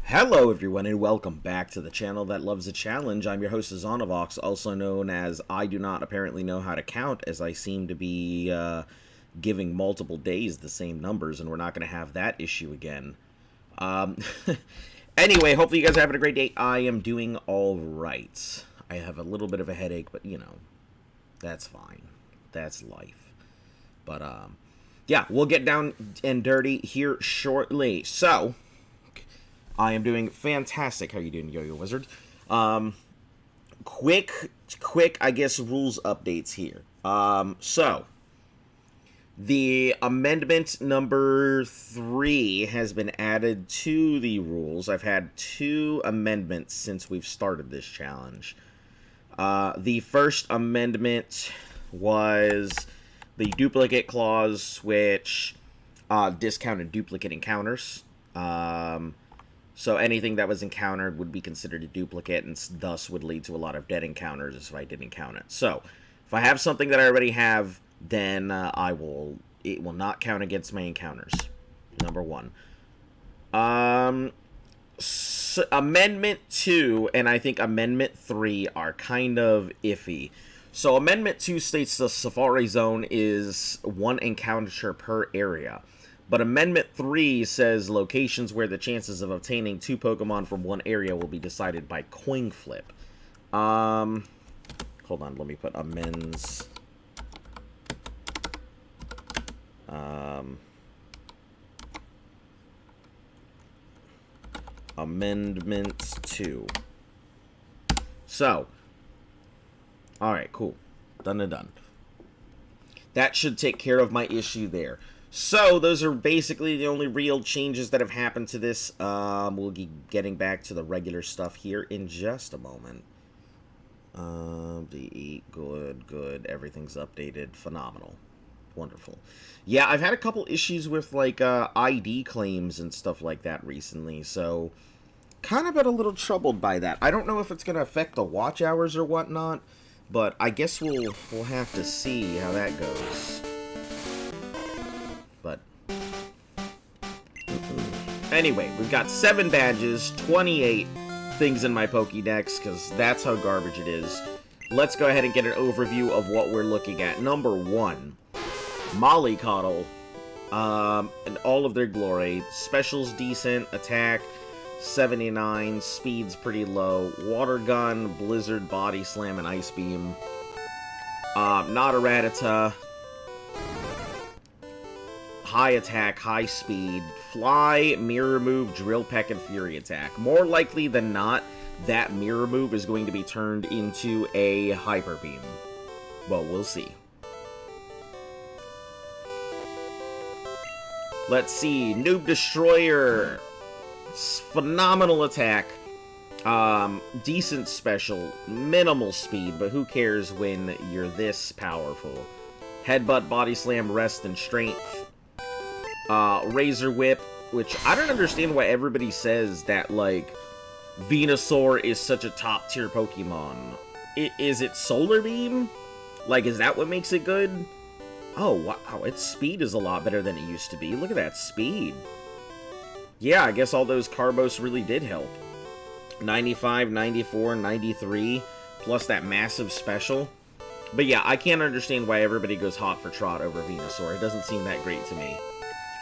Hello everyone and welcome back to the channel that loves a challenge. I'm your host Zonovox, also known as I do not apparently know how to count, as I seem to be giving multiple days the same numbers, and we're not going to have that issue again. Anyway, hopefully you guys are having a great day. I am doing alright. I have a little bit of a headache, but you know, that's fine. That's life. But yeah, we'll get down and dirty here shortly. So I am doing fantastic. How you doing, Yo-Yo Wizard? Quick, I guess, rules updates here. So, the amendment number 3 has been added to the rules. I've had 2 amendments since we've started this challenge. The first amendment was the duplicate clause, which discounted duplicate encounters. So anything that was encountered would be considered a duplicate, and thus would lead to a lot of dead encounters if I didn't count it. So, if I have something that I already have, then it will not count against my encounters. Number 1. Amendment 2 and I think Amendment 3 are kind of iffy. So Amendment 2 states the Safari Zone is 1 encounter per area. But Amendment 3 says locations where the chances of obtaining 2 Pokemon from one area will be decided by coin flip. Hold on, let me put amends. Amendment 2. So, alright, cool. Done and done. That should take care of my issue there. So, those are basically the only real changes that have happened to this. We'll be getting back to the regular stuff here in just a moment. Good. Everything's updated. Phenomenal. Wonderful. Yeah, I've had a couple issues with, like, ID claims and stuff like that recently, so kind of been a little troubled by that. I don't know if it's going to affect the watch hours or whatnot, but I guess we'll have to see how that goes. But anyway, we've got 7 badges, 28 things in my Pokédex, because that's how garbage it is. Let's go ahead and get an overview of what we're looking at. Number 1, Mollycoddle, in all of their glory. Special's decent, attack 79, speed's pretty low. Water Gun, Blizzard, Body Slam, and Ice Beam. Not a Rattata. High attack, high speed, fly, mirror move, drill peck, and fury attack. More likely than not, that mirror move is going to be turned into a hyper beam. Well, we'll see. Let's see, Noob Destroyer. Phenomenal attack. Decent special, minimal speed, but who cares when you're this powerful. Headbutt, Body Slam, Rest, and Strength. Razor Whip, which I don't understand why everybody says that, like, Venusaur is such a top-tier Pokemon. Is it Solar Beam? Like, is that what makes it good? Oh, wow, its speed is a lot better than it used to be. Look at that speed. Yeah, I guess all those Carbos really did help. 95, 94, 93, plus that massive special. But yeah, I can't understand why everybody goes hot for Trot over Venusaur. It doesn't seem that great to me.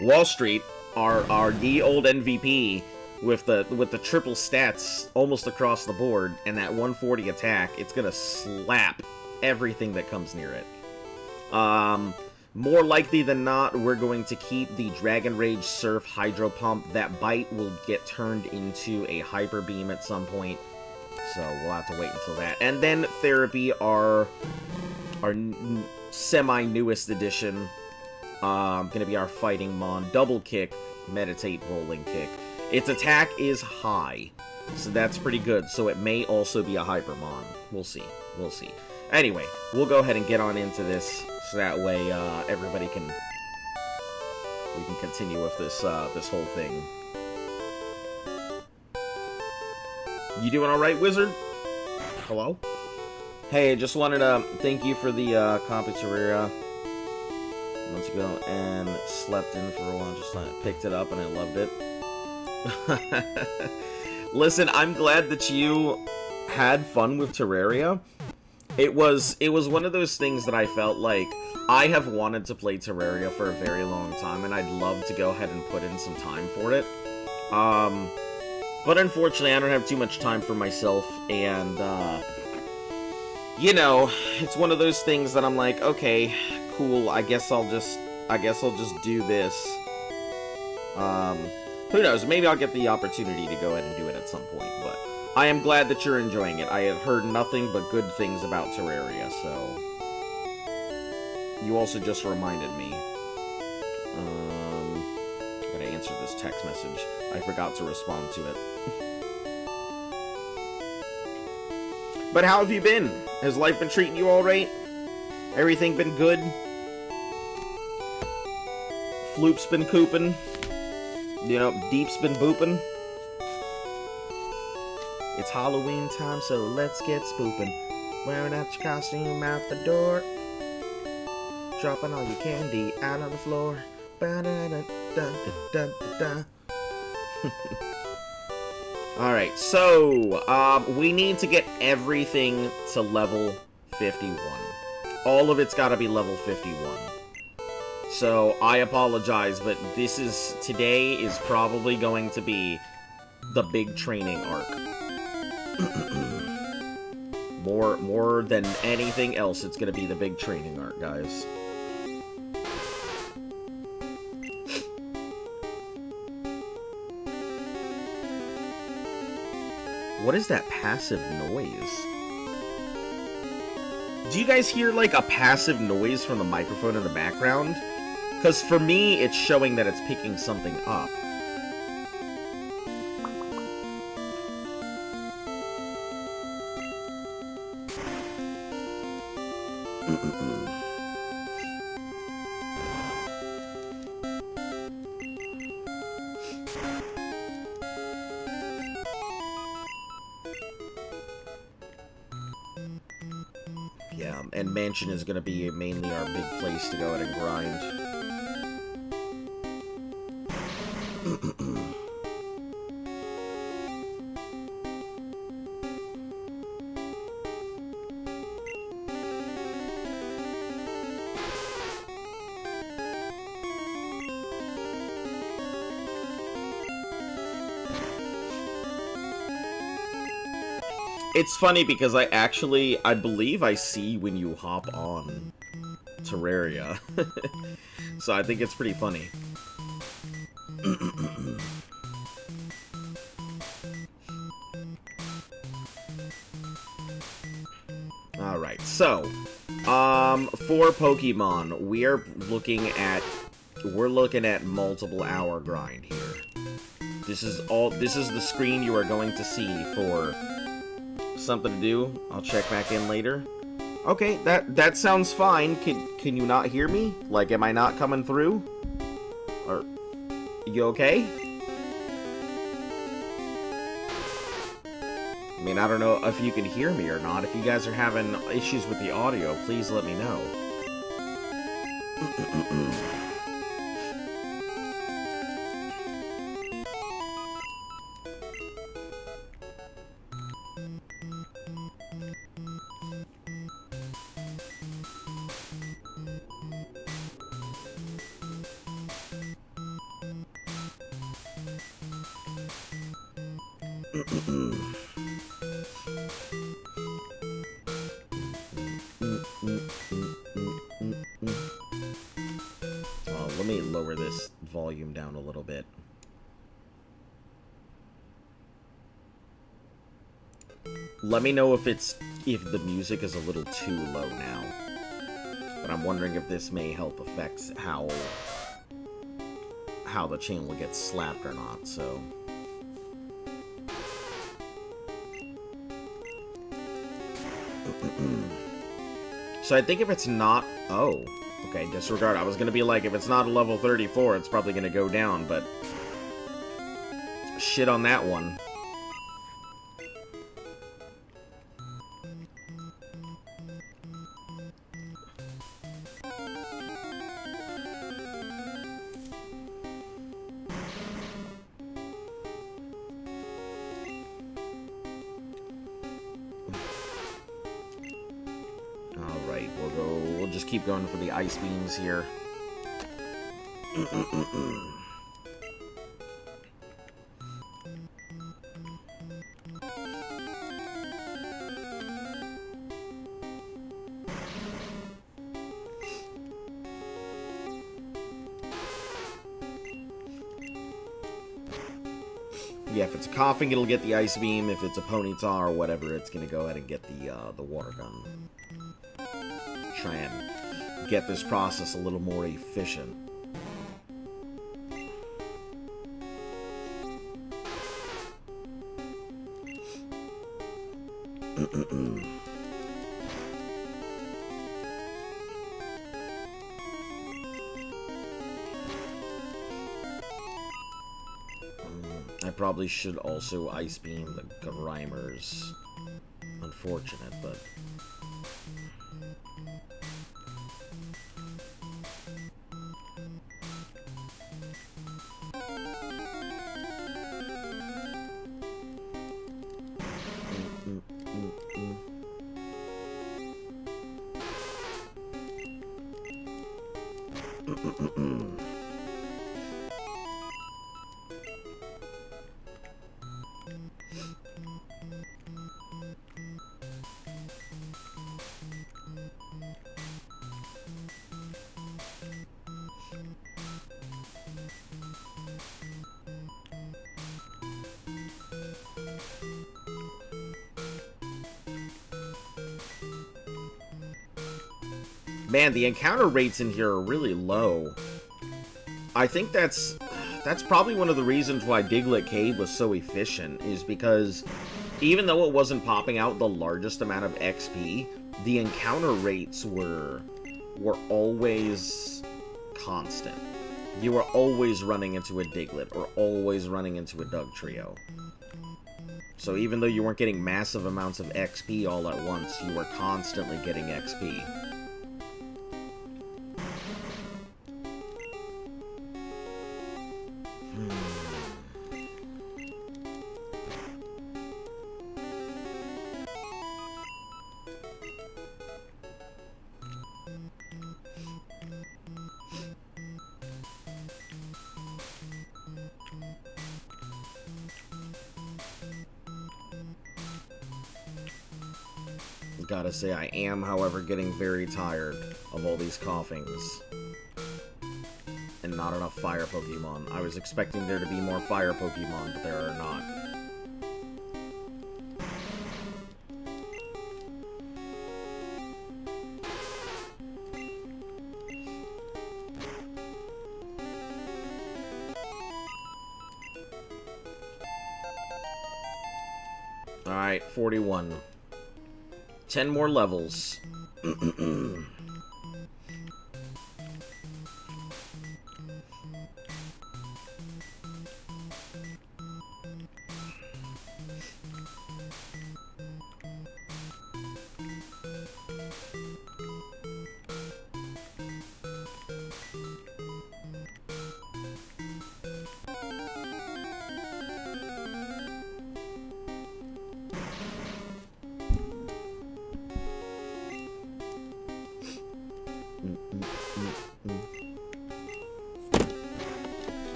Wall Street, our the old MVP, with the triple stats almost across the board, and that 140 attack, it's gonna slap everything that comes near it. More likely than not, we're going to keep the Dragon Rage Surf Hydro Pump. That Bite will get turned into a Hyper Beam at some point, so we'll have to wait until that. And then Therapy, our semi-newest edition. Gonna be our Fighting Mon. Double Kick, Meditate, Rolling Kick. Its attack is high, so that's pretty good. So it may also be a Hypermon. We'll see. We'll see. Anyway, we'll go ahead and get on into this, so that way everybody we can continue with this this whole thing. You doing all right, Wizard? Hello? Hey, just wanted to thank you for the Computerera months ago and slept in for a while. Just picked it up and I loved it. Listen, I'm glad that you had fun with Terraria. It was one of those things that I felt like I have wanted to play Terraria for a very long time, and I'd love to go ahead and put in some time for it. But unfortunately, I don't have too much time for myself, and, you know, it's one of those things that I'm like, okay, cool, I guess I'll just do this. Who knows, maybe I'll get the opportunity to go ahead and do it at some point, but I am glad that you're enjoying it. I have heard nothing but good things about Terraria, so... You also just reminded me. Gotta answer this text message. I forgot to respond to it. But how have you been? Has life been treating you alright? Everything been good? Floop's been cooping? You know, Deep's been booping? It's Halloween time, so let's get spooping. Wearing out your costume out the door. Dropping all your candy out on the floor. Alright, so, we need to get everything to level 51. All of it's gotta be level 51. So, I apologize, but today is probably going to be the big training arc. More than anything else, it's gonna be the big training arc, guys. What is that passive noise? Do you guys hear, like, a passive noise from the microphone in the background? Because for me, it's showing that it's picking something up. Yeah, and Mansion is going to be mainly our big place to go ahead and grind. It's funny because I believe I see when you hop on Terraria. So I think it's pretty funny. Alright, so, for Pokemon, we're looking at multiple hour grind here. This is the screen you are going to see for something to do. I'll check back in later. Okay, that sounds fine. Can you not hear me? Like, am I not coming through? Or, you okay? I mean, I don't know if you can hear me or not. If you guys are having issues with the audio, please let me know. Let me lower this volume down a little bit. Let me know if the music is a little too low now. But I'm wondering if this may help affect how the channel gets slapped or not, so... So I think if it's not... Oh. Okay, disregard. I was gonna be like, if it's not a level 34, it's probably gonna go down, but... Shit on that one. Alright, we'll just keep going for the ice beams here. Yeah, if it's a coughing, it'll get the ice beam. If it's a ponyta or whatever, it's gonna go ahead and get the water gun. Try and get this process a little more efficient. I probably should also ice beam the Grimers. Unfortunate, but... Man, the encounter rates in here are really low. I think that's probably one of the reasons why Diglett Cave was so efficient, is because even though it wasn't popping out the largest amount of XP, the encounter rates were always constant. You were always running into a Diglett, or always running into a Dugtrio. So even though you weren't getting massive amounts of XP all at once, you were constantly getting XP. Gotta say, I am, however, getting very tired of all these coughings. And not enough fire Pokemon. I was expecting there to be more fire Pokemon, but there are not. Alright, 41. 10 more levels.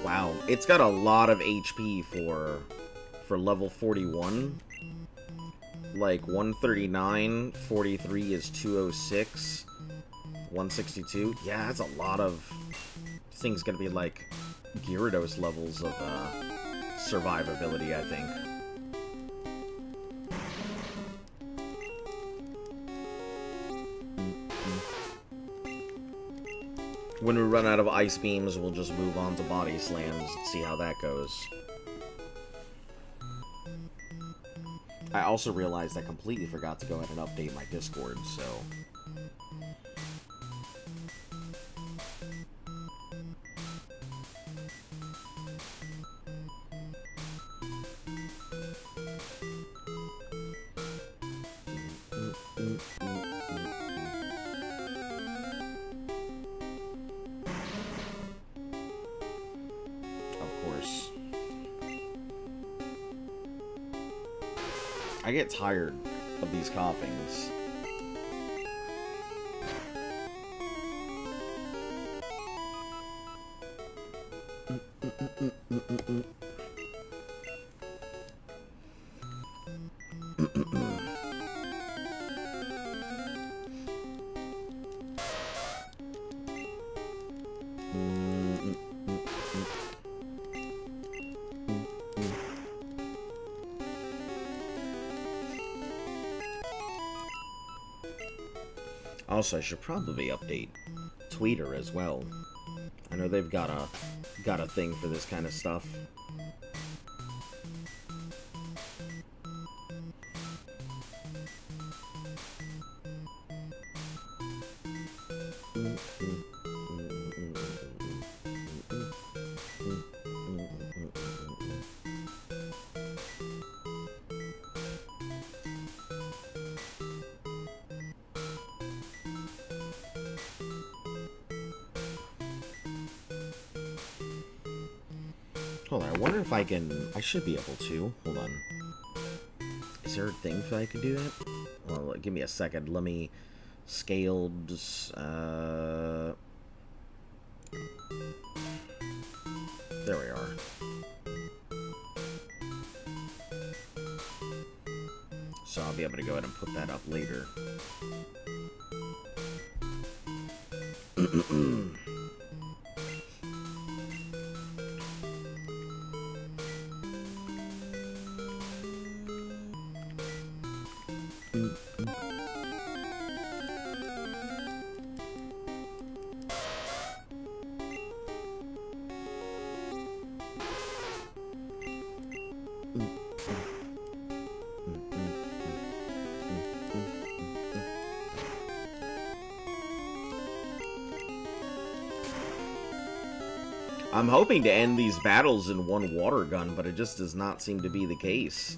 Wow, it's got a lot of HP for level 41. Like 139, 43 is 206, 162. Yeah, that's a lot of things. Gonna be like Gyarados levels of survivability, I think. When we run out of ice beams, we'll just move on to body slams and see how that goes. I also realized I completely forgot to go ahead and update my Discord, so... I get tired of these coughings. Also, I should probably update Twitter as well. I know they've got a thing for this kind of stuff. Hold on, I wonder if I can... I should be able to. Hold on. Is there a thing that I could do that? Well, give me a second. Let me... Scaled... There we are. So I'll be able to go ahead and put that up later. I'm hoping to end these battles in one water gun, but it just does not seem to be the case.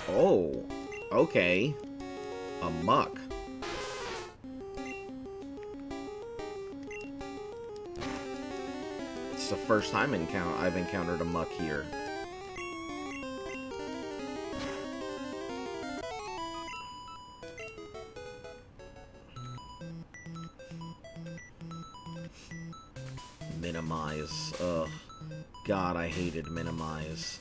Oh, okay. A muck. It's the first time I've encountered a muck here. Minimize. Ugh. God, I hated minimize.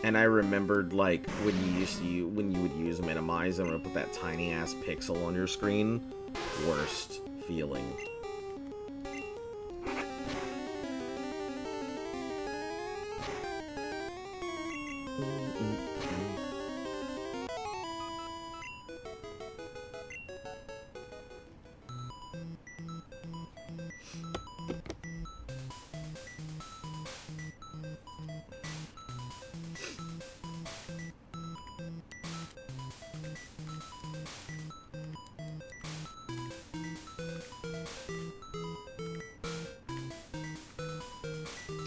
And I remembered, like, when you would use minimize, I'm gonna put that tiny ass pixel on your screen. Worst feeling.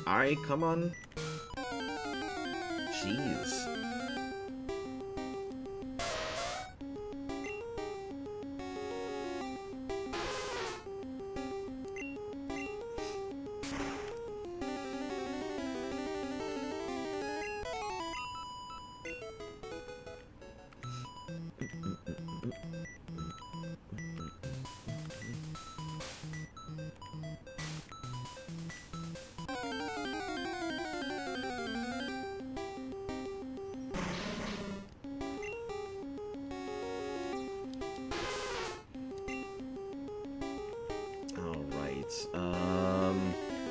Alright, come on. Jeez.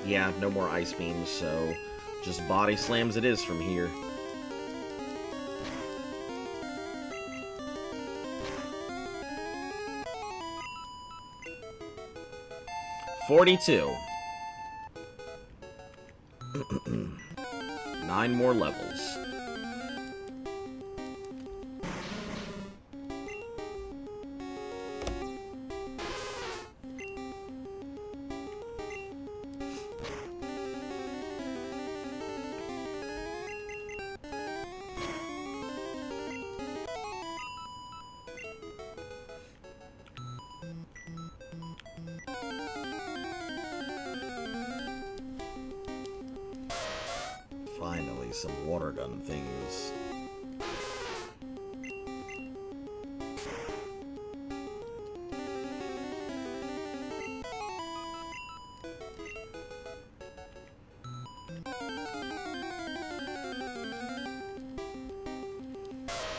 Yeah, no more ice beams, so just body slams it is from here. 42. 9 more levels. Finally, some water gun things.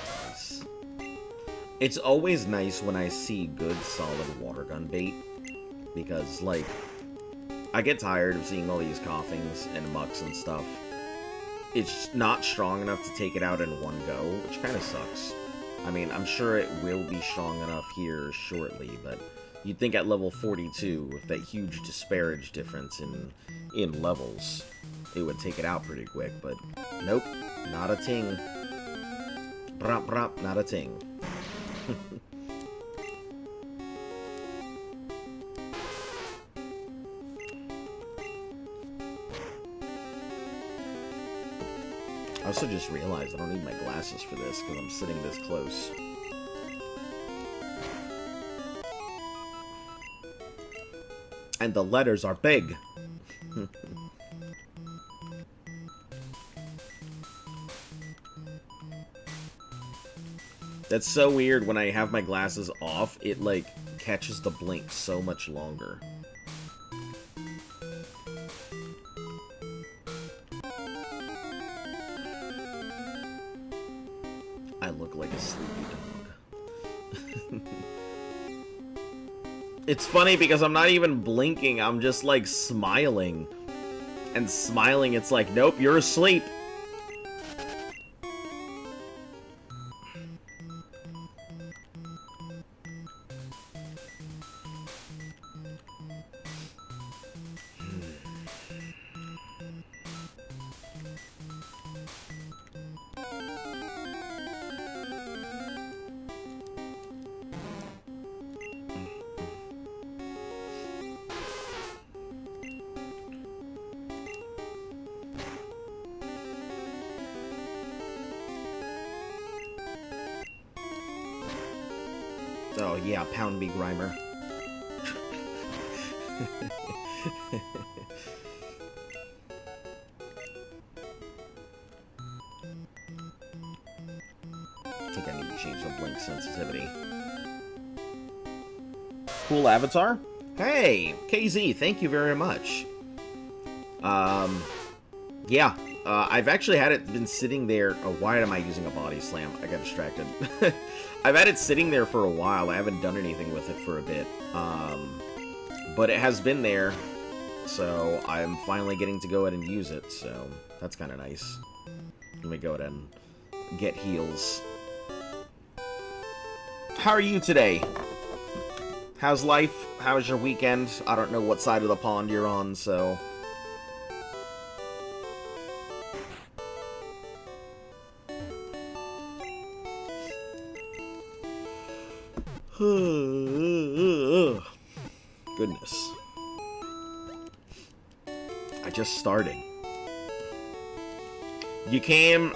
Nice. It's always nice when I see good, solid water gun bait, because, like, I get tired of seeing all these coughings and mucks and stuff. It's not strong enough to take it out in one go, which kind of sucks. I mean, I'm sure it will be strong enough here shortly, but you'd think at level 42, with that huge disparage difference in levels, it would take it out pretty quick, but nope, not a ting. Brop, brop, not a ting. I also just realized I don't need my glasses for this because I'm sitting this close. And the letters are big. That's so weird. When I have my glasses off, it like catches the blink so much longer. I look like a sleepy dog. It's funny because I'm not even blinking, I'm just like smiling. And smiling, it's like, nope, you're asleep. Oh yeah, pound me, Grimer. I think I need to change the blink sensitivity. Cool avatar? Hey, KZ, thank you very much. Yeah, I've actually had it been sitting there. Oh, why am I using a body slam? I got distracted. I've had it sitting there for a while. I haven't done anything with it for a bit. But it has been there, so I'm finally getting to go ahead and use it, so that's kind of nice. Let me go ahead and get heals. How are you today? How's life? How's your weekend? I don't know what side of the pond you're on, so... Goodness. I just started. You came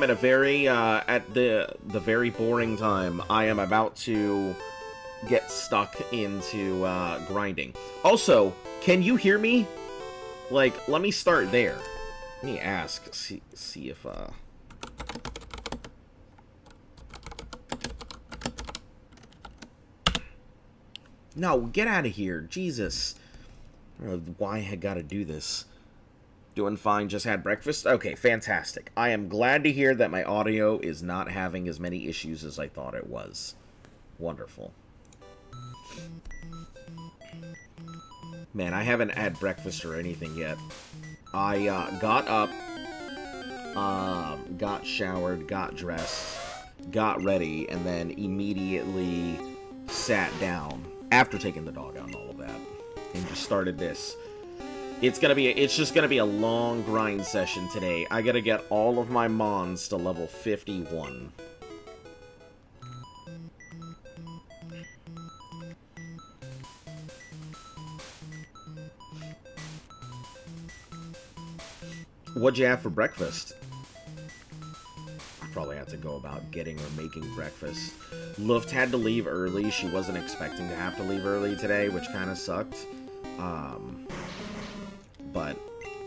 at a very at the very boring time. I am about to get stuck into grinding. Also, can you hear me? Like, let me start there. Let me ask. See if No, get out of here. Jesus. I don't know why I gotta do this. Doing fine, just had breakfast? Okay, fantastic. I am glad to hear that my audio is not having as many issues as I thought it was. Wonderful. Man, I haven't had breakfast or anything yet. I got up, got showered, got dressed, got ready, and then immediately sat down. After taking the dog out and all of that. and just started this. It's just gonna be a long grind session today. I gotta get all of my mons to level 51. What'd you have for breakfast? I probably have to go about getting or making breakfast. Luft had to leave early. She wasn't expecting to have to leave early today, which kind of sucked. But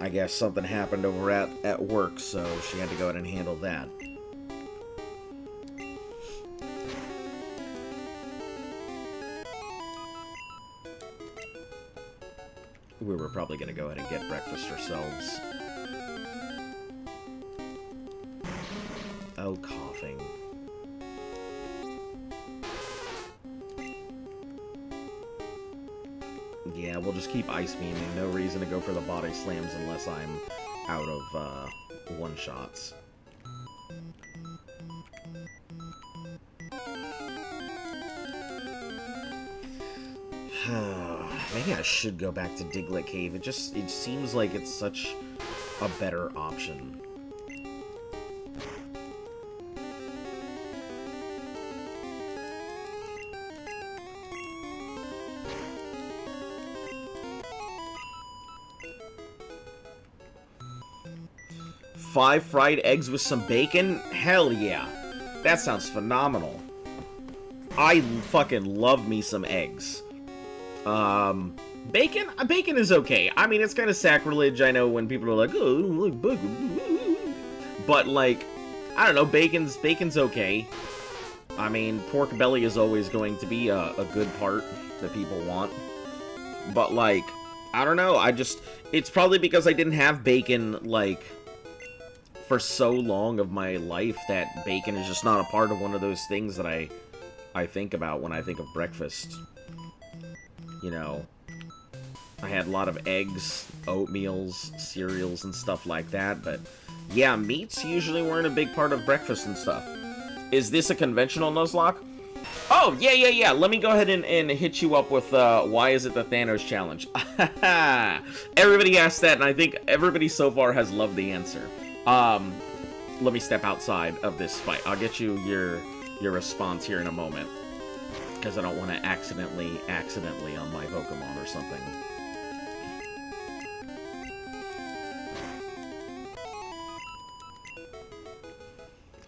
I guess something happened over at work, so she had to go ahead and handle that. We were probably going to go ahead and get breakfast ourselves. Oh, coughing. Yeah, we'll just keep ice beaming. No reason to go for the body slams unless I'm out of one-shots. Maybe I should go back to Diglett Cave. It seems like it's such a better option. Five fried eggs with some bacon? Hell yeah. That sounds phenomenal. I fucking love me some eggs. Bacon is okay. I mean, it's kind of sacrilege, I know, when people are like, oh, I don't like bacon. But, like, I don't know, bacon's okay. I mean, pork belly is always going to be a good part that people want. But, like, I don't know, it's probably because I didn't have bacon, like, for so long of my life that bacon is just not a part of one of those things that I think about when I think of breakfast. You know, I had a lot of eggs, oatmeals, cereals, and stuff like that, but yeah, meats usually weren't a big part of breakfast and stuff. Is this a conventional Nuzlocke? Oh, yeah. Let me go ahead and hit you up with, why is it the Thanos challenge? Everybody asked that, and I think everybody so far has loved the answer. Let me step outside of this fight. I'll get you your response here in a moment, because I don't want to accidentally on my Pokemon or something.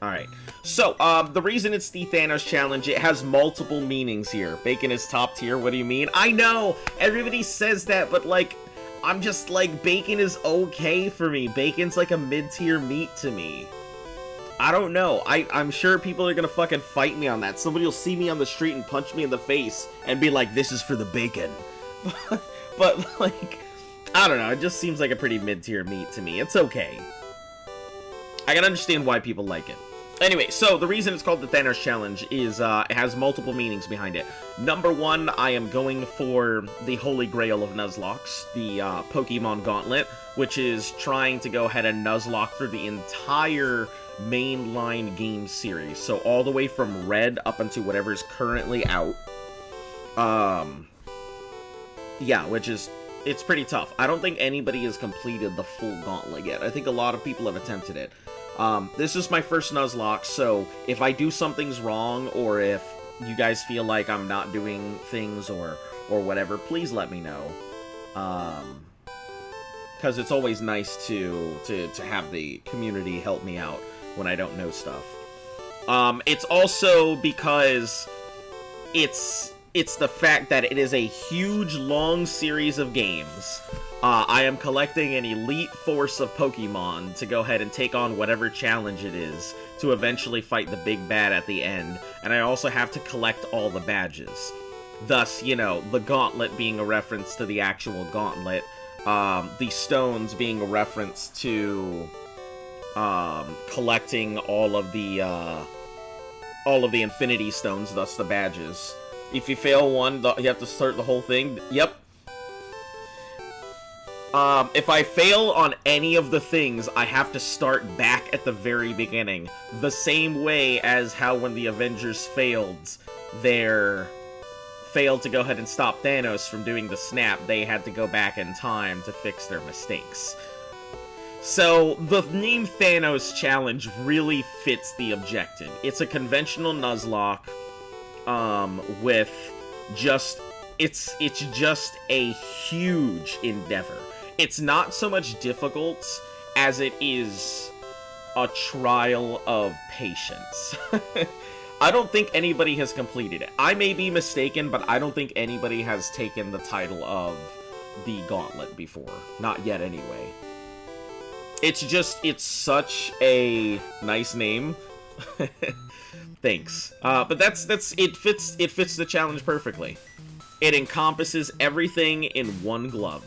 Alright, so, the reason it's the Thanos challenge, it has multiple meanings here. Bacon is top tier, what do you mean? I know! Everybody says that, but, like, I'm just like, bacon is okay for me. Bacon's like a mid-tier meat to me. I don't know. I'm sure people are gonna fucking fight me on that. Somebody will see me on the street and punch me in the face and be like, this is for the bacon. But, like, I don't know. It just seems like a pretty mid-tier meat to me. It's okay. I can understand why people like it. Anyway, so the reason it's called the Thanos Challenge is it has multiple meanings behind it. Number one, I am going for the holy grail of Nuzlockes, the Pokemon Gauntlet, which is trying to go ahead and Nuzlocke through the entire mainline game series. So all the way from Red up until whatever is currently out. Yeah, it's pretty tough. I don't think anybody has completed the full Gauntlet yet. I think a lot of people have attempted it. This is my first Nuzlocke, so if I do something's wrong, or if you guys feel like I'm not doing things, or whatever, please let me know. Because it's always nice to have the community help me out when I don't know stuff. It's also because it's the fact that it is a huge, long series of games. I am collecting an elite force of Pokemon to go ahead and take on whatever challenge it is to eventually fight the big bad at the end, and I also have to collect all the badges. Thus, you know, the Gauntlet being a reference to the actual Gauntlet, the stones being a reference to collecting all of the Infinity Stones, thus the badges. If you fail one, you have to start the whole thing. Yep. If I fail on any of the things, I have to start back at the very beginning. The same way as how when the Avengers failed their failed to go ahead and stop Thanos from doing the snap, they had to go back in time to fix their mistakes. So, the name Thanos Challenge really fits the objective. It's a conventional Nuzlocke, with just... It's just a huge endeavor. It's not so much difficult as it is a trial of patience. I don't think anybody has completed it. I may be mistaken, but I don't think anybody has taken the title of the Gauntlet before. Not yet, anyway. It's such a nice name. Thanks. But it fits the challenge perfectly. It encompasses everything in one glove.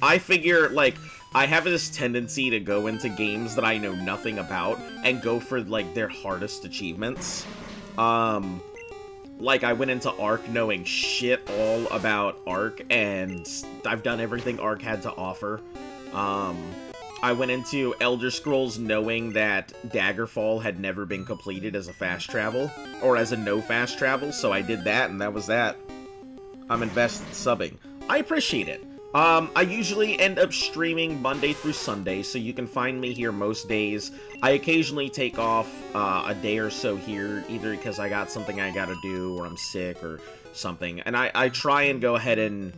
I figure, like, I have this tendency to go into games that I know nothing about and go for, like, their hardest achievements. Like, I went into Ark knowing shit all about Ark, and I've done everything Ark had to offer. I went into Elder Scrolls knowing that Daggerfall had never been completed as a fast travel, or as a no fast travel, so I did that, and that was that. I'm invested in subbing. I appreciate it. I usually end up streaming Monday through Sunday, so you can find me here most days. I occasionally take off a day or so here, either because I got something I gotta do, or I'm sick, or something. And I try and go ahead and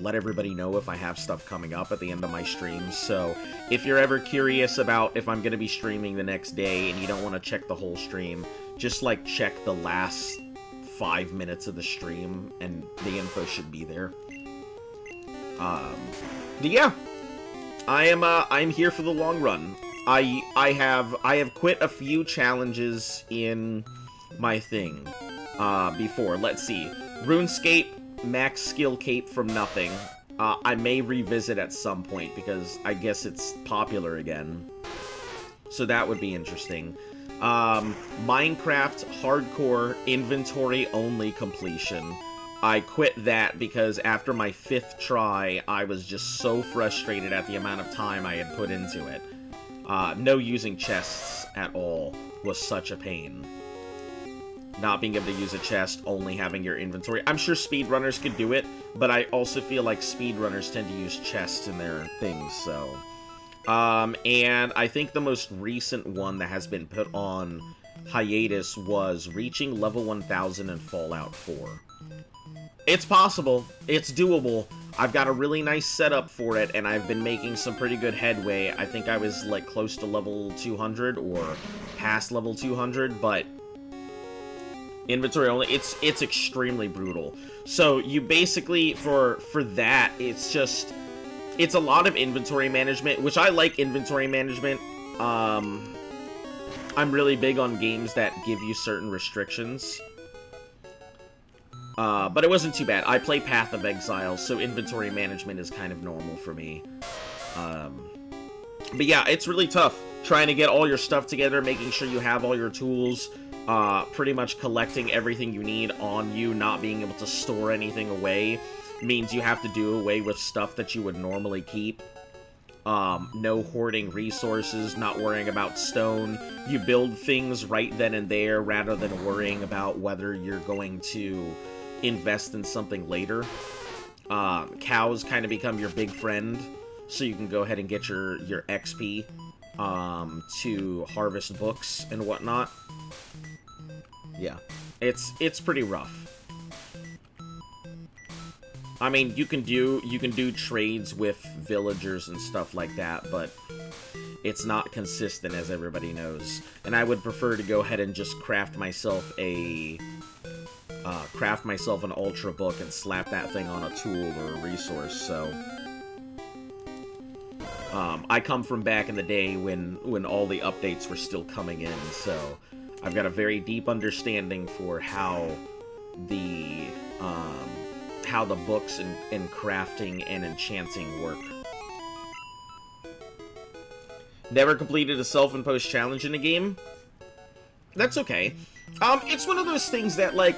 let everybody know if I have stuff coming up at the end of my streams. So if you're ever curious about if I'm going to be streaming the next day and you don't want to check the whole stream, just like check the last 5 minutes of the stream and the info should be there. But yeah, I'm here for the long run. I have quit a few challenges in my thing before. Let's see, RuneScape max skill cape from nothing. I may revisit at some point because I guess it's popular again. So that would be interesting. Minecraft hardcore inventory only completion. I quit that because after my 5th try, I was just so frustrated at the amount of time I had put into it. No using chests at all was such a pain. Not being able to use a chest, only having your inventory. I'm sure speedrunners could do it, but I also feel like speedrunners tend to use chests in their things, so... and I think the most recent one that has been put on hiatus was reaching level 1000 in Fallout 4. It's possible. It's doable. I've got a really nice setup for it, and I've been making some pretty good headway. I think I was, like, close to level 200, or past level 200, but... inventory only, it's extremely brutal. So you basically, for that, it's a lot of inventory management, which I like inventory management. I'm really big on games that give you certain restrictions. But it wasn't too bad. I play Path of Exile, so inventory management is kind of normal for me. But yeah, it's really tough. Trying to get all your stuff together, making sure you have all your tools, pretty much collecting everything you need on you, not being able to store anything away, means you have to do away with stuff that you would normally keep. No hoarding resources, not worrying about stone. You build things right then and there, rather than worrying about whether you're going to invest in something later. Cows kind of become your big friend, so you can go ahead and get your XP to harvest books and whatnot. Yeah, it's pretty rough. I mean, you can do trades with villagers and stuff like that, but it's not consistent, as everybody knows. And I would prefer to go ahead and just craft myself an ultra book and slap that thing on a tool or a resource. So I come from back in the day when all the updates were still coming in, so I've got a very deep understanding for how the books and crafting and enchanting work. Never completed a self-imposed challenge in a game? That's okay. It's one of those things that, like,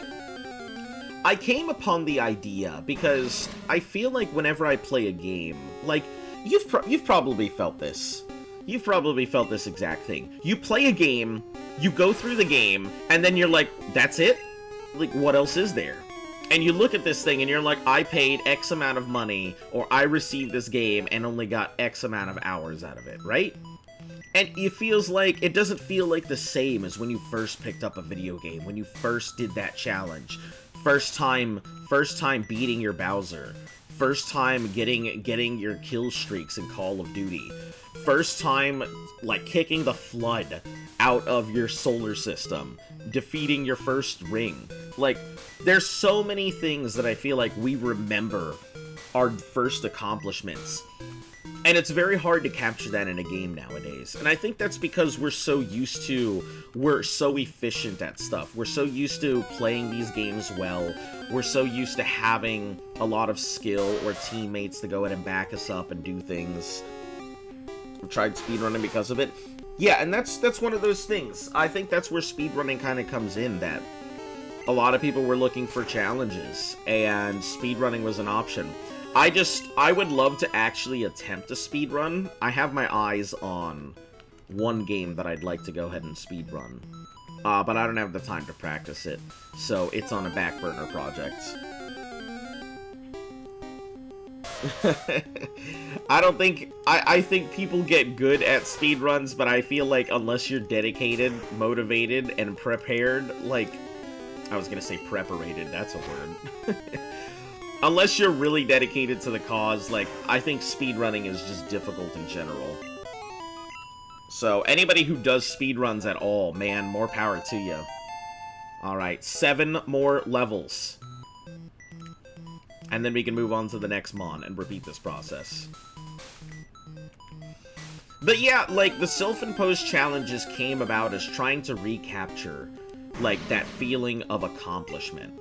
I came upon the idea because I feel like whenever I play a game, like, you've probably felt this. You've probably felt this exact thing. You play a game, You go through the game, and then you're like, that's it? Like, what else is there? And you look at this thing, and you're like, I paid X amount of money, or I received this game, and only got X amount of hours out of it, right? And it doesn't feel like the same as when you first picked up a video game, when you first did that challenge. First time beating your Bowser. First time getting your kill streaks in Call of Duty. First time, like, kicking the Flood out of your solar system. Defeating your first ring. Like, there's so many things that I feel like we remember our first accomplishments. And it's very hard to capture that in a game nowadays. And I think that's because we're so efficient at stuff. We're so used to playing these games well. We're so used to having a lot of skill or teammates to go ahead and back us up and do things. I've tried speedrunning because of it. Yeah, and that's one of those things. I think that's where speedrunning kind of comes in, that a lot of people were looking for challenges, and speedrunning was an option. I would love to actually attempt a speedrun. I have my eyes on one game that I'd like to go ahead and speedrun. But I don't have the time to practice it, so it's on a back burner project. I think people get good at speedruns, but I feel like unless you're dedicated, motivated, and prepared, like, I was gonna say preparated, that's a word. Unless you're really dedicated to the cause, like, I think speedrunning is just difficult in general. So, anybody who does speedruns at all, man, more power to you. Alright, 7 more levels. And then we can move on to the next mon and repeat this process. But yeah, like, the self-imposed challenges came about as trying to recapture, like, that feeling of accomplishment.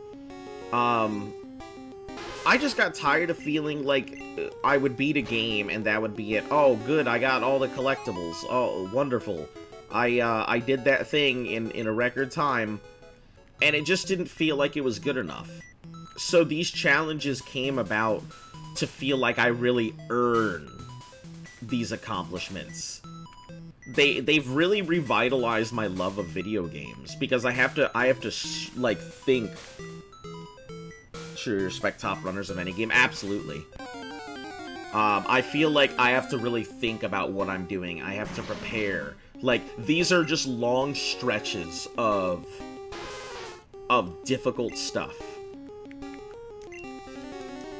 I just got tired of feeling like I would beat a game and that would be it. Oh, good, I got all the collectibles. Oh, wonderful. I did that thing in a record time, and it just didn't feel like it was good enough. So these challenges came about to feel like I really earn these accomplishments. They've really revitalized my love of video games, because I have to like, think. Sure, respect top runners of any game, absolutely. I feel like I have to really think about what I'm doing. I have to prepare. Like, these are just long stretches of difficult stuff.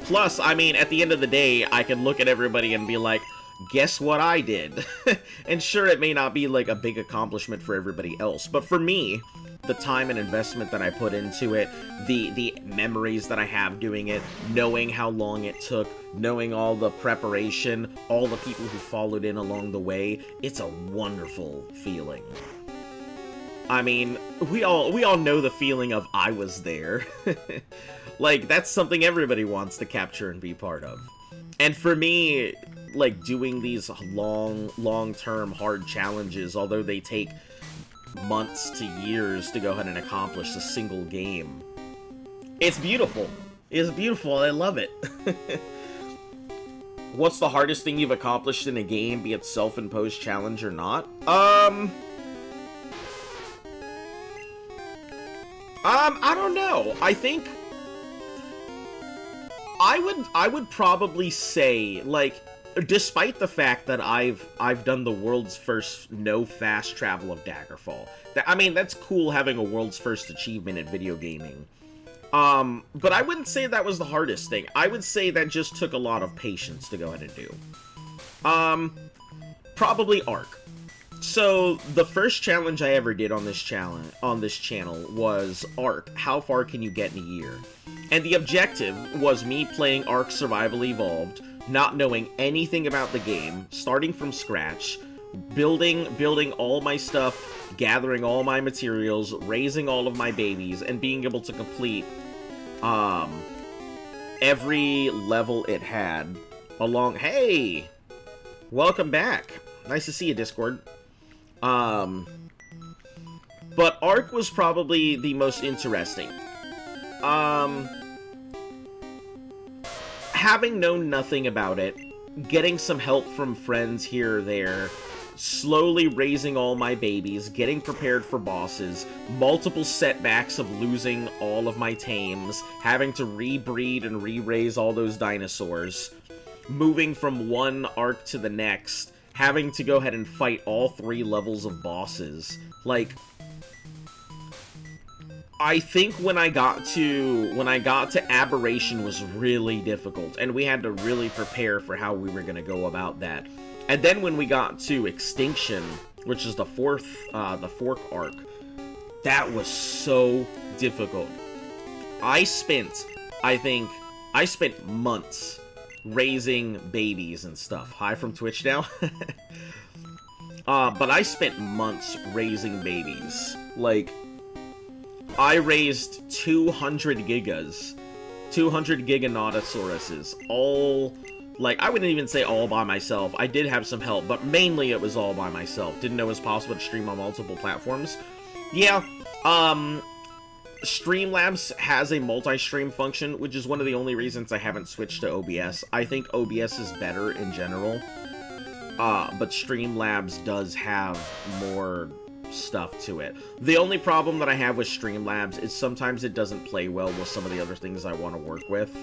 Plus, I mean, at the end of the day, I can look at everybody and be like, guess what I did? And sure, it may not be like a big accomplishment for everybody else, but for me, the time and investment that I put into it, the memories that I have doing it, knowing how long it took, knowing all the preparation, all the people who followed in along the way, it's a wonderful feeling. I mean, we all know the feeling of I was there. Like, that's something everybody wants to capture and be part of. And for me, like, doing these long-term hard challenges, although they take months to years to go ahead and accomplish a single game, it's beautiful. It's beautiful. I love it. What's the hardest thing you've accomplished in a game, be it self-imposed challenge or not? I don't know. I think I would probably say, like, despite the fact that I've done the world's first no fast travel of Daggerfall. I mean, that's cool having a world's first achievement in video gaming. But I wouldn't say that was the hardest thing. I would say that just took a lot of patience to go ahead and do. Probably Ark. So, the first challenge I ever did on this channel was Ark, how far can you get in a year? And the objective was me playing Ark Survival Evolved, not knowing anything about the game, starting from scratch, building all my stuff, gathering all my materials, raising all of my babies, and being able to complete every level it had along. Hey! Welcome back. Nice to see you, Discord. But Ark was probably the most interesting. Having known nothing about it, getting some help from friends here or there, slowly raising all my babies, getting prepared for bosses, multiple setbacks of losing all of my tames, having to rebreed and re-raise all those dinosaurs, moving from one arc to the next, having to go ahead and fight all 3 levels of bosses. Like, I think when I got to Aberration was really difficult, and we had to really prepare for how we were going to go about that. And then when we got to Extinction, which is the fork arc, that was so difficult. I spent months raising babies and stuff. Hi from Twitch now. But I spent months raising babies. Like, I raised 200 gigas. 200 Giganotosauruses. All, like, I wouldn't even say all by myself. I did have some help, but mainly it was all by myself. Didn't know it was possible to stream on multiple platforms. Yeah, Streamlabs has a multi-stream function, which is one of the only reasons I haven't switched to OBS. I think OBS is better in general, but Streamlabs does have more stuff to it. The only problem that I have with Streamlabs is sometimes it doesn't play well with some of the other things I want to work with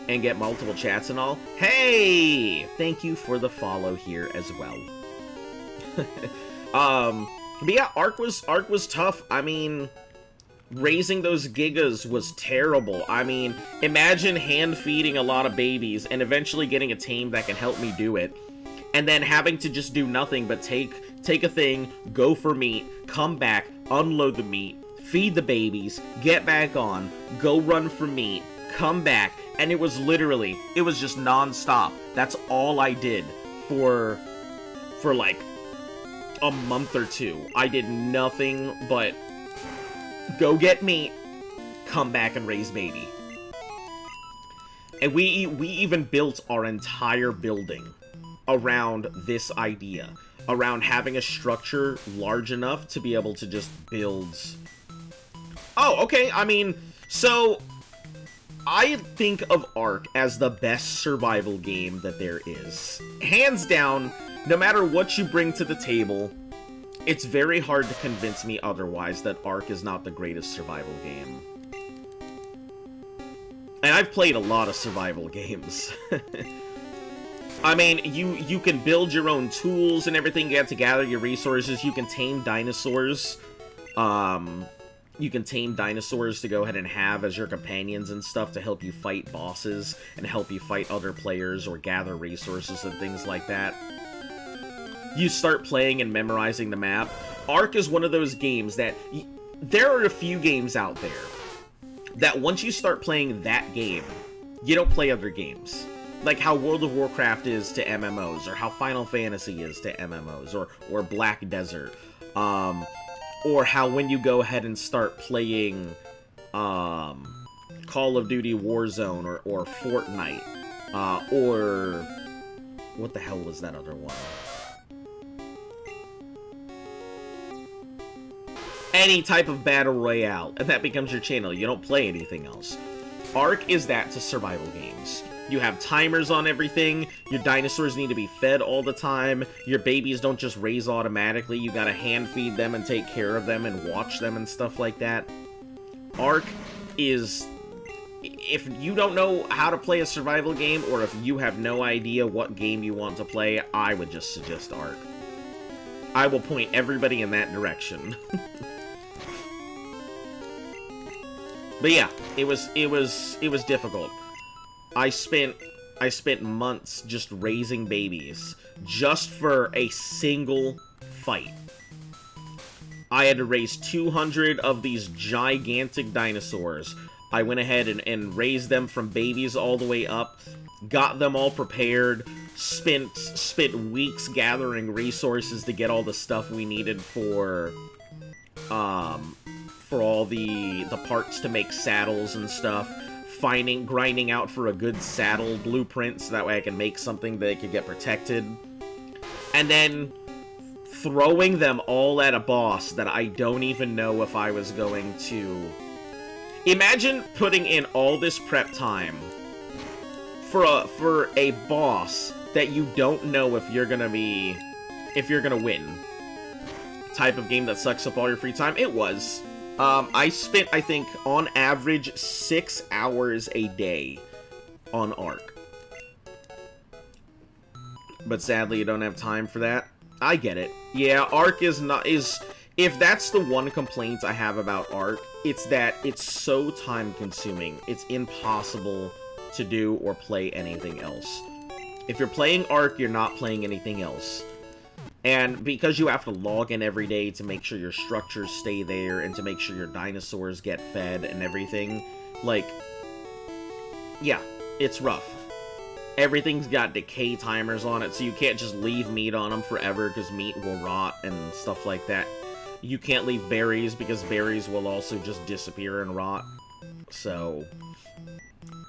and get multiple chats and all. Hey! Thank you for the follow here as well. But yeah, Arc was tough. I mean, raising those gigas was terrible. I mean, imagine hand-feeding a lot of babies and eventually getting a tame that can help me do it, and then having to just do nothing but take a thing, go for meat, come back, unload the meat, feed the babies, get back on, go run for meat, come back, and it was literally, it was just non-stop. That's all I did for like a month or two. I did nothing but go get meat, come back and raise baby. And we even built our entire building around this idea, around having a structure large enough to be able to just build. Oh, okay, I mean, so I think of Ark as the best survival game that there is. Hands down, no matter what you bring to the table, it's very hard to convince me otherwise that Ark is not the greatest survival game. And I've played a lot of survival games. I mean, you can build your own tools and everything. You have to gather your resources. You can tame dinosaurs. You can tame dinosaurs to go ahead and have as your companions and stuff to help you fight bosses and help you fight other players or gather resources and things like that. You start playing and memorizing the map. Ark is one of those games that... There are a few games out there that once you start playing that game, you don't play other games. Like how World of Warcraft is to MMOs, or how Final Fantasy is to MMOs, or Black Desert. Or how when you go ahead and start playing Call of Duty Warzone or Fortnite, or what the hell was that other one? Any type of battle royale, and that becomes your channel. You don't play anything else. Ark is that to survival games. You have timers on everything, your dinosaurs need to be fed all the time, your babies don't just raise automatically, you gotta hand feed them and take care of them and watch them and stuff like that. Ark is... If you don't know how to play a survival game, or if you have no idea what game you want to play, I would just suggest Ark. I will point everybody in that direction. But yeah, it was difficult. I spent months just raising babies, just for a single fight. I had to raise 200 of these gigantic dinosaurs. I went ahead and raised them from babies all the way up, got them all prepared, spent weeks gathering resources to get all the stuff we needed for all the parts to make saddles and stuff. Grinding out for a good saddle blueprint so that way I can make something that could get protected. And then throwing them all at a boss that I don't even know if I was going to... Imagine putting in all this prep time for a boss that you don't know if you're gonna be if you're gonna win. Type of game that sucks up all your free time. It was. I spent, I think, on average, 6 hours a day on Ark. But sadly, you don't have time for that. I get it. Yeah, Ark is not... If that's the one complaint I have about Ark, it's that it's so time-consuming. It's impossible to do or play anything else. If you're playing Ark, you're not playing anything else. And because you have to log in every day to make sure your structures stay there and to make sure your dinosaurs get fed and everything, like, yeah, it's rough. Everything's got decay timers on it, so you can't just leave meat on them forever because meat will rot and stuff like that. You can't leave berries because berries will also just disappear and rot. So,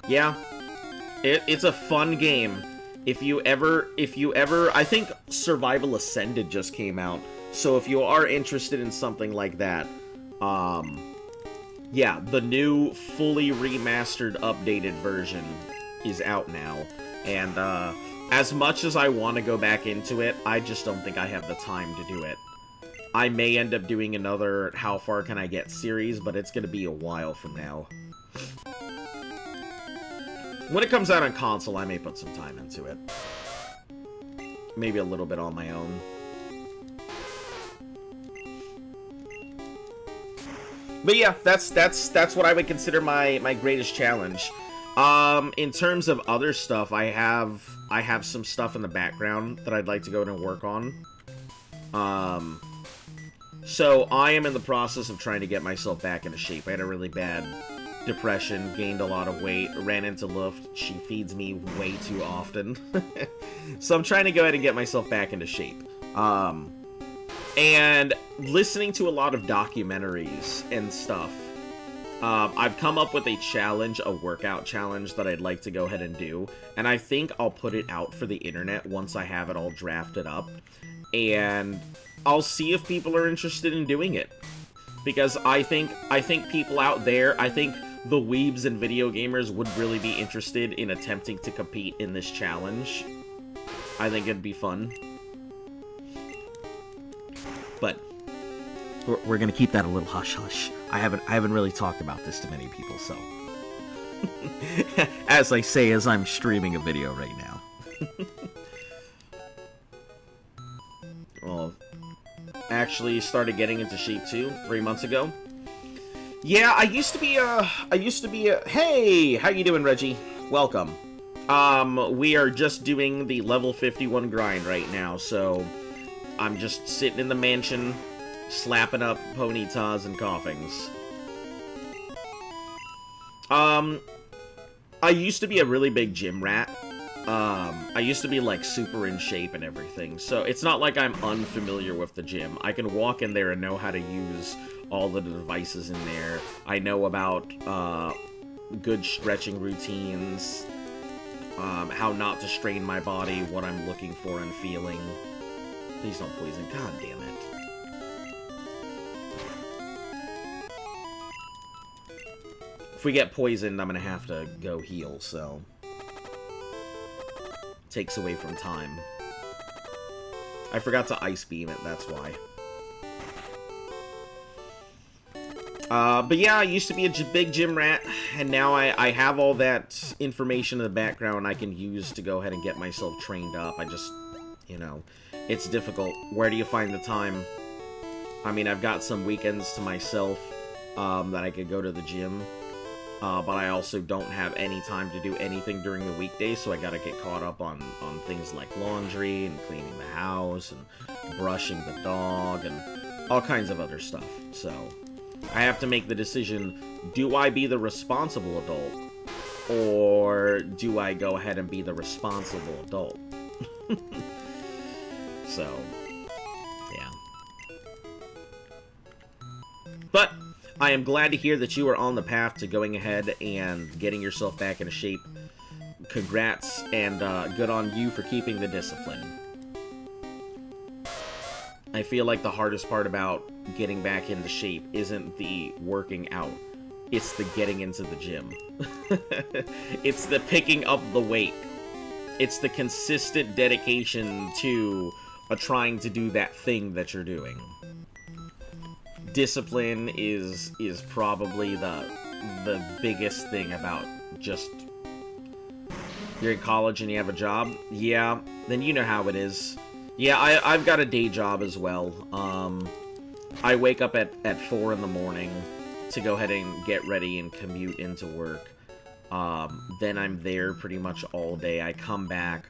yeah, it's a fun game. If you ever, I think Survival Ascended just came out, so if you are interested in something like that, yeah, the new, fully remastered, updated version is out now, and, as much as I want to go back into it, I just don't think I have the time to do it. I may end up doing another How Far Can I Get series, but it's gonna be a while from now. When it comes out on console, I may put some time into it. Maybe a little bit on my own. But yeah, that's what I would consider my greatest challenge. In terms of other stuff, I have some stuff in the background that I'd like to go in and work on. So I am in the process of trying to get myself back into shape. I had a really bad depression, gained a lot of weight, ran into Luft. She feeds me way too often. So I'm trying to go ahead and get myself back into shape. And listening to a lot of documentaries and stuff, I've come up with a challenge, a workout challenge that I'd like to go ahead and do. And I think I'll put it out for the internet once I have it all drafted up. And I'll see if people are interested in doing it. Because I think people out there, I think the weebs and video gamers would really be interested in attempting to compete in this challenge. I think it'd be fun. But we're gonna keep that a little hush-hush. I haven't really talked about this to many people, so. As I say, as I'm streaming a video right now. Well, actually started getting into shape too 3 months ago. Yeah, I used to be a hey, how you doing, Reggie? Welcome. We are just doing the level 51 grind right now, so I'm just sitting in the mansion, slapping up ponytas and coughings. I used to be a really big gym rat. I used to be, like, super in shape and everything, so it's not like I'm unfamiliar with the gym. I can walk in there and know how to use all the devices in there. I know about, good stretching routines, how not to strain my body, what I'm looking for and feeling. Please don't poison. God damn it. If we get poisoned, I'm gonna have to go heal, so... Takes away from time. I forgot to ice beam it, that's why. But yeah, I used to be a big gym rat, and now I have all that information in the background I can use to go ahead and get myself trained up. I just, you know, it's difficult. Where do you find the time? I mean, I've got some weekends to myself that I could go to the gym. But I also don't have any time to do anything during the weekdays, so I gotta get caught up on things like laundry and cleaning the house and brushing the dog and all kinds of other stuff. So I have to make the decision, do I be the responsible adult, or do I go ahead and be the responsible adult? So, yeah. But I am glad to hear that you are on the path to going ahead and getting yourself back into shape. Congrats, and good on you for keeping the discipline. I feel like the hardest part about getting back into shape isn't the working out. It's the getting into the gym. It's the picking up the weight. It's the consistent dedication to trying to do that thing that you're doing. Discipline is probably the biggest thing about just you're in college and you have a job. Yeah, then you know how it is. Yeah, I've got a day job as well. I wake up at 4 in the morning to go ahead and get ready and commute into work. Then I'm there pretty much all day. I come back.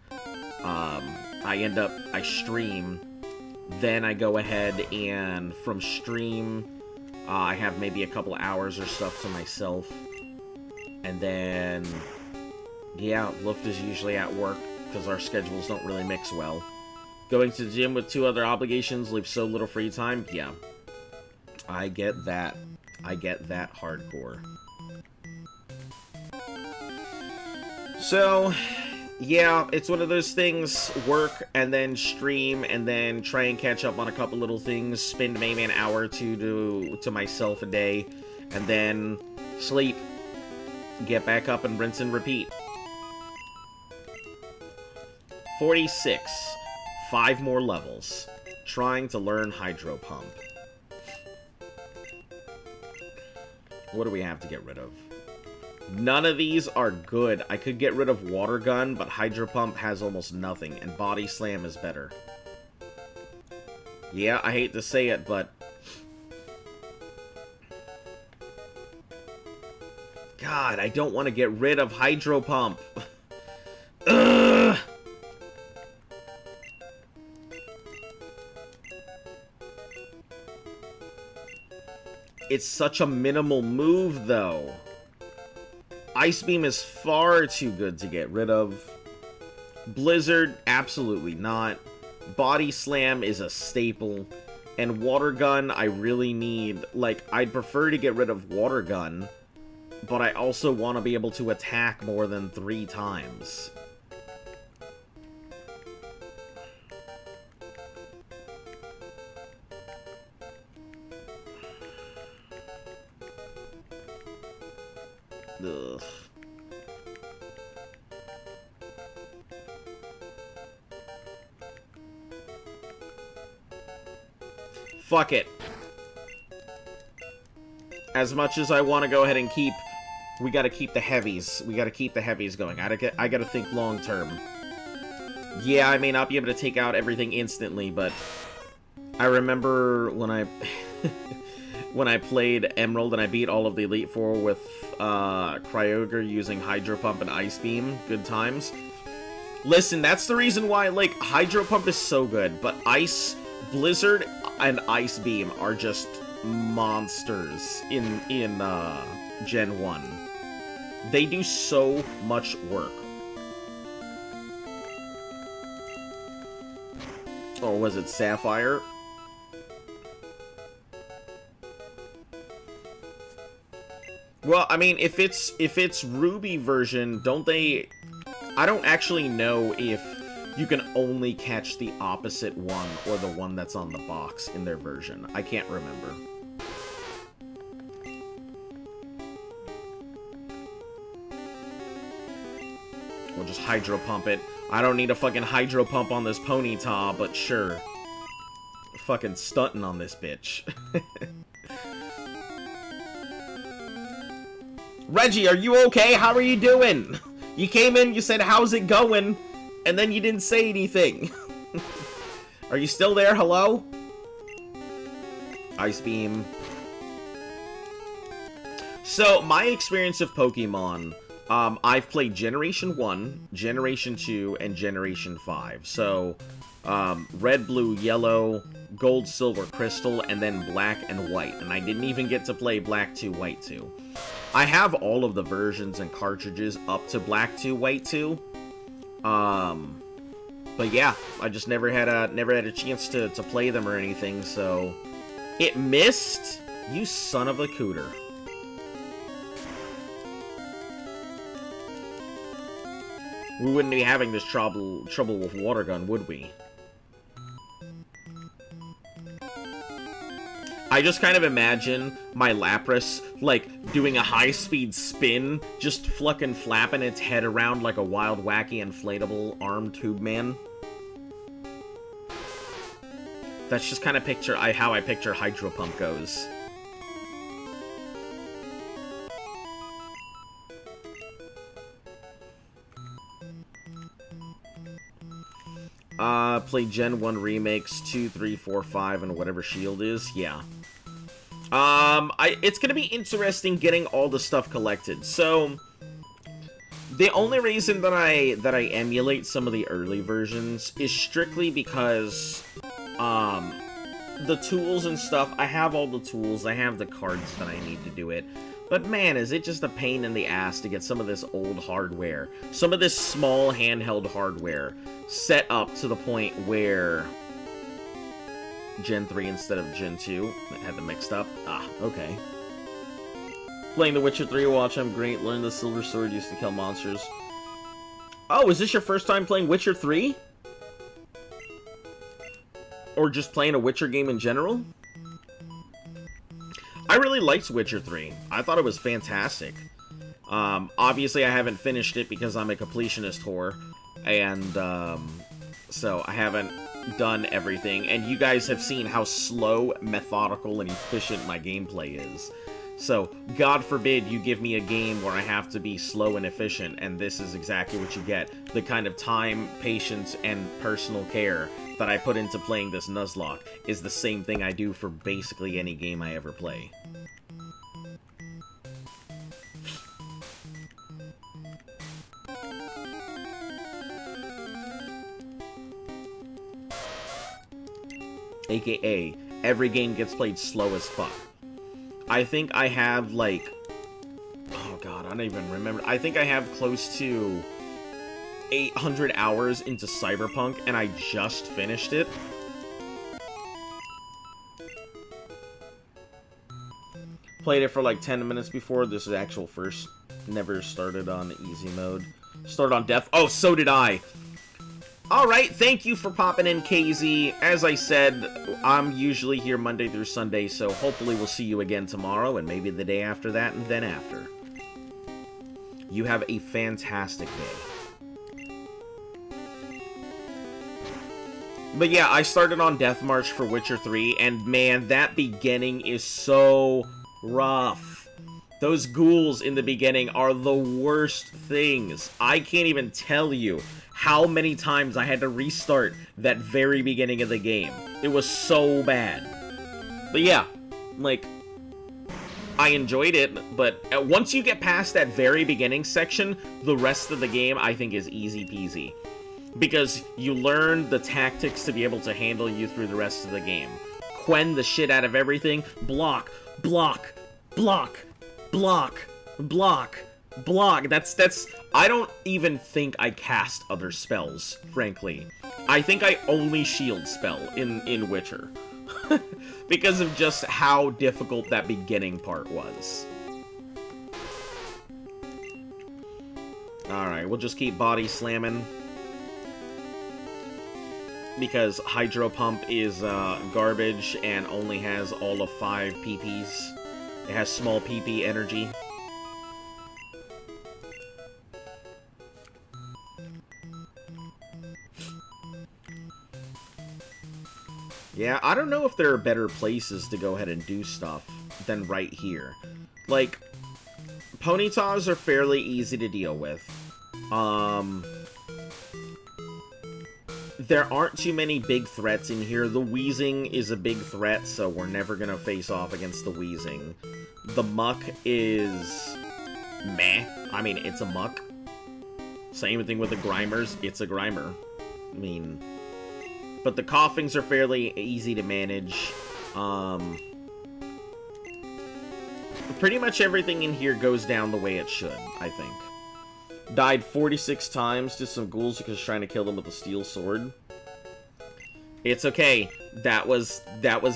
I stream. Then I go ahead and from stream, I have maybe a couple hours or stuff to myself. And then, yeah, Luft is usually at work because our schedules don't really mix well. Going to the gym with 2 other obligations leaves so little free time. Yeah, I get that. I get that hardcore. So, yeah, it's one of those things, work, and then stream, and then try and catch up on a couple little things, spend maybe an hour or two to myself a day, and then sleep, get back up and rinse and repeat. 46. 5 more levels. Trying to learn Hydro Pump. What do we have to get rid of? None of these are good. I could get rid of Water Gun, but Hydro Pump has almost nothing, and Body Slam is better. Yeah, I hate to say it, but... God, I don't want to get rid of Hydro Pump. Ugh! It's such a minimal move, though. Ice Beam is far too good to get rid of. Blizzard, absolutely not. Body Slam is a staple. And Water Gun, I really need... Like, I'd prefer to get rid of Water Gun, but I also want to be able to attack more than 3 times. Ugh. Fuck it. As much as I want to go ahead and keep... We gotta keep the heavies. We gotta keep the heavies going. I gotta think long term. Yeah, I may not be able to take out everything instantly, but... I remember when I... when I played Emerald and I beat all of the Elite Four with Kyogre using Hydro Pump and Ice Beam. Good times. Listen, that's the reason why, like, Hydro Pump is so good, but Ice, Blizzard, and Ice Beam are just monsters in Gen 1. They do so much work. Or was it Sapphire? Well, I mean, if it's Ruby version, don't they... I don't actually know if you can only catch the opposite one or the one that's on the box in their version. I can't remember. We'll just Hydro Pump it. I don't need a fucking Hydro Pump on this Ponyta, but sure. Fucking stunting on this bitch. Reggie, are you okay? How are you doing? You came in, you said, how's it going? And then you didn't say anything. Are you still there? Hello? Ice Beam. So, my experience of Pokemon, I've played Generation 1, Generation 2, and Generation 5. So, Red, Blue, Yellow, Gold, Silver, Crystal, and then Black and White. And I didn't even get to play Black 2, White 2. I have all of the versions and cartridges up to Black 2, White 2. But yeah, I just never had a chance to play them or anything, so... It missed? You son of a cooter. We wouldn't be having this trouble with Water Gun, would we? I just kind of imagine my Lapras, like, doing a high-speed spin, just fucking flapping its head around like a wild, wacky, inflatable arm tube man. That's just kind of how I picture Hydro Pump goes. Play Gen 1 remakes, 2, 3, 4, 5, and whatever Shield is. Yeah. It's gonna be interesting getting all the stuff collected. So, the only reason that I emulate some of the early versions is strictly because, the tools and stuff, I have all the tools, I have the cards that I need to do it. But man, is it just a pain in the ass to get some of this old hardware, some of this small handheld hardware, set up to the point where Gen 3 instead of Gen 2, I had them mixed up. Ah, okay. Playing The Witcher 3, watch, I'm great, learn the Silver Sword used to kill monsters. Oh, is this your first time playing Witcher 3? Or just playing a Witcher game in general? I really liked Witcher 3. I thought it was fantastic. Obviously I haven't finished it because I'm a completionist whore. And, so I haven't done everything. And you guys have seen how slow, methodical, and efficient my gameplay is. So, God forbid you give me a game where I have to be slow and efficient, and this is exactly what you get. The kind of time, patience, and personal care that I put into playing this Nuzlocke is the same thing I do for basically any game I ever play. AKA, every game gets played slow as fuck. I think I have, like... Oh god, I don't even remember. I think I have close to 800 hours into Cyberpunk, and I just finished it. Played it for like 10 minutes before. This is actual first. Never started on easy mode. Started on death. Oh, so did I! Alright, thank you for popping in, KZ. As I said, I'm usually here Monday through Sunday, so hopefully we'll see you again tomorrow, and maybe the day after that, and then after. You have a fantastic day. But yeah, I started on Death March for Witcher 3, and man, that beginning is so rough. Those ghouls in the beginning are the worst things. I can't even tell you how many times I had to restart that very beginning of the game. It was so bad. But yeah, like, I enjoyed it, but once you get past that very beginning section, the rest of the game, I think, is easy peasy. Because you learn the tactics to be able to handle you through the rest of the game. Quen the shit out of everything. Block, block, block, block, block, block. That's, I don't even think I cast other spells, frankly. I think I only shield spell in Witcher. Because of just how difficult that beginning part was. Alright, we'll just keep body slamming. Because Hydro Pump is garbage and only has all of 5 PPs. It has small PP energy. Yeah, I don't know if there are better places to go ahead and do stuff than right here. Like, Ponytas are fairly easy to deal with. There aren't too many big threats in here. The Wheezing is a big threat, so we're never gonna face off against the Wheezing. The Muck is... meh. I mean, it's a Muck. Same thing with the Grimers. It's a Grimer. I mean... But the Coughings are fairly easy to manage. Pretty much everything in here goes down the way it should, I think. Died 46 times to some ghouls because trying to kill them with a steel sword. It's okay. That was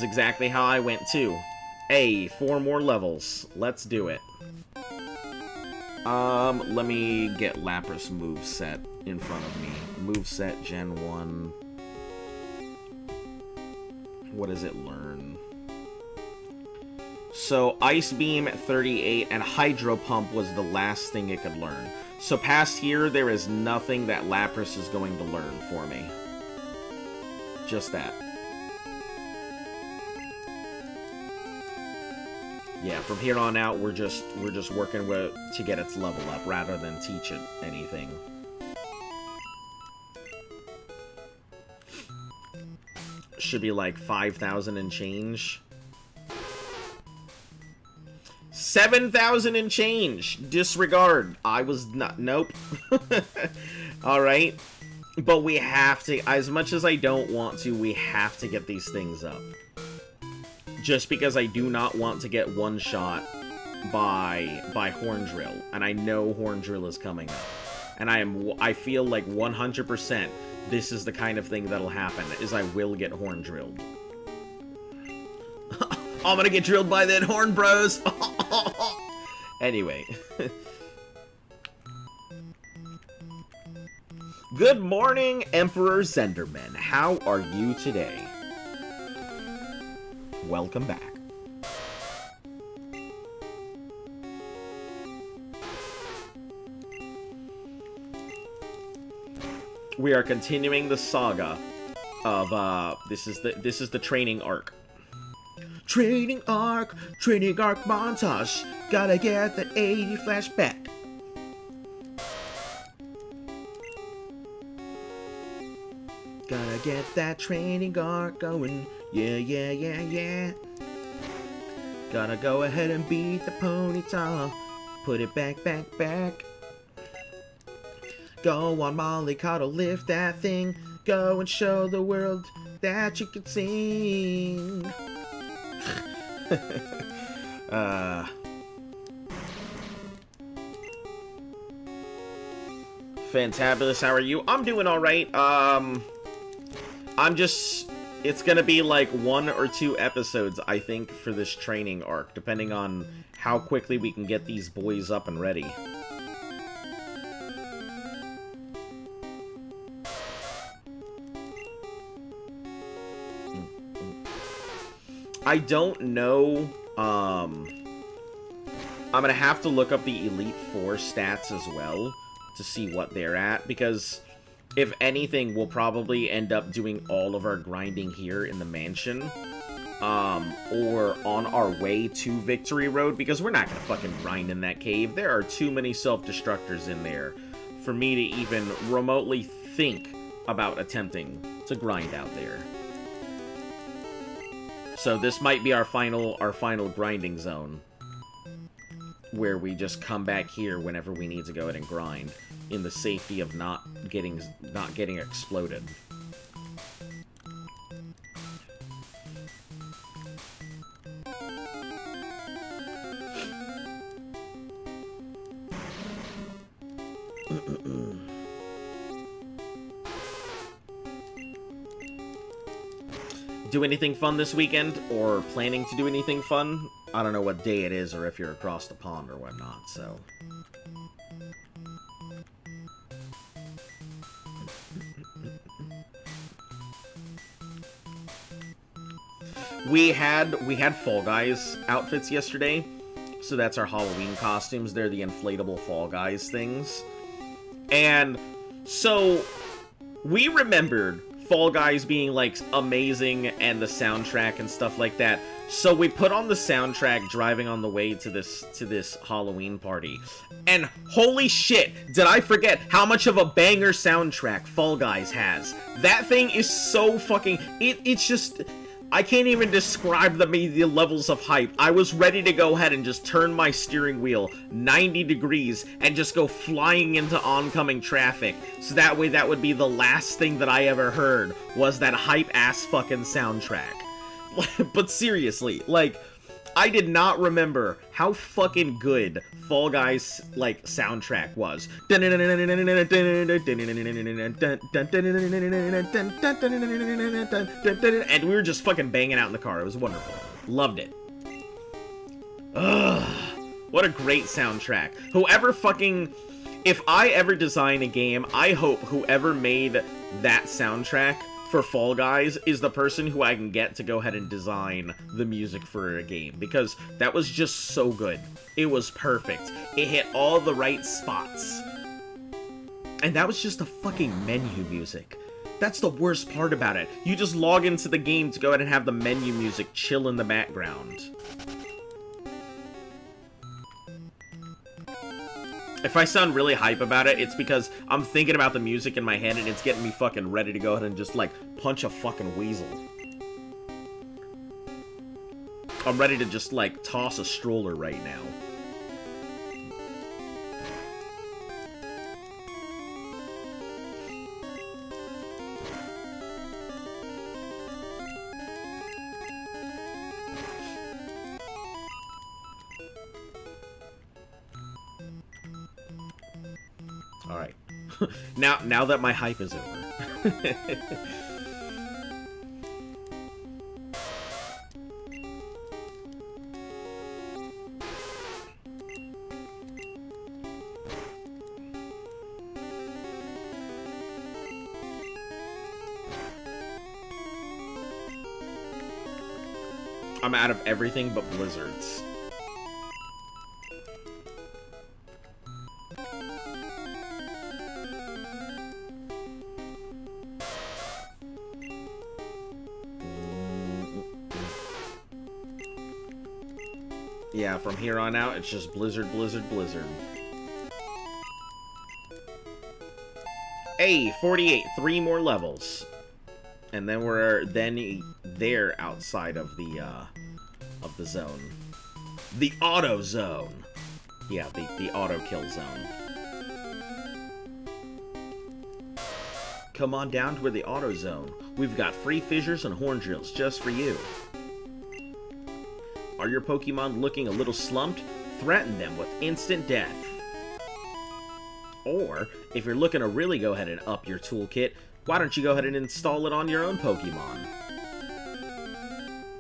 exactly how I went too. Hey, 4 more levels. Let's do it. Let me get Lapras moveset in front of me. Moveset Gen 1. What does it learn? So, Ice Beam 38 and Hydro Pump was the last thing it could learn. So past here, there is nothing that Lapras is going to learn for me. Just that. Yeah, from here on out, we're just working with to get its level up rather than teach it anything. Should be like 5,000 and change. 7,000 and change. Disregard. I was not. Nope. All right. But we have to. As much as I don't want to, we have to get these things up. Just because I do not want to get one shot by Horn Drill, and I know Horn Drill is coming up, and I feel like 100% this is the kind of thing that'll happen, is I will get Horn Drilled. I'm gonna get drilled by that Horn Bros. Anyway. Good morning, Emperor Zenderman. How are you today? Welcome back. We are continuing the saga of this is the training arc. Training arc montage. Gotta get the 80 flashback. Gotta get that training arc going. Yeah. Gotta go ahead and beat the ponytail. Put it back. Go on, Mollycoddle, lift that thing. Go and show the world that you can sing. Fantabulous, how are you? I'm doing alright. It's gonna be like 1 or 2 episodes, I think, for this training arc, depending on how quickly we can get these boys up and ready. I don't know, I'm gonna have to look up the Elite Four stats as well to see what they're at, because if anything, we'll probably end up doing all of our grinding here in the mansion, or on our way to Victory Road, because we're not gonna fucking grind in that cave. There are too many self-destructors in there for me to even remotely think about attempting to grind out there. So this might be our final grinding zone, where we just come back here whenever we need to go ahead and grind, in the safety of not getting exploded. Do anything fun this weekend, or planning to do anything fun? I don't know what day it is, or if you're across the pond or whatnot, so... We had Fall Guys outfits yesterday, so that's our Halloween costumes. They're the inflatable Fall Guys things. And so we remembered Fall Guys being, like, amazing, and the soundtrack and stuff like that. So we put on the soundtrack driving on the way to this Halloween party. And holy shit, did I forget how much of a banger soundtrack Fall Guys has. That thing is so fucking... It's just... I can't even describe the levels of hype. I was ready to go ahead and just turn my steering wheel 90 degrees and just go flying into oncoming traffic. So that way that would be the last thing that I ever heard, was that hype-ass fucking soundtrack. But seriously, like, I did not remember how fucking good Fall Guys, like, soundtrack was. And we were just fucking banging out in the car. It was wonderful. Loved it. Ugh. What a great soundtrack. Whoever fucking... If I ever design a game, I hope whoever made that soundtrack for Fall Guys is the person who I can get to go ahead and design the music for a game, because that was just so good. It was perfect. It hit all the right spots. And that was just the fucking menu music. That's the worst part about it. You just log into the game to go ahead and have the menu music chill in the background. If I sound really hype about it, it's because I'm thinking about the music in my head and it's getting me fucking ready to go ahead and just, like, punch a fucking weasel. I'm ready to just, like, toss a stroller right now. Alright. now that my hype is over. I'm out of everything but blizzards. Yeah, from here on out, it's just blizzard, blizzard, blizzard. Hey, 48, 3 more levels. And then we're there outside of the zone. The auto zone. Yeah, the auto kill zone. Come on down to the auto zone. We've got free fissures and horn drills just for you. Are your Pokemon looking a little slumped? Threaten them with instant death. Or, if you're looking to really go ahead and up your toolkit, why don't you go ahead and install it on your own Pokemon?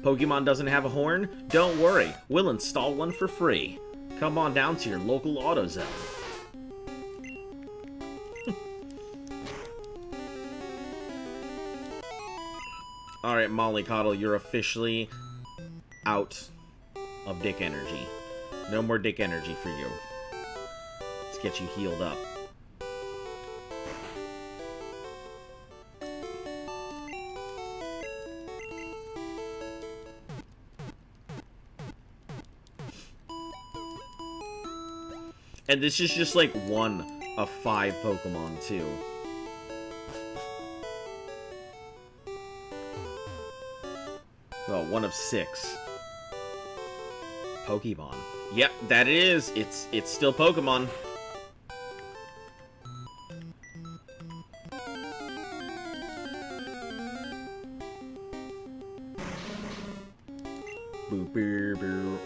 Pokemon doesn't have a horn? Don't worry, we'll install one for free. Come on down to your local AutoZone. Alright, Mollycoddle, you're officially out of Dick Energy. No more Dick Energy for you. Let's get you healed up. And this is just like one of 5 Pokemon, too. Oh, one of 6. Pokemon. Yep, that it is. It's still Pokemon. Boo, boo, boo.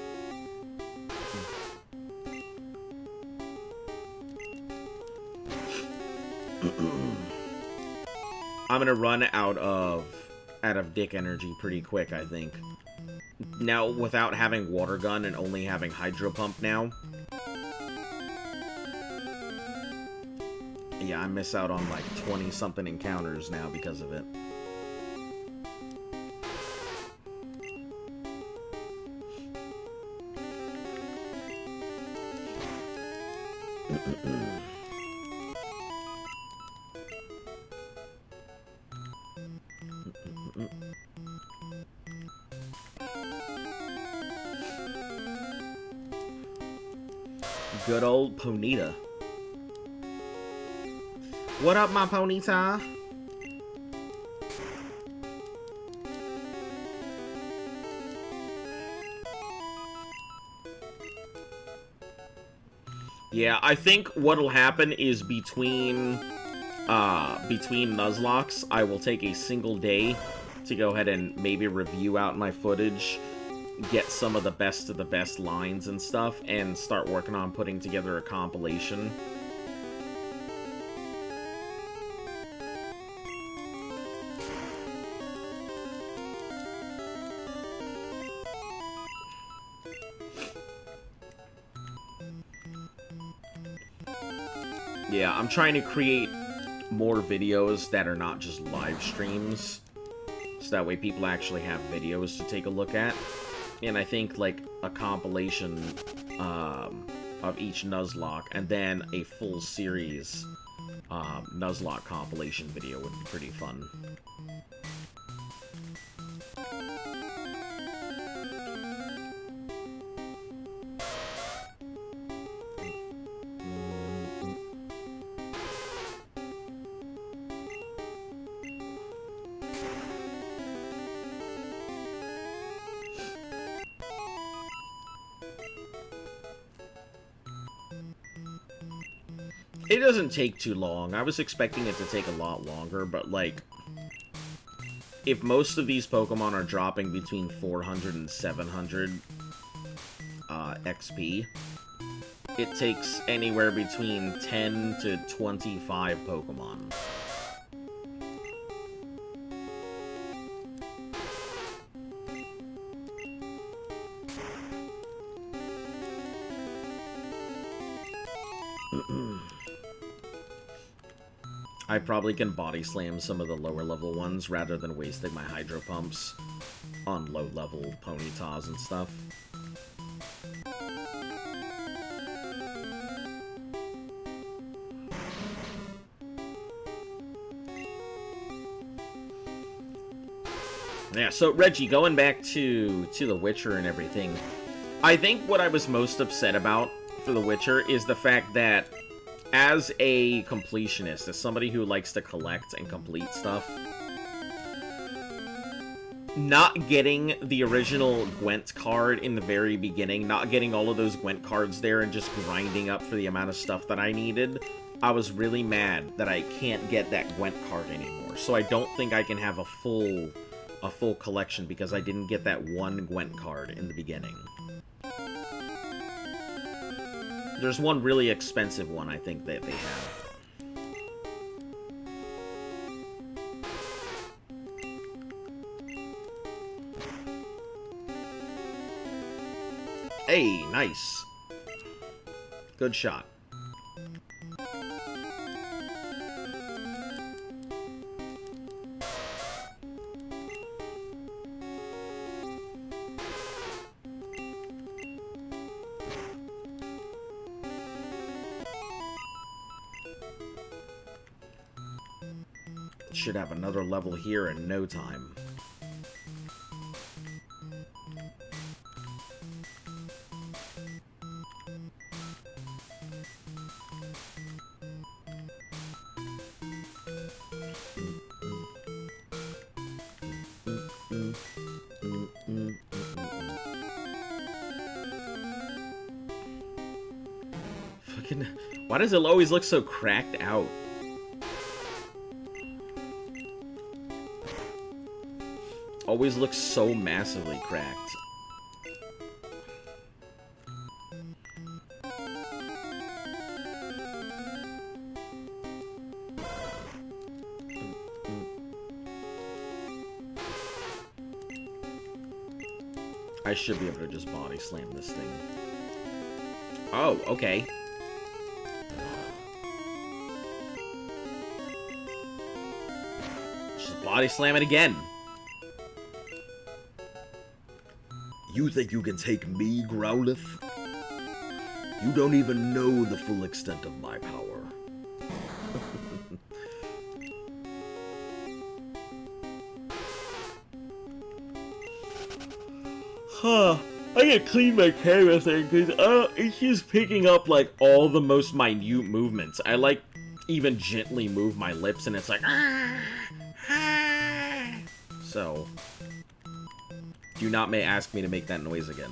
I'm gonna run out of Dick Energy pretty quick, I think. Now, without having Water Gun and only having Hydro Pump now. Yeah, I miss out on like 20-something encounters now because of it. Good old Ponyta. What up, my Ponyta? Yeah, I think what'll happen is between Nuzlocks, I will take a single day to go ahead and maybe review out my footage, get some of the best lines and stuff, and start working on putting together a compilation. Yeah, I'm trying to create more videos that are not just live streams, so that way people actually have videos to take a look at. And I think, like, a compilation of each Nuzlocke, and then a full series Nuzlocke compilation video would be pretty fun. It doesn't take too long. I was expecting it to take a lot longer, but, like, if most of these Pokemon are dropping between 400 and 700 XP, it takes anywhere between 10 to 25 Pokemon. I probably can body slam some of the lower level ones rather than wasting my hydro pumps on low level Ponytas and stuff. Yeah, so Reggie, going back to The Witcher and everything, I think what I was most upset about for The Witcher is the fact that as a completionist, as somebody who likes to collect and complete stuff, not getting the original Gwent card in the very beginning, not getting all of those Gwent cards there and just grinding up for the amount of stuff that I needed, I was really mad that I can't get that Gwent card anymore. So I don't think I can have a full collection because I didn't get that one Gwent card in the beginning. There's one really expensive one, I think, that they have. Hey, nice. Good shot. Should have another level here in no time. Fucking, why does it always look so cracked out? Always looks so massively cracked. I should be able to just body slam this thing. Oh, okay. Just body slam it again. You think you can take me, Growlithe? You don't even know the full extent of my power. Huh. I gotta clean my camera thing, because it's just picking up, like, all the most minute movements. I, like, even gently move my lips, and it's like... So... do not ask me to make that noise again.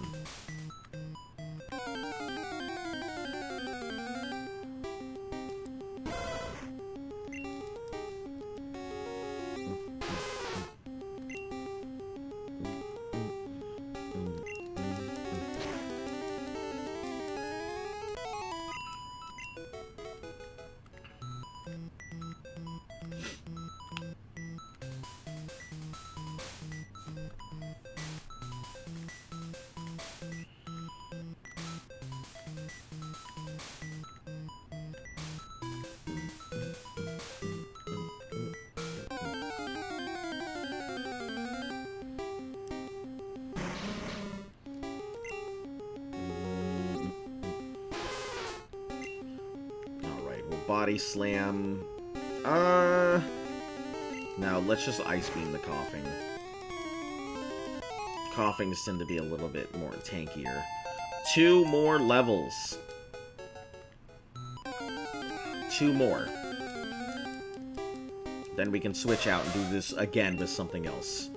Body slam. Now let's just ice beam the coughing. Coughings tend to be a little bit more tankier. 2 more levels. 2 more. Then we can switch out and do this again with something else.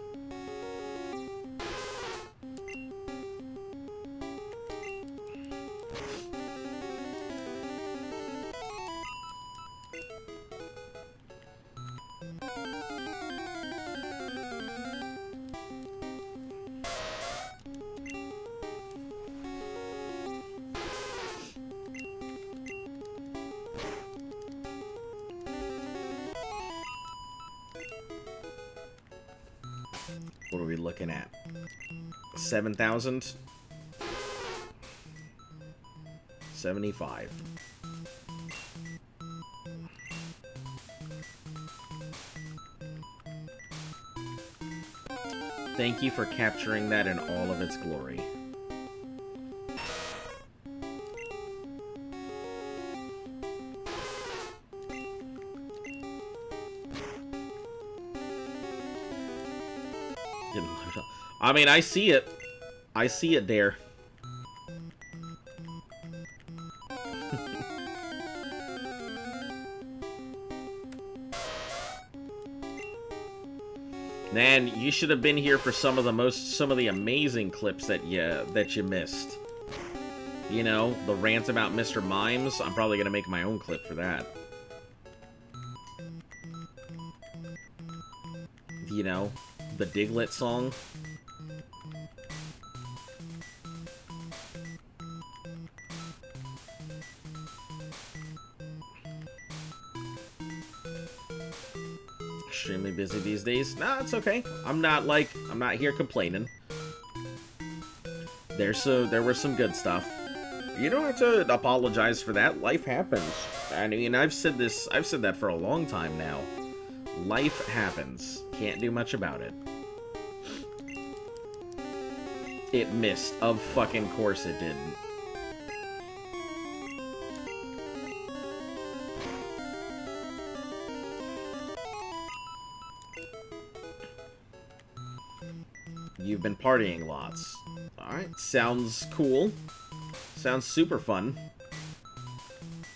What are we looking at? 7,000? 75. Thank you for capturing that in all of its glory. Didn't load up. I mean, I see it. I see it there. Man, you should have been here for some of the amazing clips that you missed. You know, the rant about Mr. Mimes. I'm probably gonna make my own clip for that. You know, the Diglett song. Extremely busy these days. Nah, it's okay. I'm not here complaining. There was some good stuff. You don't have to apologize for that. Life happens. I mean, I've said that for a long time now. Life happens. Can't do much about it. It missed. Of fucking course it didn't. You've been partying lots. Alright, sounds cool. Sounds super fun.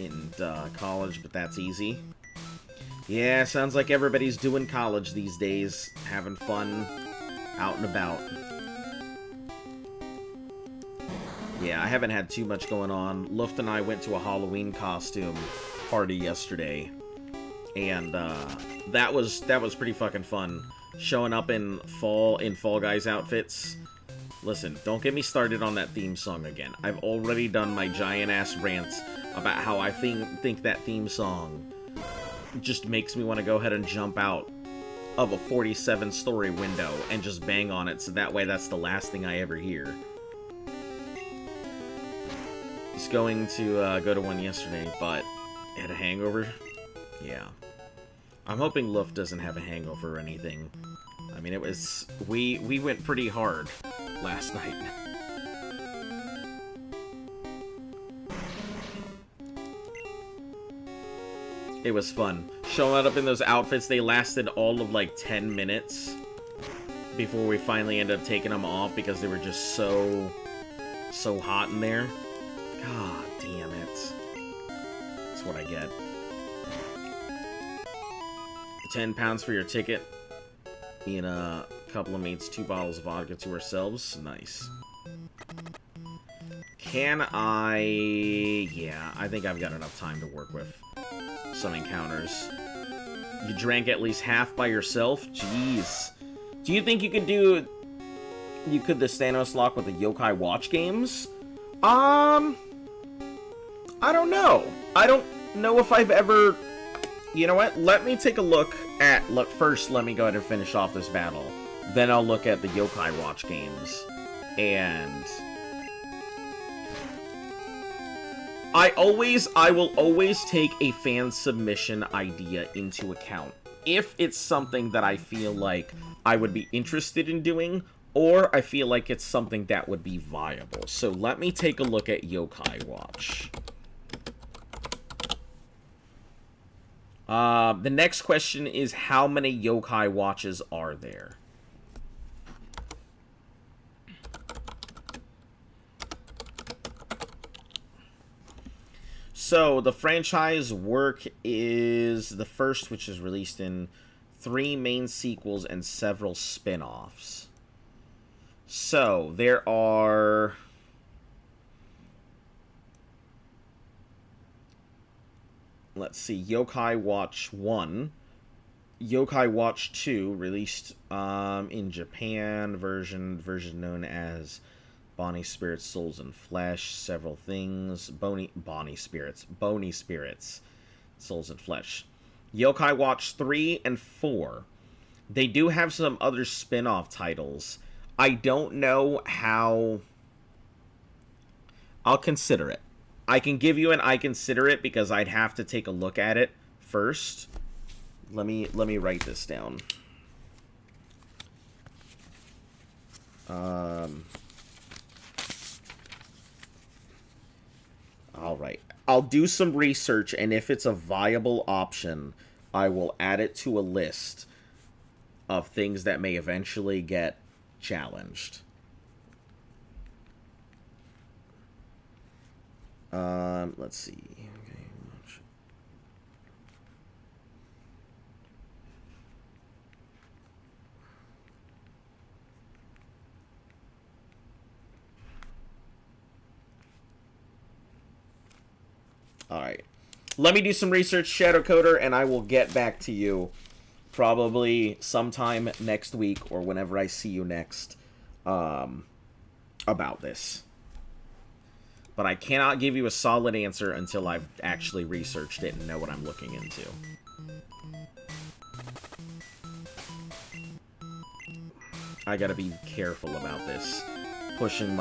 In college, but that's easy. Yeah, sounds like everybody's doing college these days. Having fun. Out and about. Yeah, I haven't had too much going on. Luft and I went to a Halloween costume party yesterday. And that was pretty fucking fun. Showing up in Fall Guys outfits. Listen, don't get me started on that theme song again. I've already done my giant-ass rants about how I think that theme song just makes me want to go ahead and jump out of a 47-story window and just bang on it, so that way that's the last thing I ever hear. Was going to go to one yesterday, but had a hangover. Yeah. I'm hoping Luft doesn't have a hangover or anything. I mean, it was... We went pretty hard last night. It was fun. Showing up in those outfits, they lasted all of like 10 minutes before we finally ended up taking them off because they were just so hot in there. God damn it. That's what I get. 10 pounds for your ticket. Me and a couple of mates, 2 bottles of vodka to ourselves. Nice. Can I... Yeah, I think I've got enough time to work with some encounters. You drank at least half by yourself? Jeez. Do you think you could do... You could the Thanos lock with the Yokai Watch games? I don't know. I don't know if I've ever... You know what? Let me take a look at... Look, first, let me go ahead and finish off this battle. Then I'll look at the Yokai Watch games. And... I will always take a fan submission idea into account. If it's something that I feel like I would be interested in doing, or I feel like it's something that would be viable. So let me take a look at Yokai Watch. The next question is, how many Yokai Watches are there? So, the franchise work is the first, which is released in 3 main sequels and several spin-offs. So, there are... Let's see, Yokai Watch 1, Yokai Watch 2, released in Japan, version known as Bonnie Spirits, Souls and Flesh, several things, Bony Spirits, Souls and Flesh. Yokai Watch 3 and 4, They do have some other spin-off titles. I don't know how... I'll consider it. I can give you an I consider it because I'd have to take a look at it first. Let me write this down. All right. I'll do some research, and if it's a viable option, I will add it to a list of things that may eventually get challenged. Let's see. Okay. All right. Let me do some research, Shadow Coder, and I will get back to you probably sometime next week or whenever I see you next about this. But I cannot give you a solid answer until I've actually researched it and know what I'm looking into. I gotta be careful about this. Pushing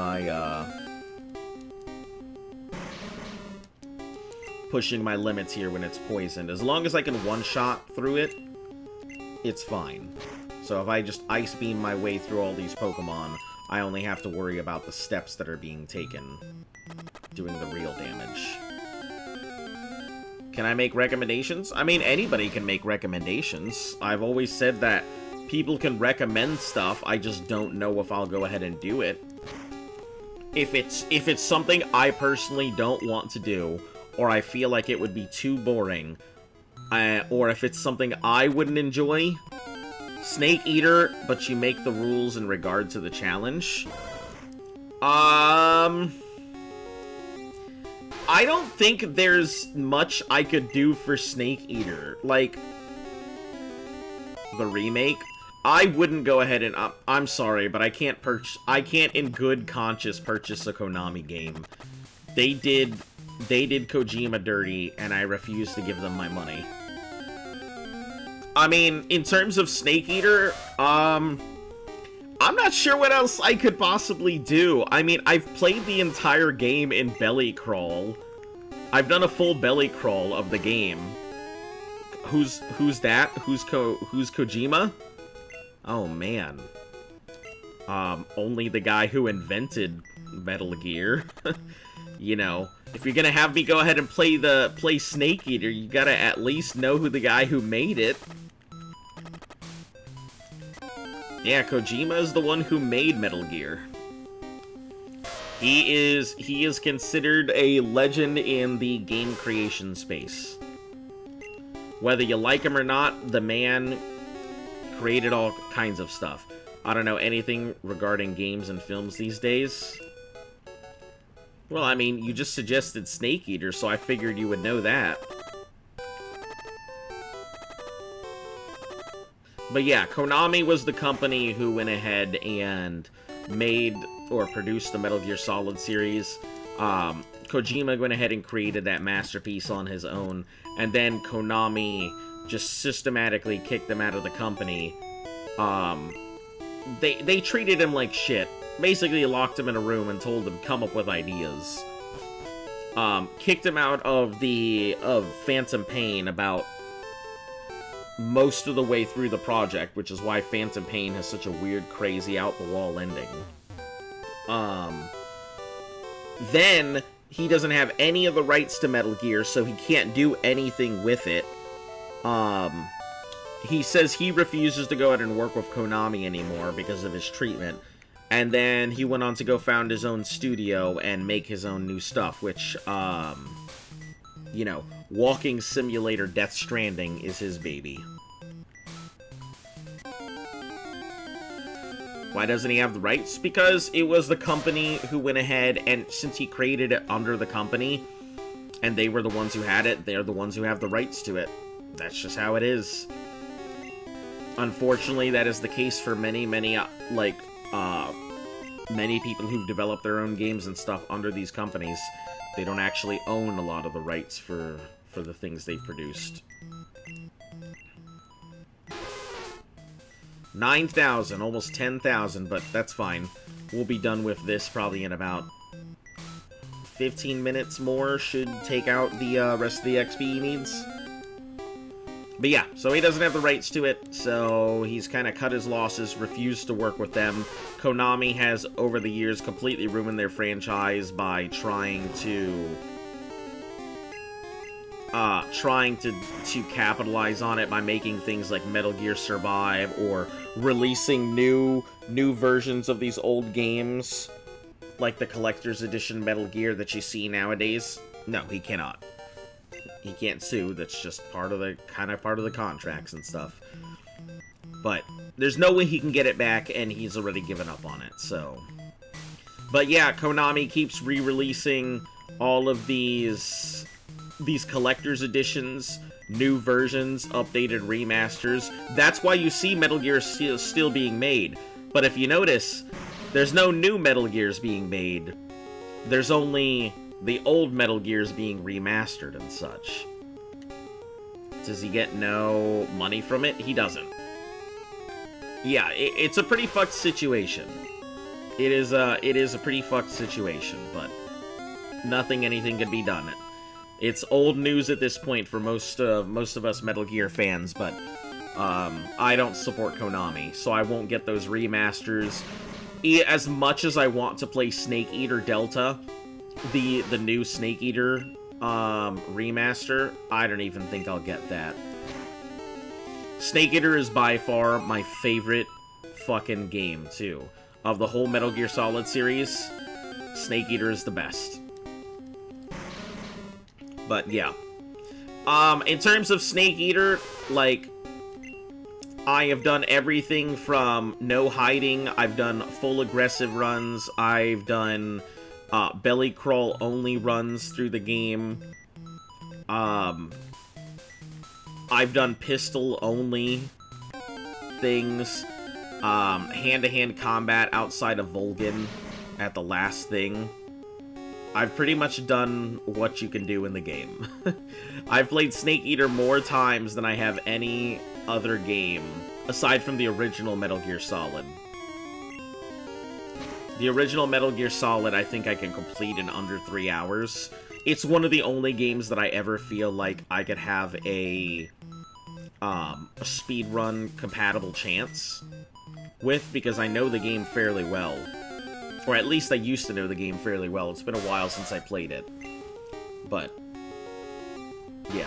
my limits here when it's poisoned. As long as I can one-shot through it, it's fine. So if I just Ice Beam my way through all these Pokemon, I only have to worry about the steps that are being taken, doing the real damage. Can I make recommendations? I mean, anybody can make recommendations. I've always said that people can recommend stuff, I just don't know if I'll go ahead and do it. If it's something I personally don't want to do, or I feel like it would be too boring, or if it's something I wouldn't enjoy, Snake Eater, but you make the rules in regard to the challenge. I don't think there's much I could do for Snake Eater. Like, the remake, I wouldn't go ahead and... I'm sorry, but I can't in good conscience purchase a Konami game. They did Kojima dirty, and I refuse to give them my money. I mean, in terms of Snake Eater, I'm not sure what else I could possibly do. I mean, I've played the entire game in belly crawl. I've done a full belly crawl of the game. Who's that? Who's Kojima? Oh, man. Only the guy who invented Metal Gear. You know, if you're gonna have me go ahead and play Snake Eater, you gotta at least know who the guy who made it. Yeah, Kojima is the one who made Metal Gear. He is considered a legend in the game creation space. Whether you like him or not, the man created all kinds of stuff. I don't know anything regarding games and films these days. Well, I mean, you just suggested Snake Eater, so I figured you would know that. But yeah, Konami was the company who went ahead and made or produced the Metal Gear Solid series. Kojima went ahead and created that masterpiece on his own, and then Konami just systematically kicked them out of the company. They treated him like shit. Basically locked him in a room and told him come up with ideas. Kicked him out of Phantom Pain about most of the way through the project, which is why Phantom Pain has such a weird, crazy, out-the-wall ending. Then, he doesn't have any of the rights to Metal Gear, so he can't do anything with it. He says he refuses to go ahead and work with Konami anymore because of his treatment. And then he went on to go found his own studio and make his own new stuff, which, you know, Walking Simulator Death Stranding is his baby. Why doesn't he have the rights? Because it was the company who went ahead, and since he created it under the company, and they were the ones who had it, they're the ones who have the rights to it. That's just how it is. Unfortunately, that is the case for many people who've developed their own games and stuff under these companies. They don't actually own a lot of the rights for the things they've produced. 9,000, almost 10,000, but that's fine. We'll be done with this probably in about 15 minutes more. Should take out the rest of the XP he needs. But yeah, so he doesn't have the rights to it, so he's kind of cut his losses, refused to work with them. Konami has, over the years, completely ruined their franchise by trying to capitalize on it by making things like Metal Gear Survive or releasing new versions of these old games, like the collector's edition Metal Gear that you see nowadays. No, he cannot. He can't sue. That's just part of the contracts and stuff. But there's no way he can get it back, and he's already given up on it. So, but yeah, Konami keeps re-releasing all of these collector's editions, new versions, updated remasters. That's why you see Metal Gear still being made. But if you notice, there's no new Metal Gears being made. There's only the old Metal Gears being remastered and such. Does he get no money from it? He doesn't. Yeah, it's a pretty fucked situation. It is a pretty fucked situation, but anything can be done. It's old news at this point for most of us Metal Gear fans, but I don't support Konami, so I won't get those remasters. As much as I want to play Snake Eater Delta, the new Snake Eater remaster, I don't even think I'll get that. Snake Eater is by far my favorite fucking game, too. Of the whole Metal Gear Solid series, Snake Eater is the best. But, yeah. In terms of Snake Eater, like, I have done everything from no hiding, I've done full aggressive runs, I've done belly crawl only runs through the game. I've done pistol only things. Hand-to-hand combat outside of Volgin at the last thing. I've pretty much done what you can do in the game. I've played Snake Eater more times than I have any other game, aside from the original Metal Gear Solid. The original Metal Gear Solid, I think I can complete in under 3 hours. It's one of the only games that I ever feel like I could have a speedrun compatible chance with, because I know the game fairly well. Or at least I used to know the game fairly well. It's been a while since I played it. But, yeah.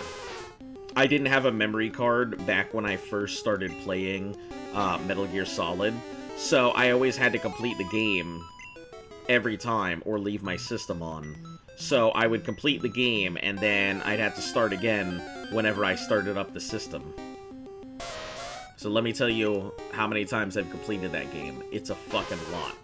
I didn't have a memory card back when I first started playing Metal Gear Solid, so I always had to complete the game every time or leave my system on. So I would complete the game, and then I'd have to start again whenever I started up the system. So let me tell you how many times I've completed that game. It's a fucking lot.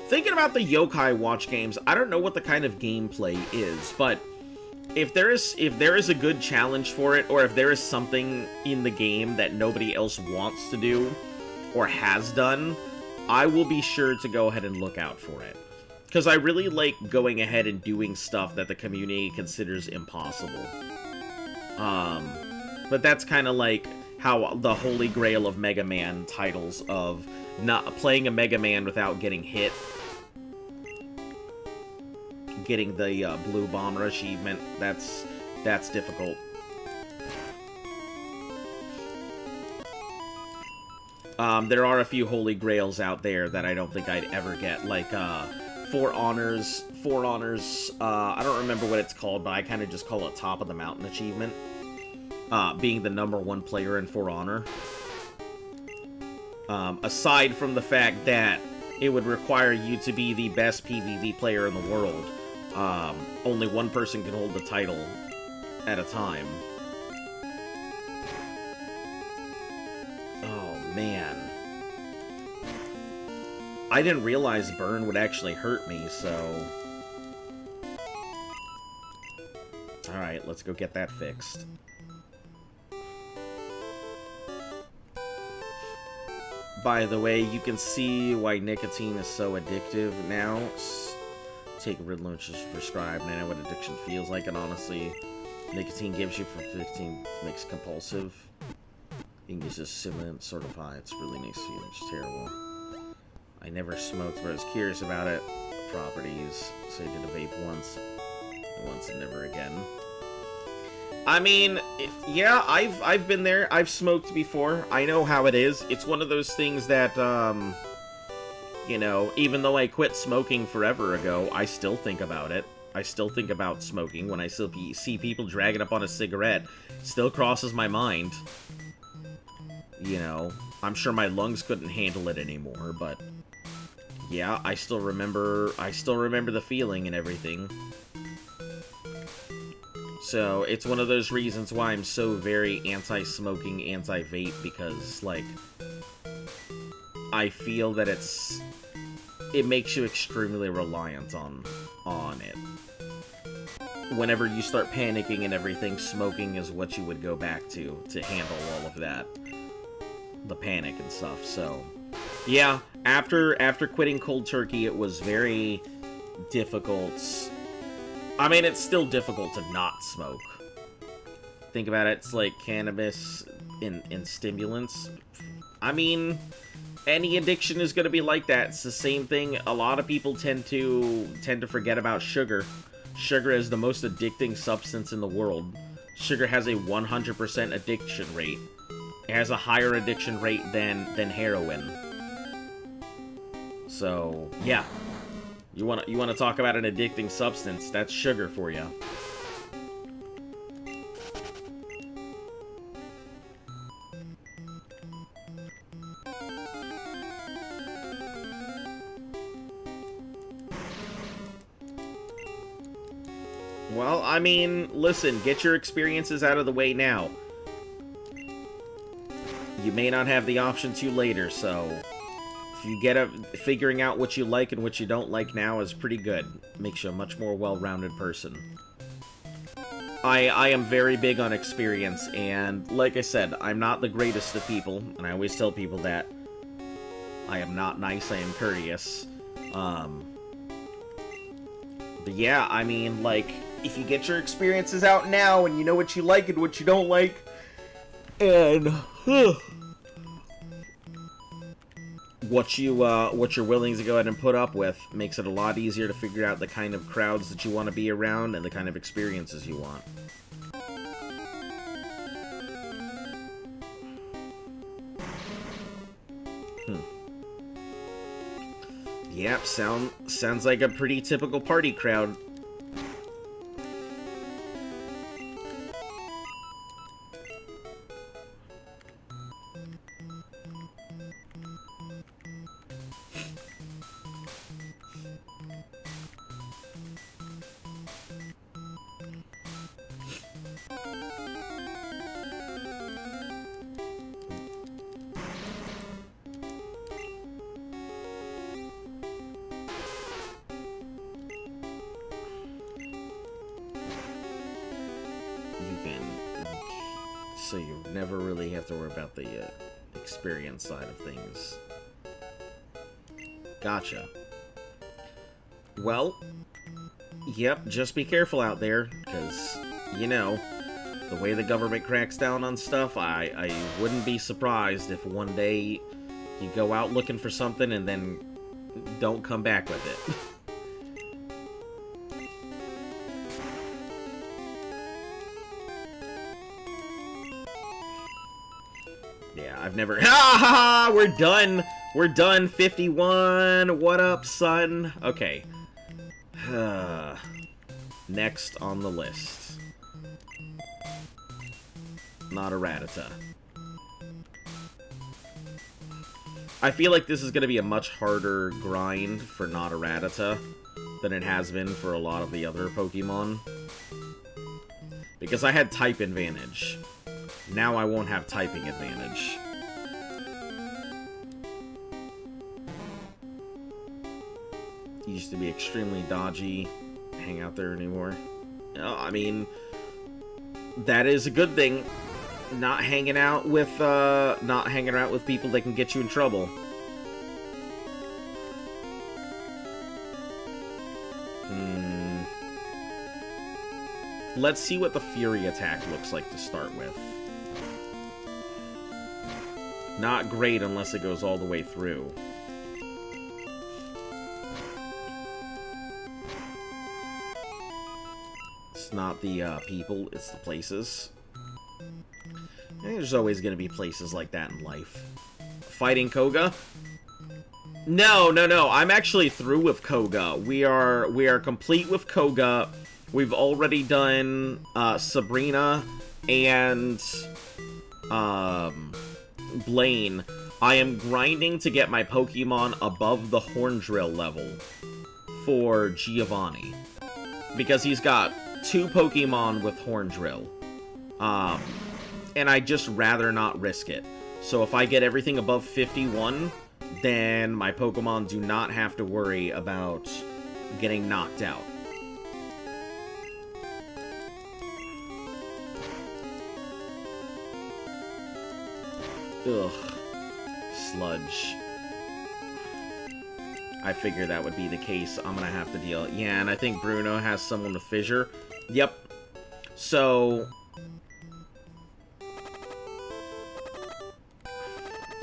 Thinking about the Yokai Watch games, I don't know what the kind of gameplay is, but if there is a good challenge for it, or if there is something in the game that nobody else wants to do or has done, I will be sure to go ahead and look out for it. Because I really like going ahead and doing stuff that the community considers impossible. But that's kind of like how the holy grail of Mega Man titles of not playing a Mega Man without getting hit. Getting the Blue Bomber achievement, that's difficult. There are a few holy grails out there that I don't think I'd ever get, like For Honors, I don't remember what it's called, but I kind of just call it Top of the Mountain achievement. Being the #1 player in For Honor. Aside from the fact that it would require you to be the best PvP player in the world. Only one person can hold the title at a time. Oh, man. I didn't realize burn would actually hurt me, so... Alright, let's go get that fixed. By the way, you can see why nicotine is so addictive now. Take Ritalin, which is prescribed, and I know what addiction feels like, and honestly, nicotine gives you for 15 makes compulsive. You can use a stimulant, sort of high. It's really nice feeling. It's terrible. I never smoked, but I was curious about it. Properties. So I did a vape once and never again. I mean, yeah, I've been there. I've smoked before. I know how it is. It's one of those things that, you know, even though I quit smoking forever ago, I still think about it. I still think about smoking when I still see people dragging up on a cigarette. It still crosses my mind. You know, I'm sure my lungs couldn't handle it anymore, but yeah, I still remember the feeling and everything. So, it's one of those reasons why I'm so very anti-smoking, anti-vape, because, like, I feel that it makes you extremely reliant on it. Whenever you start panicking and everything, smoking is what you would go back to handle all of that. The panic and stuff, so... Yeah, after quitting cold turkey, it was very difficult. I mean, it's still difficult to not smoke. Think about it, it's like cannabis and stimulants. I mean, any addiction is going to be like that. It's the same thing. A lot of people tend to forget about sugar. Sugar is the most addicting substance in the world. Sugar has a 100% addiction rate. It has a higher addiction rate than heroin. So, yeah. You wanna talk about an addicting substance, that's sugar for you. Well, I mean, listen, get your experiences out of the way now. You may not have the option to later, so... If you figuring out what you like and what you don't like now is pretty good. Makes you a much more well-rounded person. I am very big on experience, and like I said, I'm not the greatest of people, and I always tell people that. I am not nice, I am courteous. But yeah, I mean, like, if you get your experiences out now, and you know what you like and what you don't like, and... what you're willing to go ahead and put up with makes it a lot easier to figure out the kind of crowds that you want to be around and the kind of experiences you want. Yep, sounds like a pretty typical party crowd. So you never really have to worry about the experience side of things. Gotcha. Well, yep, just be careful out there, because, you know, the way the government cracks down on stuff, I wouldn't be surprised if one day you go out looking for something and then don't come back with it. I've never... Ha ha ha! We're done! We're done! 51! What up, son? Okay. Next on the list. Not a Rattata. I feel like this is going to be a much harder grind for not a Rattata than it has been for a lot of the other Pokemon. Because I had type advantage. Now I won't have typing advantage. He used to be extremely dodgy. Hang out there anymore. I mean, That is a good thing. Not hanging out with people that can get you in trouble. Let's see what the Fury attack looks like to start with. Not great unless it goes all the way through. It's not the people, it's the places. And there's always going to be places like that in life. Fighting Koga? No. I'm actually through with Koga. We are complete with Koga. We've already done Sabrina and Blaine. I am grinding to get my Pokemon above the Horndrill level for Giovanni. Because he's got 2 Pokemon with Horndrill. And I'd just rather not risk it. So if I get everything above 51, then my Pokemon do not have to worry about getting knocked out. Ugh. Sludge. I figure that would be the case. I'm gonna have to deal... Yeah, and I think Bruno has someone with Fissure. Yep. So...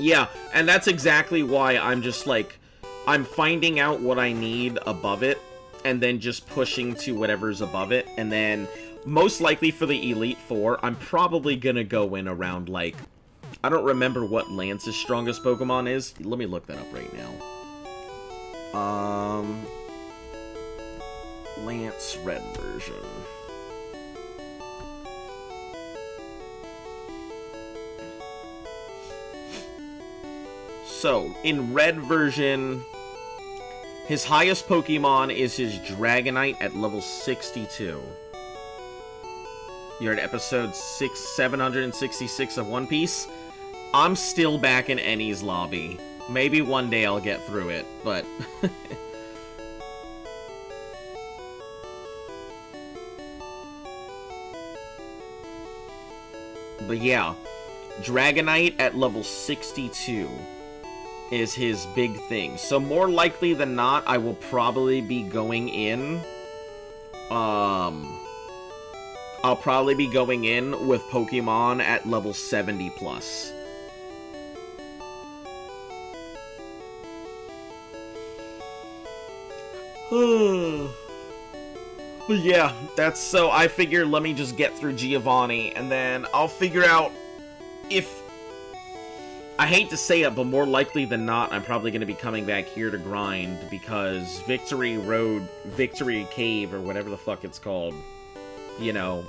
yeah, and that's exactly why I'm just like... I'm finding out what I need above it, and then just pushing to whatever's above it, and then... most likely for the Elite Four, I'm probably gonna go in around, like... I don't remember what Lance's strongest Pokemon is. Let me look that up right now. Lance Red version. So, in Red version, his highest Pokemon is his Dragonite at level 62. You're at episode 766 of One Piece. I'm still back in Ennie's lobby. Maybe one day I'll get through it, but... but yeah, Dragonite at level 62 is his big thing. So more likely than not, I will probably be going in... I'll probably be going in with Pokemon at level 70 plus. But yeah, that's so I figure let me just get through Giovanni, and then I'll figure out if... I hate to say it, but more likely than not, I'm probably going to be coming back here to grind, because Victory Road, Victory Cave, or whatever the fuck it's called, you know,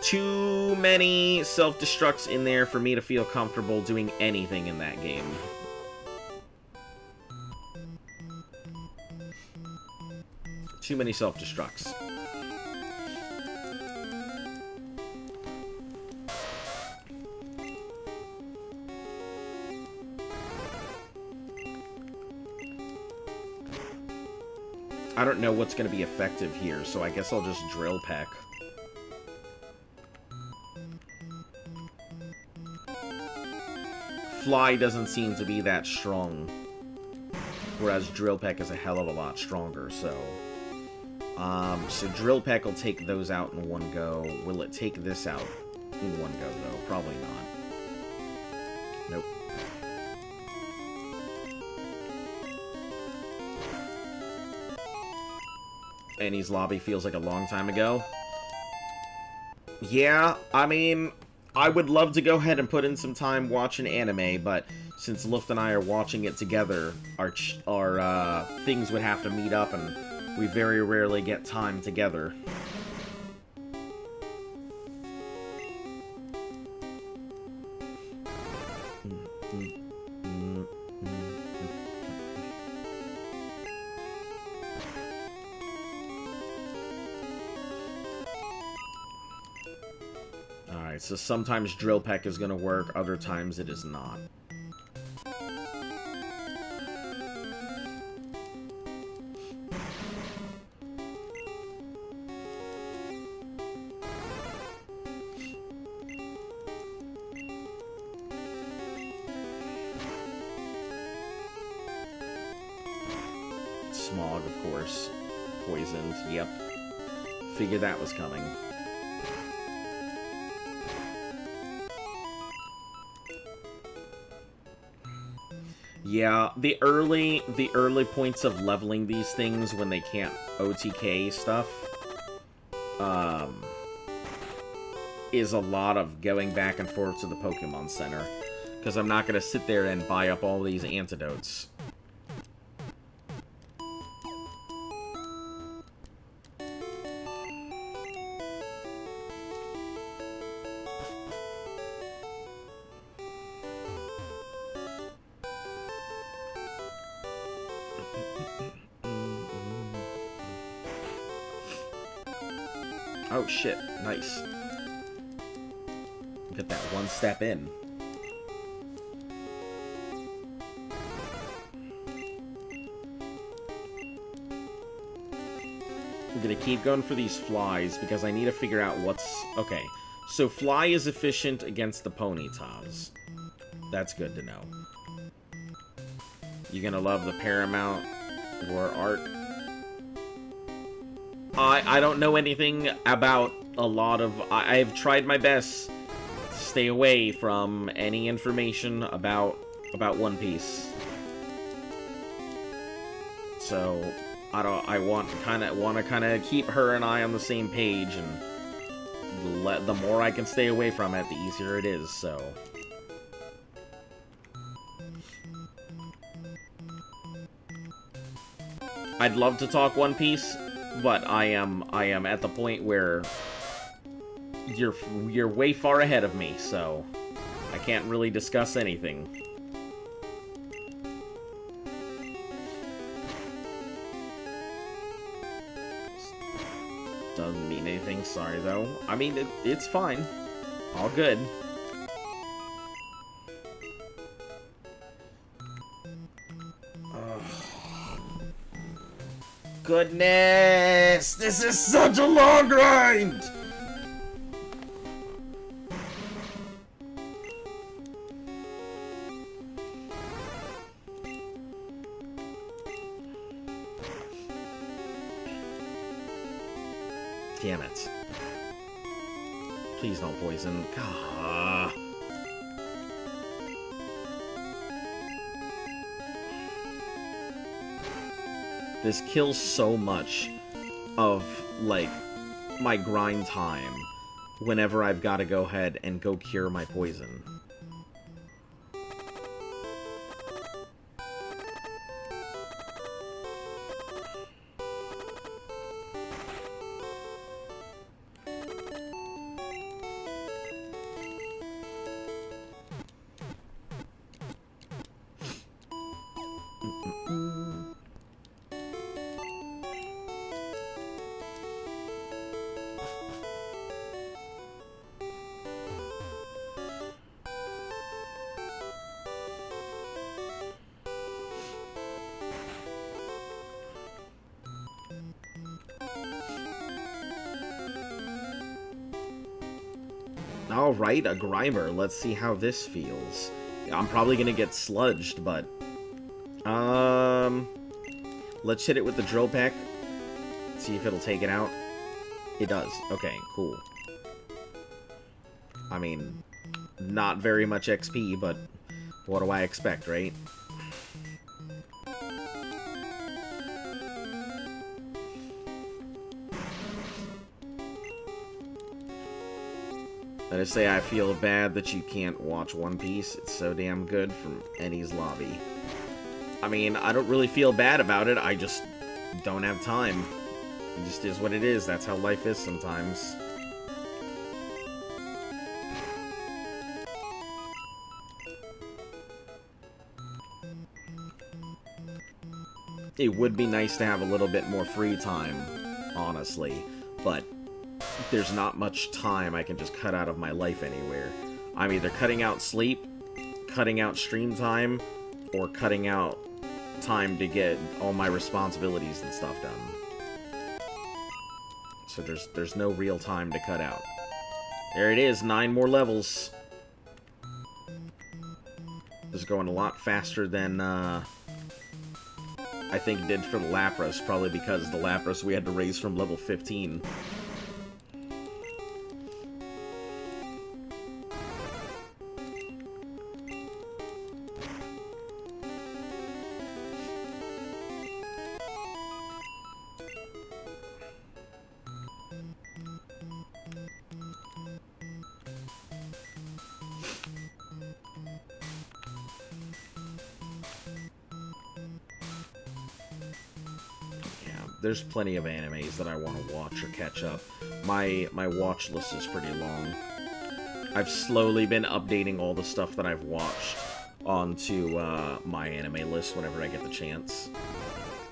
too many self-destructs in there for me to feel comfortable doing anything in that game. Too many self-destructs. I don't know what's going to be effective here, so I guess I'll just Drill Peck. Fly doesn't seem to be that strong, whereas Drill Peck is a hell of a lot stronger, so... so Drill Peck will take those out in one go. Will it take this out in one go, though? Probably not. Nope. Annie's lobby feels like a long time ago. Yeah, I mean, I would love to go ahead and put in some time watching anime, but since Luft and I are watching it together, our things would have to meet up, and we very rarely get time together. Alright, so sometimes Drill Peck is going to work, other times it is not. Smog, of course. Poisoned, yep. Figured that was coming. Yeah, the early points of leveling these things when they can't OTK stuff, is a lot of going back and forth to the Pokemon Center. Because I'm not going to sit there and buy up all these antidotes. Oh shit, nice. Get that one step in. I'm gonna keep going for these flies because I need to figure out what's... Okay, so fly is efficient against the Ponytas. That's good to know. You're gonna love the Paramount War art. I don't know anything about a lot of... I've tried my best to stay away from any information about One Piece. So I want to kind of keep her and I on the same page, and the more I can stay away from it, the easier it is. So. I'd love to talk One Piece, but I am at the point where you're way far ahead of me, so I can't really discuss anything. Doesn't mean anything, sorry though. I mean, it's fine. All good. Goodness! This is such a long grind! Damn it. Please don't poison. Gah. This kills so much of, like, my grind time whenever I've got to go ahead and go cure my poison. Alright, a Grimer. Let's see how this feels. I'm probably gonna get sludged, but... Let's hit it with the Drill Peck. See if it'll take it out. It does. Okay, cool. I mean, not very much XP, but what do I expect, right? I just say I feel bad that you can't watch One Piece. It's so damn good from Eddie's Lobby. I mean, I don't really feel bad about it. I just don't have time. It just is what it is. That's how life is sometimes. It would be nice to have a little bit more free time, honestly, but there's not much time I can just cut out of my life anywhere. I'm either cutting out sleep, cutting out stream time, or cutting out time to get all my responsibilities and stuff done. So there's no real time to cut out. There it is, 9 more levels. This is going a lot faster than I think, did for the Lapras, probably because the Lapras we had to raise from level 15. There's plenty of animes that I want to watch or catch up. My watch list is pretty long. I've slowly been updating all the stuff that I've watched onto my anime list whenever I get the chance.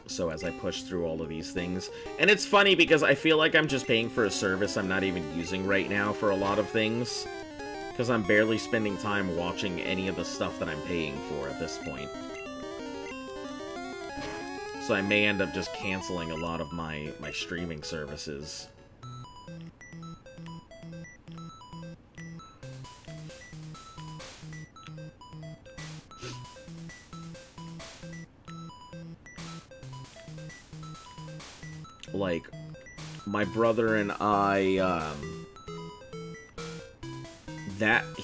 So as I push through all of these things. And it's funny because I feel like I'm just paying for a service I'm not even using right now for a lot of things. Because I'm barely spending time watching any of the stuff that I'm paying for at this point. So I may end up just canceling a lot of my streaming services. Like, my brother and I,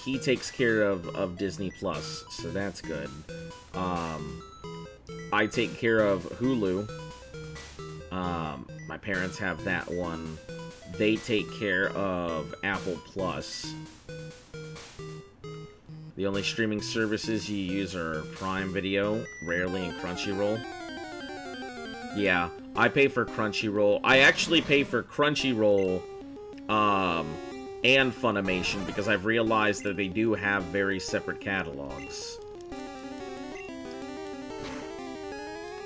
he takes care of Disney Plus, so that's good. I take care of Hulu. My parents have that one. They take care of Apple Plus. The only streaming services you use are Prime Video, rarely, and Crunchyroll. Yeah, I pay for Crunchyroll. I actually pay for Crunchyroll, and Funimation, because I've realized that they do have very separate catalogs.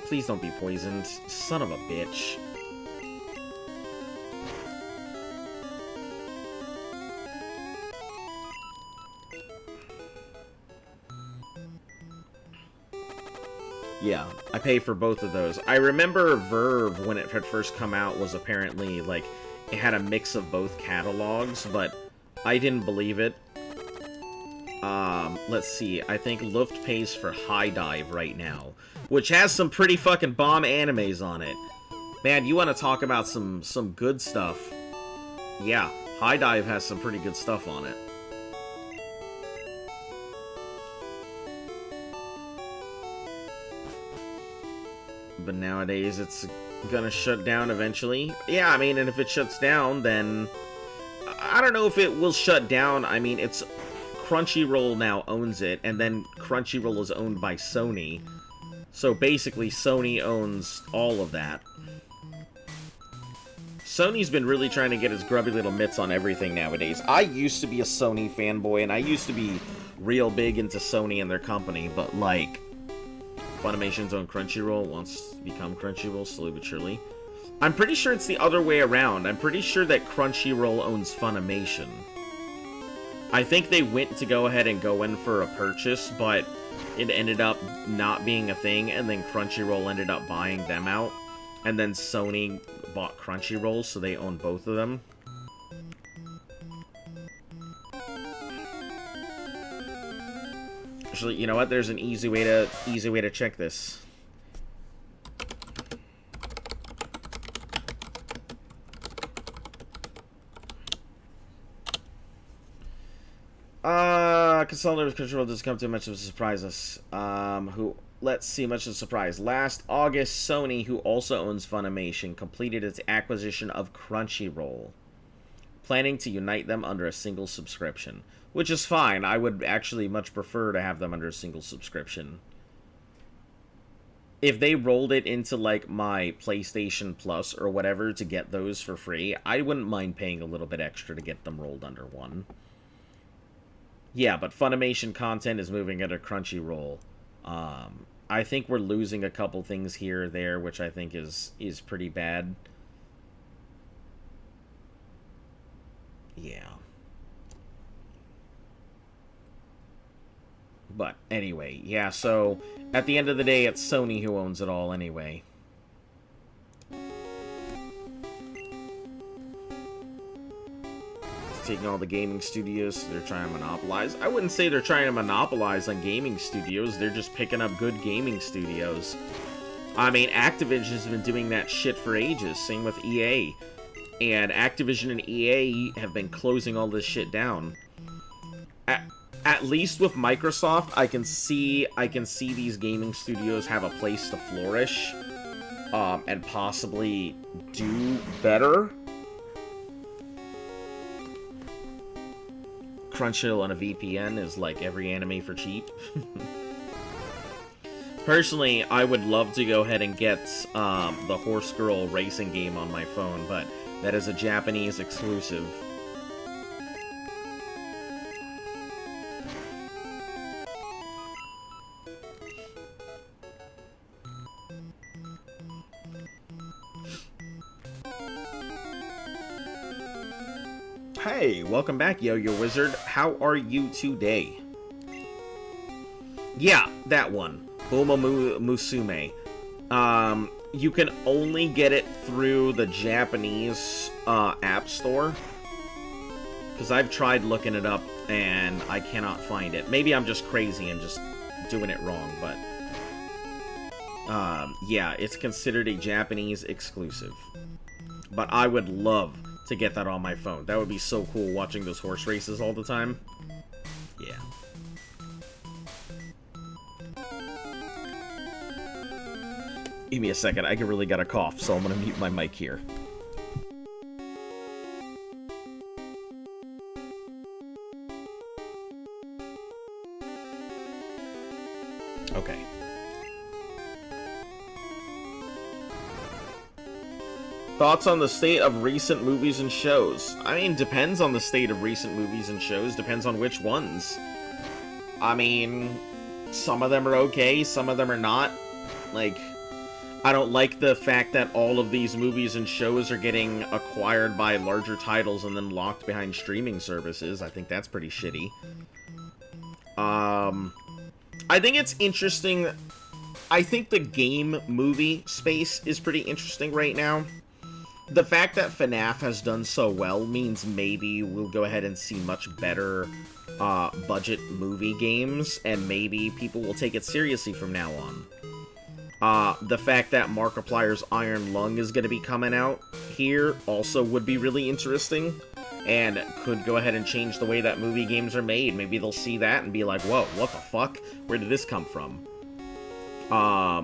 Please don't be poisoned, son of a bitch. Yeah, I pay for both of those. I remember Verve, when it had first come out, was apparently, like, it had a mix of both catalogs, but I didn't believe it. Let's see, I think Luft pays for High Dive right now, which has some pretty fucking bomb animes on it. Man, you want to talk about some good stuff. Yeah, High Dive has some pretty good stuff on it. But nowadays, it's gonna shut down eventually. Yeah, I mean, and if it shuts down, then I don't know if it will shut down. I mean, it's Crunchyroll now owns it, and then Crunchyroll is owned by Sony. So basically, Sony owns all of that. Sony's been really trying to get its grubby little mitts on everything nowadays. I used to be a Sony fanboy, and I used to be real big into Sony and their company, but, like, Funimation's own Crunchyroll wants to become Crunchyroll, slowly but surely. I'm pretty sure it's the other way around. I'm pretty sure that Crunchyroll owns Funimation. I think they went to go ahead and go in for a purchase, but it ended up not being a thing, and then Crunchyroll ended up buying them out, and then Sony bought Crunchyroll, so they own both of them. Actually, you know what? There's an easy way to check this. Consolidated Control doesn't come too much of a surprise us. Let's see, much of a surprise. Last August, Sony, who also owns Funimation, completed its acquisition of Crunchyroll, planning to unite them under a single subscription. Which is fine. I would actually much prefer to have them under a single subscription. If they rolled it into, like, my PlayStation Plus or whatever to get those for free, I wouldn't mind paying a little bit extra to get them rolled under one. Yeah, but Funimation content is moving under Crunchyroll. I think we're losing a couple things here or there, which I think is pretty bad. Yeah. But anyway, yeah, so at the end of the day, it's Sony who owns it all anyway. It's taking all the gaming studios, they're trying to monopolize. I wouldn't say they're trying to monopolize on gaming studios, they're just picking up good gaming studios. I mean, Activision has been doing that shit for ages. Same with EA. And Activision and EA have been closing all this shit down. At least with Microsoft, I can see these gaming studios have a place to flourish, and possibly do better. Crunchyroll on a VPN is like every anime for cheap. Personally, I would love to go ahead and get the Horse Girl racing game on my phone, but that is a Japanese exclusive. Hey, welcome back, Yo-Yo Wizard. How are you today? Yeah, that one. Uma Musume. You can only get it through the Japanese App Store. Because I've tried looking it up, and I cannot find it. Maybe I'm just crazy and just doing it wrong, but... yeah, it's considered a Japanese exclusive. But I would love to get that on my phone. That would be so cool, watching those horse races all the time. Yeah. Give me a second, I really got a cough, so I'm gonna mute my mic here. Okay. Thoughts on the state of recent movies and shows? I mean, depends on the state of recent movies and shows, depends on which ones. I mean, some of them are okay, some of them are not. Like, I don't like the fact that all of these movies and shows are getting acquired by larger titles and then locked behind streaming services. I think that's pretty shitty. I think it's interesting. I think the game movie space is pretty interesting right now. The fact that FNAF has done so well means maybe we'll go ahead and see much better budget movie games, and maybe people will take it seriously from now on. The fact that Markiplier's Iron Lung is going to be coming out here also would be really interesting, and could go ahead and change the way that movie games are made. Maybe they'll see that and be like, whoa, what the fuck? Where did this come from? I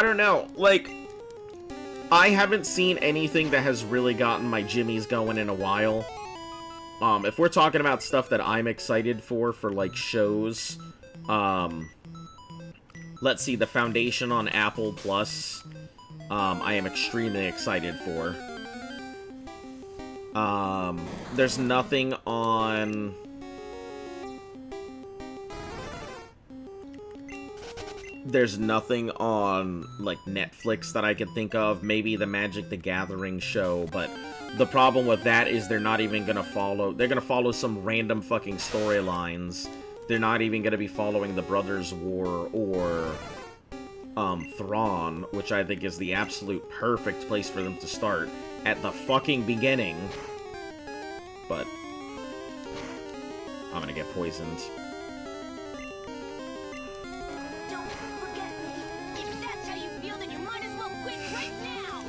don't know, like, I haven't seen anything that has really gotten my jimmies going in a while. If we're talking about stuff that I'm excited for like, shows, let's see, The Foundation on Apple Plus, I am extremely excited for. There's nothing on... There's nothing on, like, Netflix that I can think of. Maybe the Magic the Gathering show, but the problem with that is they're not even gonna follow... They're gonna follow some random fucking storylines. They're not even gonna be following the Brothers' War or, Thrawn, which I think is the absolute perfect place for them to start. At the fucking beginning. But I'm gonna get poisoned.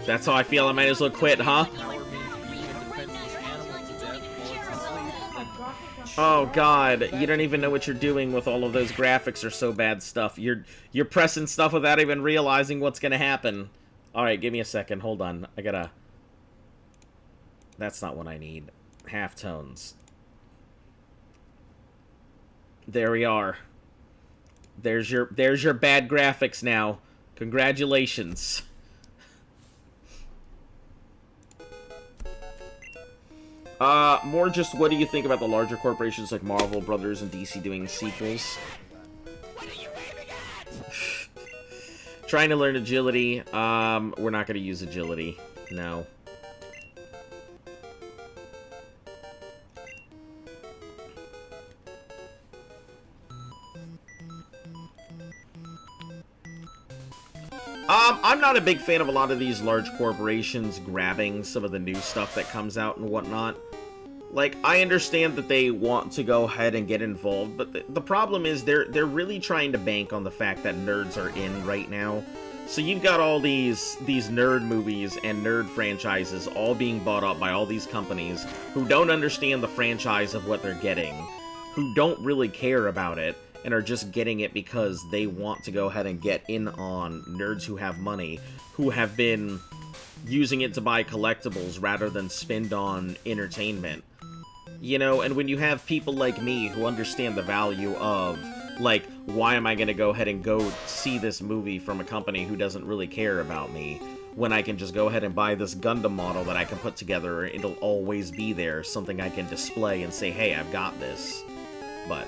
That's how I feel, I might as well quit, huh? Oh god, you don't even know what you're doing with all of those graphics or so bad stuff. You're pressing stuff without even realizing what's gonna happen. Alright, give me a second, hold on. I gotta... That's not what I need. Half tones. There we are. There's your bad graphics now. Congratulations. More just, what do you think about the larger corporations like Marvel Brothers and DC doing sequels? Trying to learn agility. We're not gonna use agility. No. I'm not a big fan of a lot of these large corporations grabbing some of the new stuff that comes out and whatnot. Like, I understand that they want to go ahead and get involved, but the problem is they're really trying to bank on the fact that nerds are in right now. So you've got all these nerd movies and nerd franchises all being bought up by all these companies who don't understand the franchise of what they're getting, who don't really care about it, and are just getting it because they want to go ahead and get in on nerds who have money, who have been using it to buy collectibles rather than spend on entertainment. You know, and when you have people like me who understand the value of, like, why am I going to go ahead and go see this movie from a company who doesn't really care about me, when I can just go ahead and buy this Gundam model that I can put together, it'll always be there, something I can display and say, hey, I've got this. But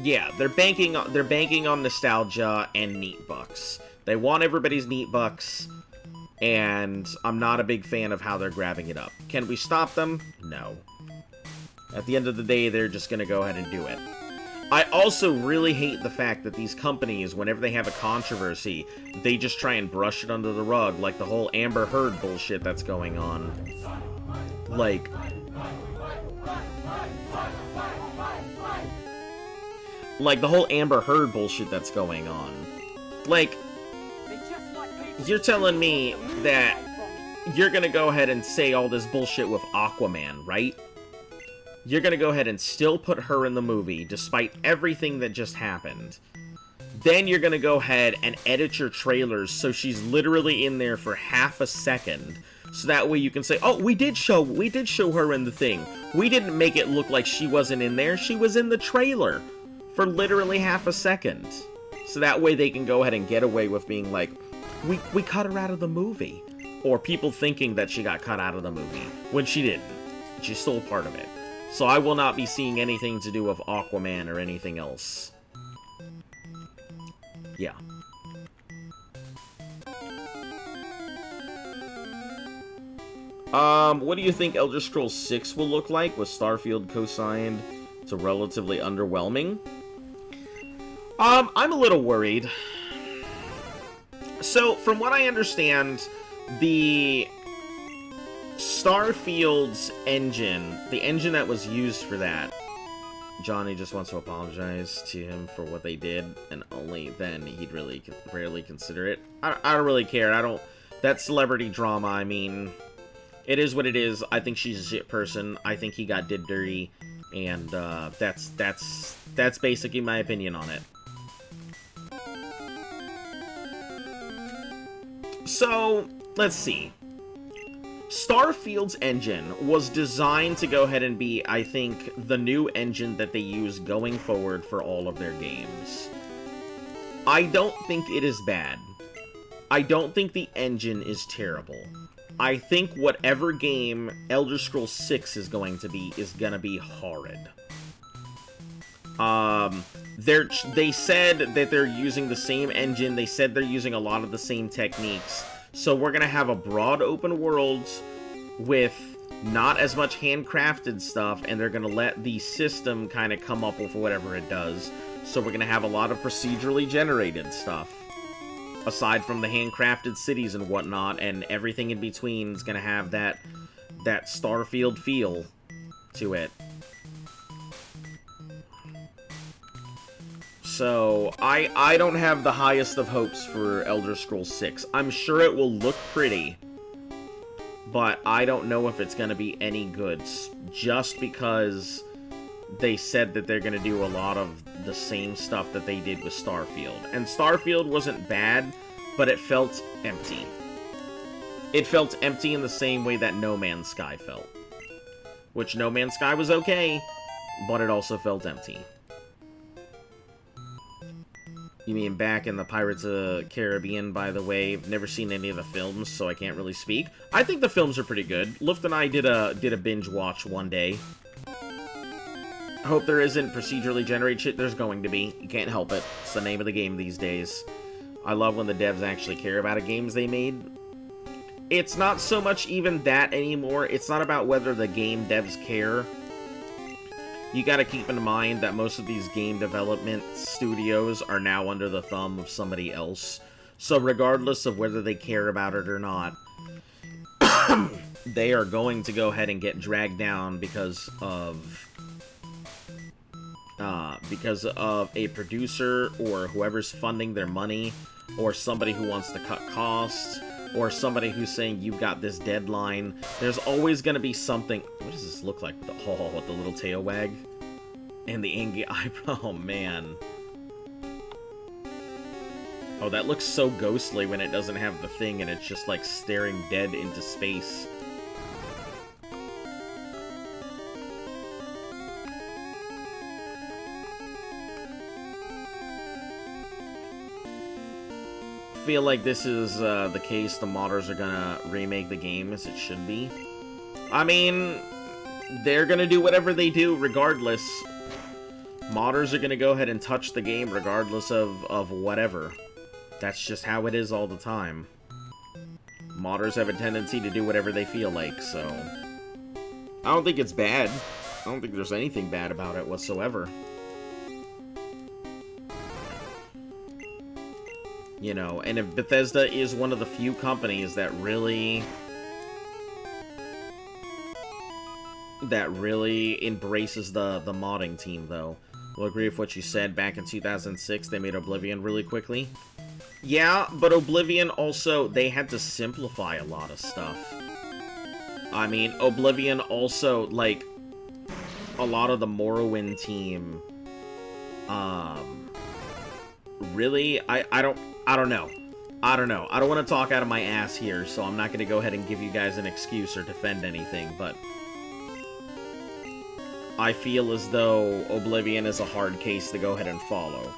yeah, they're banking on nostalgia and neat bucks. They want everybody's neat bucks, and I'm not a big fan of how they're grabbing it up. Can we stop them? No. At the end of the day, they're just gonna go ahead and do it. I also really hate the fact that these companies, whenever they have a controversy, they just try and brush it under the rug, like the whole Amber Heard bullshit that's going on. Like the whole Amber Heard bullshit that's going on. Like, you're telling me that you're gonna go ahead and say all this bullshit with Aquaman, right? You're gonna go ahead and still put her in the movie, despite everything that just happened. Then you're gonna go ahead and edit your trailers so she's literally in there for half a second, so that way you can say, oh, we did show her in the thing. We didn't make it look like she wasn't in there, she was in the trailer for literally half a second. So that way they can go ahead and get away with being like, we cut her out of the movie. Or people thinking that she got cut out of the movie, when she didn't. She's still part of it. So I will not be seeing anything to do with Aquaman or anything else. Yeah. What do you think Elder Scrolls 6 will look like with Starfield co-signed to relatively underwhelming? I'm a little worried. So, from what I understand, the Starfield's engine, the engine that was used for that, Johnny just wants to apologize to him for what they did, and only then he'd really rarely consider it. I don't really care. That celebrity drama, I mean, it is what it is. I think she's a shit person. I think he did dirty, and that's basically my opinion on it. So, let's see. Starfield's engine was designed to go ahead and be, I think, the new engine that they use going forward for all of their games. I don't think it is bad. I don't think the engine is terrible. I think whatever game Elder Scrolls 6 is going to be horrid. They said that they're using the same engine. They said they're using a lot of the same techniques. So we're going to have a broad open world with not as much handcrafted stuff, and they're going to let the system kind of come up with whatever it does. So we're going to have a lot of procedurally generated stuff, aside from the handcrafted cities and whatnot, and everything in between is going to have that Starfield feel to it. So, I don't have the highest of hopes for Elder Scrolls 6. I'm sure it will look pretty, but I don't know if it's going to be any good, just because they said that they're going to do a lot of the same stuff that they did with Starfield. And Starfield wasn't bad, but it felt empty. It felt empty in the same way that No Man's Sky felt. Which No Man's Sky was okay, but it also felt empty. You mean back in the Pirates of the Caribbean, by the way? I've never seen any of the films, so I can't really speak. I think the films are pretty good. Luft and I did a binge watch one day. I hope there isn't procedurally generated shit. There's going to be. You can't help it. It's the name of the game these days. I love when the devs actually care about the games they made. It's not so much even that anymore. It's not about whether the game devs care. You gotta keep in mind that most of these game development studios are now under the thumb of somebody else. So regardless of whether they care about it or not, they are going to go ahead and get dragged down because of a producer or whoever's funding their money, or somebody who wants to cut costs, or somebody who's saying you've got this deadline. There's always going to be something. What does this look like with the little tail wag and the angry eyebrow? Oh, man. Oh, that looks so ghostly when it doesn't have the thing and it's just like staring dead into space. Feel like this is the case. The modders are gonna remake the game as it should be. I mean, they're gonna do whatever they do regardless. Modders are gonna go ahead and touch the game regardless of whatever. That's just how it is all the time. Modders have a tendency to do whatever they feel like, so... I don't think it's bad. I don't think there's anything bad about it whatsoever. You know, and if Bethesda is one of the few companies that really embraces the modding team, though. We'll agree with what you said. Back in 2006, they made Oblivion really quickly. Yeah, but Oblivion also, they had to simplify a lot of stuff. I mean, Oblivion also, like, a lot of the Morrowind team, really, I don't know. I don't know. I don't want to talk out of my ass here, so I'm not going to go ahead and give you guys an excuse or defend anything, but I feel as though Oblivion is a hard case to go ahead and follow.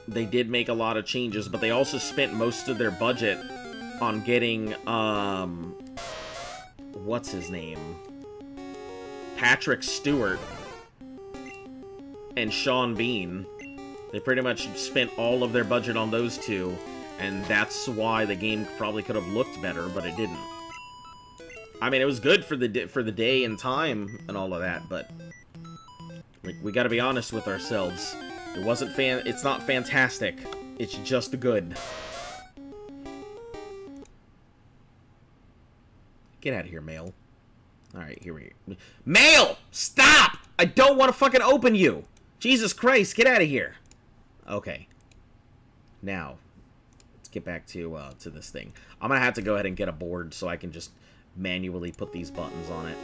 They did make a lot of changes, but they also spent most of their budget on getting, what's his name? Patrick Stewart and Sean Bean. They pretty much spent all of their budget on those two, and that's why the game probably could have looked better, but it didn't. I mean, it was good for the day and time and all of that, but like, we gotta be honest with ourselves. It's not fantastic. It's just good. Get out of here, mail. Alright, here we go. Mail! Stop! I don't want to fucking open you! Jesus Christ, get out of here! Okay. Now, let's get back to this thing. I'm gonna have to go ahead and get a board so I can just manually put these buttons on it.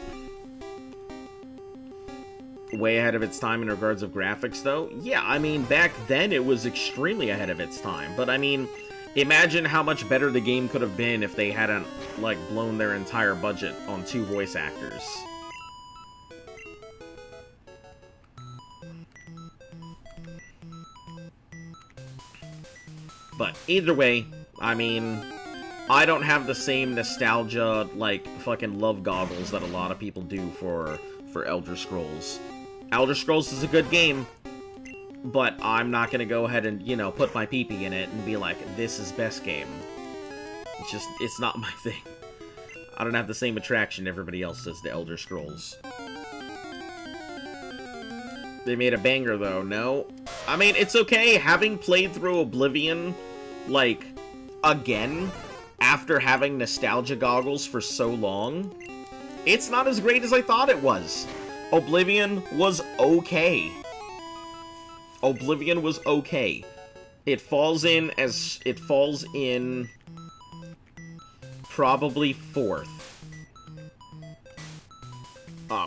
Way ahead of its time in regards of graphics, though? Yeah, I mean, back then it was extremely ahead of its time. But, I mean, imagine how much better the game could have been if they hadn't, like, blown their entire budget on 2 voice actors. But, either way, I mean, I don't have the same nostalgia, like, fucking love goggles that a lot of people do for Elder Scrolls. Elder Scrolls is a good game, but I'm not gonna go ahead and, you know, put my pee-pee in it and be like, this is best game. It's not my thing. I don't have the same attraction everybody else does to Elder Scrolls. They made a banger, though, no? I mean, it's okay, having played through Oblivion, like, again, after having nostalgia goggles for so long, it's not as great as I thought it was. Oblivion was okay. Oblivion was okay. It falls in probably fourth.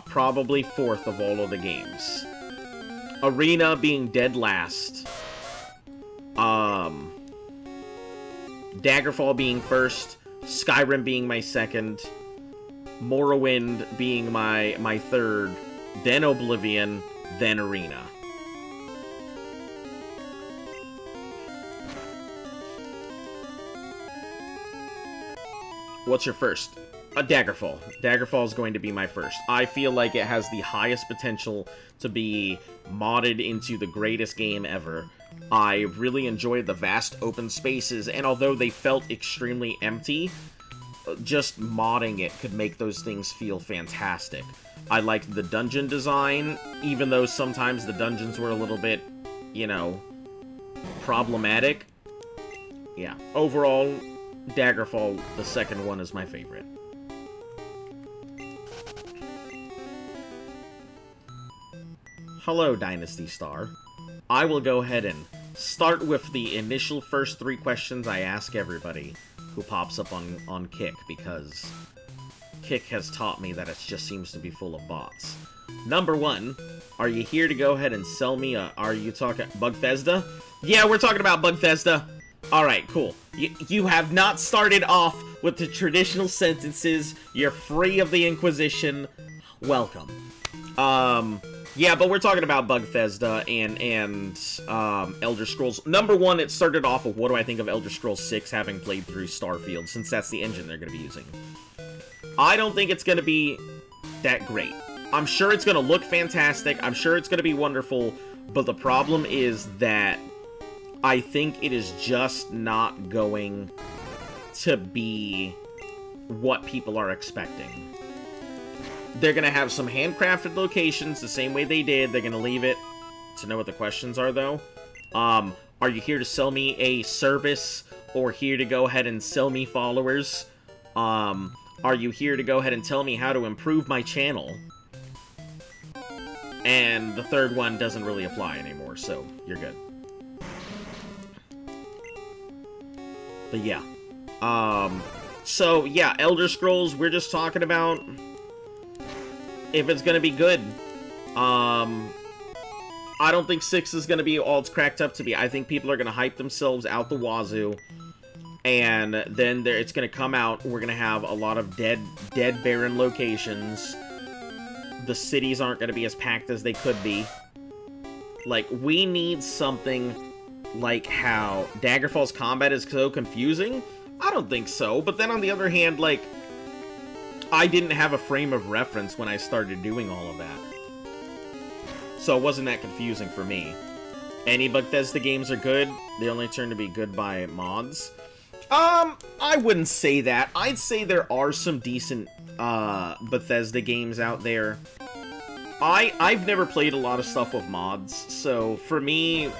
Probably fourth of all of the games. Arena being dead last. Daggerfall being first. Skyrim being my second. Morrowind being my third. Then Oblivion. Then Arena. What's your first? Daggerfall. Daggerfall is going to be my first. I feel like it has the highest potential to be modded into the greatest game ever. I really enjoyed the vast open spaces, and although they felt extremely empty, just modding it could make those things feel fantastic. I liked the dungeon design, even though sometimes the dungeons were a little bit, you know, problematic. Yeah, overall, Daggerfall, the second one, is my favorite. Hello, Dynasty Star. I will go ahead and start with the initial first 3 questions I ask everybody who pops up on Kick, because Kick has taught me that it just seems to be full of bots. Number 1, are you here to go ahead and sell me are you talking Bugthesda? Yeah, we're talking about Bugthesda. Alright, cool. You have not started off with the traditional sentences. You're free of the Inquisition. Welcome. Yeah, but we're talking about Bugthesda and Elder Scrolls. Number 1, it started off with what do I think of Elder Scrolls 6 having played through Starfield, since that's the engine they're going to be using. I don't think it's going to be that great. I'm sure it's going to look fantastic. I'm sure it's going to be wonderful. But the problem is that I think it is just not going to be what people are expecting. They're going to have some handcrafted locations the same way they did. They're going to leave it to know what the questions are, though. Are you here to sell me a service or here to go ahead and sell me followers? Are you here to go ahead and tell me how to improve my channel? And the third one doesn't really apply anymore, so you're good. But yeah. So yeah, Elder Scrolls, we're just talking about if it's gonna be good. I don't think 6 is gonna be all it's cracked up to be. I think people are gonna hype themselves out the wazoo. And then it's gonna come out, we're gonna have a lot of dead barren locations. The cities aren't gonna be as packed as they could be. Like, we need something like how Daggerfall's combat is so confusing. I don't think so, but then on the other hand, like, I didn't have a frame of reference when I started doing all of that. So it wasn't that confusing for me. Any Bethesda games are good. They only turn to be good by mods. I wouldn't say that. I'd say there are some decent, Bethesda games out there. I've never played a lot of stuff with mods, so for me,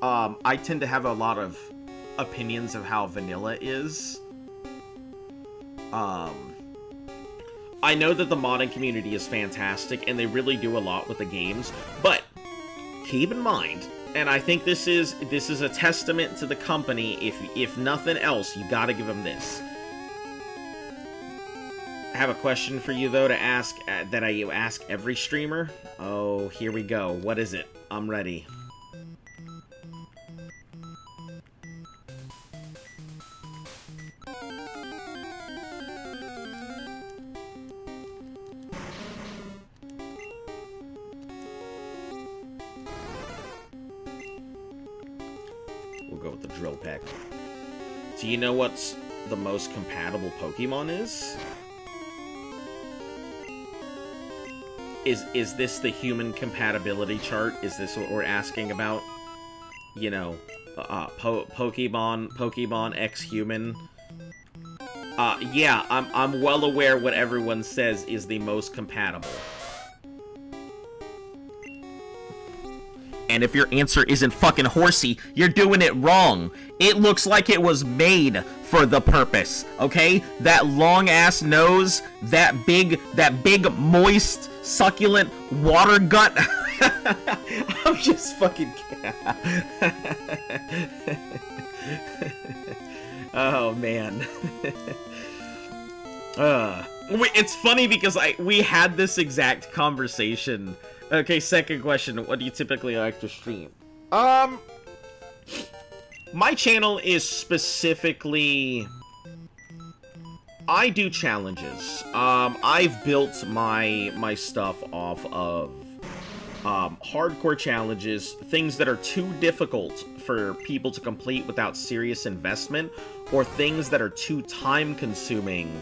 I tend to have a lot of opinions of how vanilla is. I know that the modding community is fantastic, and they really do a lot with the games, but keep in mind, and I think this is a testament to the company, if nothing else, you gotta give them this. I have a question for you, though, to ask, that I ask every streamer. Oh, here we go. What is it? I'm ready. We'll go with the drill peck. Do you know what's the most compatible Pokemon is? Is this the human compatibility chart? Is this what we're asking about? You know, Pokemon X-Human. Yeah, I'm well aware what everyone says is the most compatible. And if your answer isn't fucking horsey, you're doing it wrong. It looks like it was made for the purpose, okay? That long-ass nose, that big, moist, succulent water gut. I'm just fucking... Oh, man. It's funny because we had this exact conversation. Okay, second question. What do you typically like to stream? My channel is specifically... I do challenges. I've built my stuff off of hardcore challenges, things that are too difficult for people to complete without serious investment, or things that are too time-consuming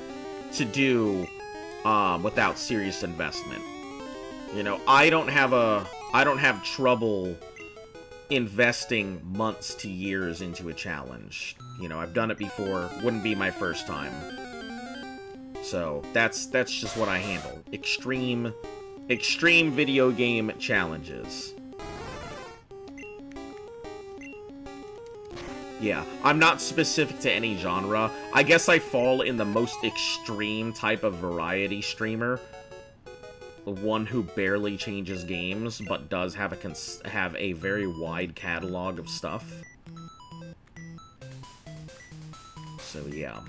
to do without serious investment. You know, I don't have trouble investing months to years into a challenge. You know, I've done it before. Wouldn't be my first time. So that's just what I handle. Extreme video game challenges. Yeah, I'm not specific to any genre. I guess I fall in the most extreme type of variety streamer. one who barely changes games, but does have a very wide catalog of stuff. So, yeah.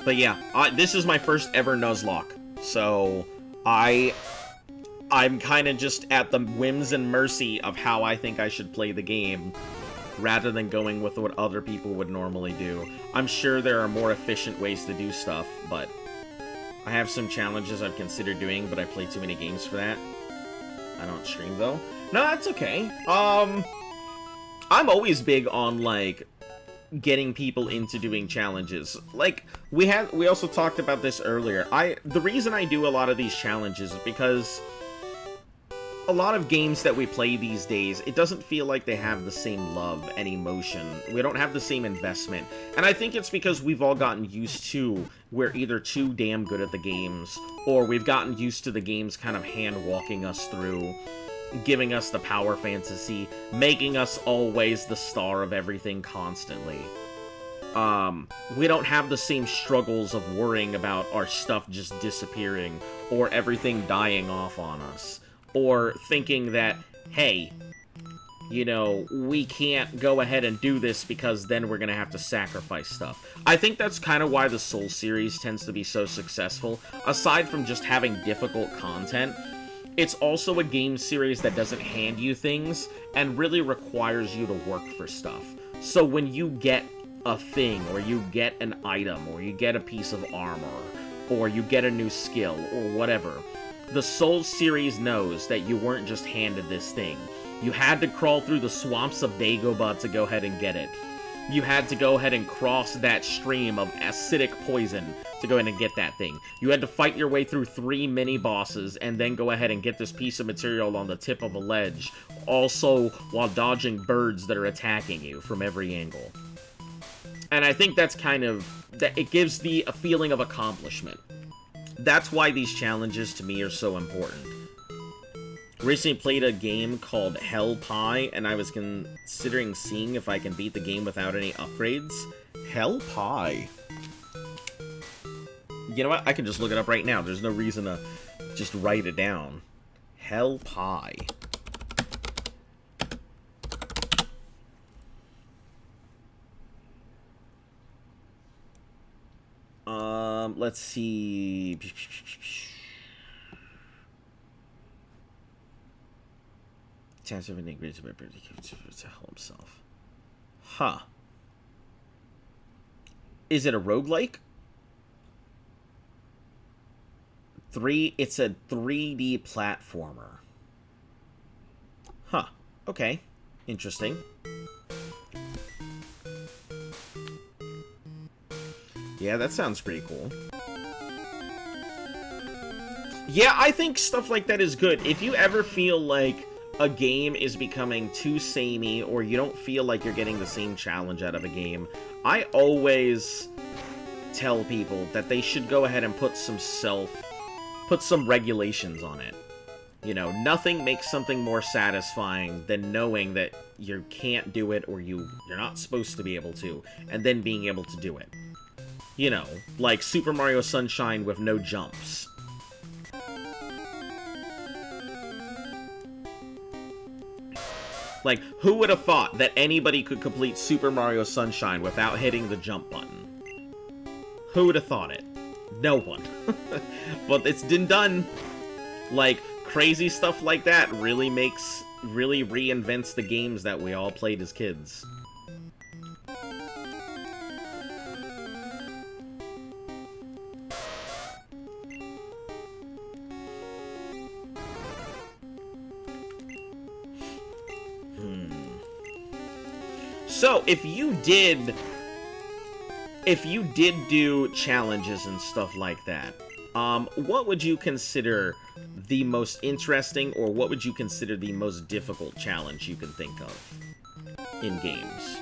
But yeah, this is my first ever Nuzlocke, so I'm kind of just at the whims and mercy of how I think I should play the game, rather than going with what other people would normally do. I'm sure there are more efficient ways to do stuff, but I have some challenges I've considered doing, but I play too many games for that. I don't stream, though. No, that's okay. I'm always big on, like, getting people into doing challenges. Like, we also talked about this earlier. The reason I do a lot of these challenges is because a lot of games that we play these days, it doesn't feel like they have the same love and emotion. We don't have the same investment. And I think it's because we've all gotten used to, we're either too damn good at the games, or we've gotten used to the games kind of hand-walking us through, giving us the power fantasy, making us always the star of everything constantly. We don't have the same struggles of worrying about our stuff just disappearing, or everything dying off on us. Or thinking that, hey, you know, we can't go ahead and do this because then we're gonna have to sacrifice stuff. I think that's kind of why the Soul series tends to be so successful. Aside from just having difficult content, it's also a game series that doesn't hand you things and really requires you to work for stuff. So when you get a thing, or you get an item, or you get a piece of armor, or you get a new skill, or whatever, the Soul series knows that you weren't just handed this thing. You had to crawl through the swamps of Dagobah to go ahead and get it. You had to go ahead and cross that stream of acidic poison to go ahead and get that thing. You had to fight your way through 3 mini-bosses and then go ahead and get this piece of material on the tip of a ledge, also while dodging birds that are attacking you from every angle. And I think that's kind of, that it gives a feeling of accomplishment. That's why these challenges, to me, are so important. Recently played a game called Hell Pie, and I was considering seeing if I can beat the game without any upgrades. Hell Pie? You know what? I can just look it up right now. There's no reason to just write it down. Hell Pie. Let's see. Chance of an ingredient to help himself. Huh. Is it a roguelike? It's a 3D platformer. Huh. Okay. Interesting. Yeah, that sounds pretty cool. Yeah, I think stuff like that is good. If you ever feel like a game is becoming too samey, or you don't feel like you're getting the same challenge out of a game, I always tell people that they should go ahead and put some regulations on it. You know, nothing makes something more satisfying than knowing that you can't do it, or you're not supposed to be able to, and then being able to do it. You know, like Super Mario Sunshine with no jumps. Like, who would have thought that anybody could complete Super Mario Sunshine without hitting the jump button? Who would have thought it? No one. But it's been done. Like, crazy stuff like that really reinvents the games that we all played as kids. So, if you did do challenges and stuff like that, what would you consider the most interesting, or what would you consider the most difficult challenge you can think of in games?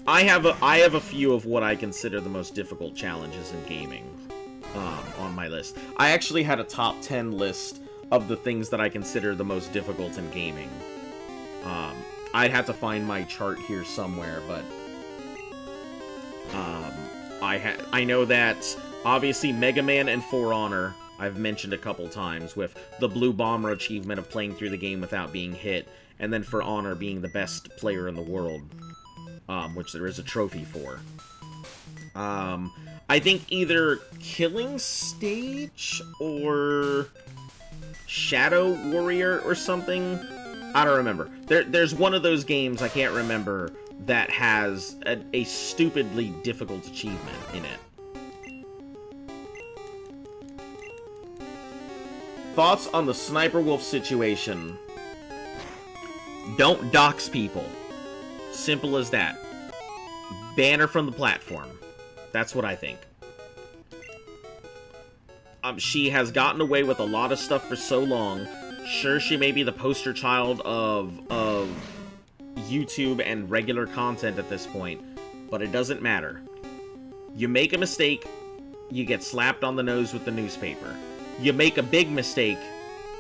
I have a few of what I consider the most difficult challenges in gaming on my list. I actually had a top 10 list of the things that I consider the most difficult in gaming. I'd have to find my chart here somewhere, but I know that, obviously, Mega Man and For Honor, I've mentioned a couple times, with the Blue Bomber achievement of playing through the game without being hit, and then For Honor being the best player in the world, which there is a trophy for. I think either Killing Stage or Shadow Warrior or something. I don't remember. There's one of those games, I can't remember, that has a stupidly difficult achievement in it. Thoughts on the Sniper Wolf situation? Don't dox people. Simple as that. Ban her from the platform. That's what I think. She has gotten away with a lot of stuff for so long. Sure, she may be the poster child of YouTube and regular content at this point, but it doesn't matter. You make a mistake, you get slapped on the nose with the newspaper. You make a big mistake,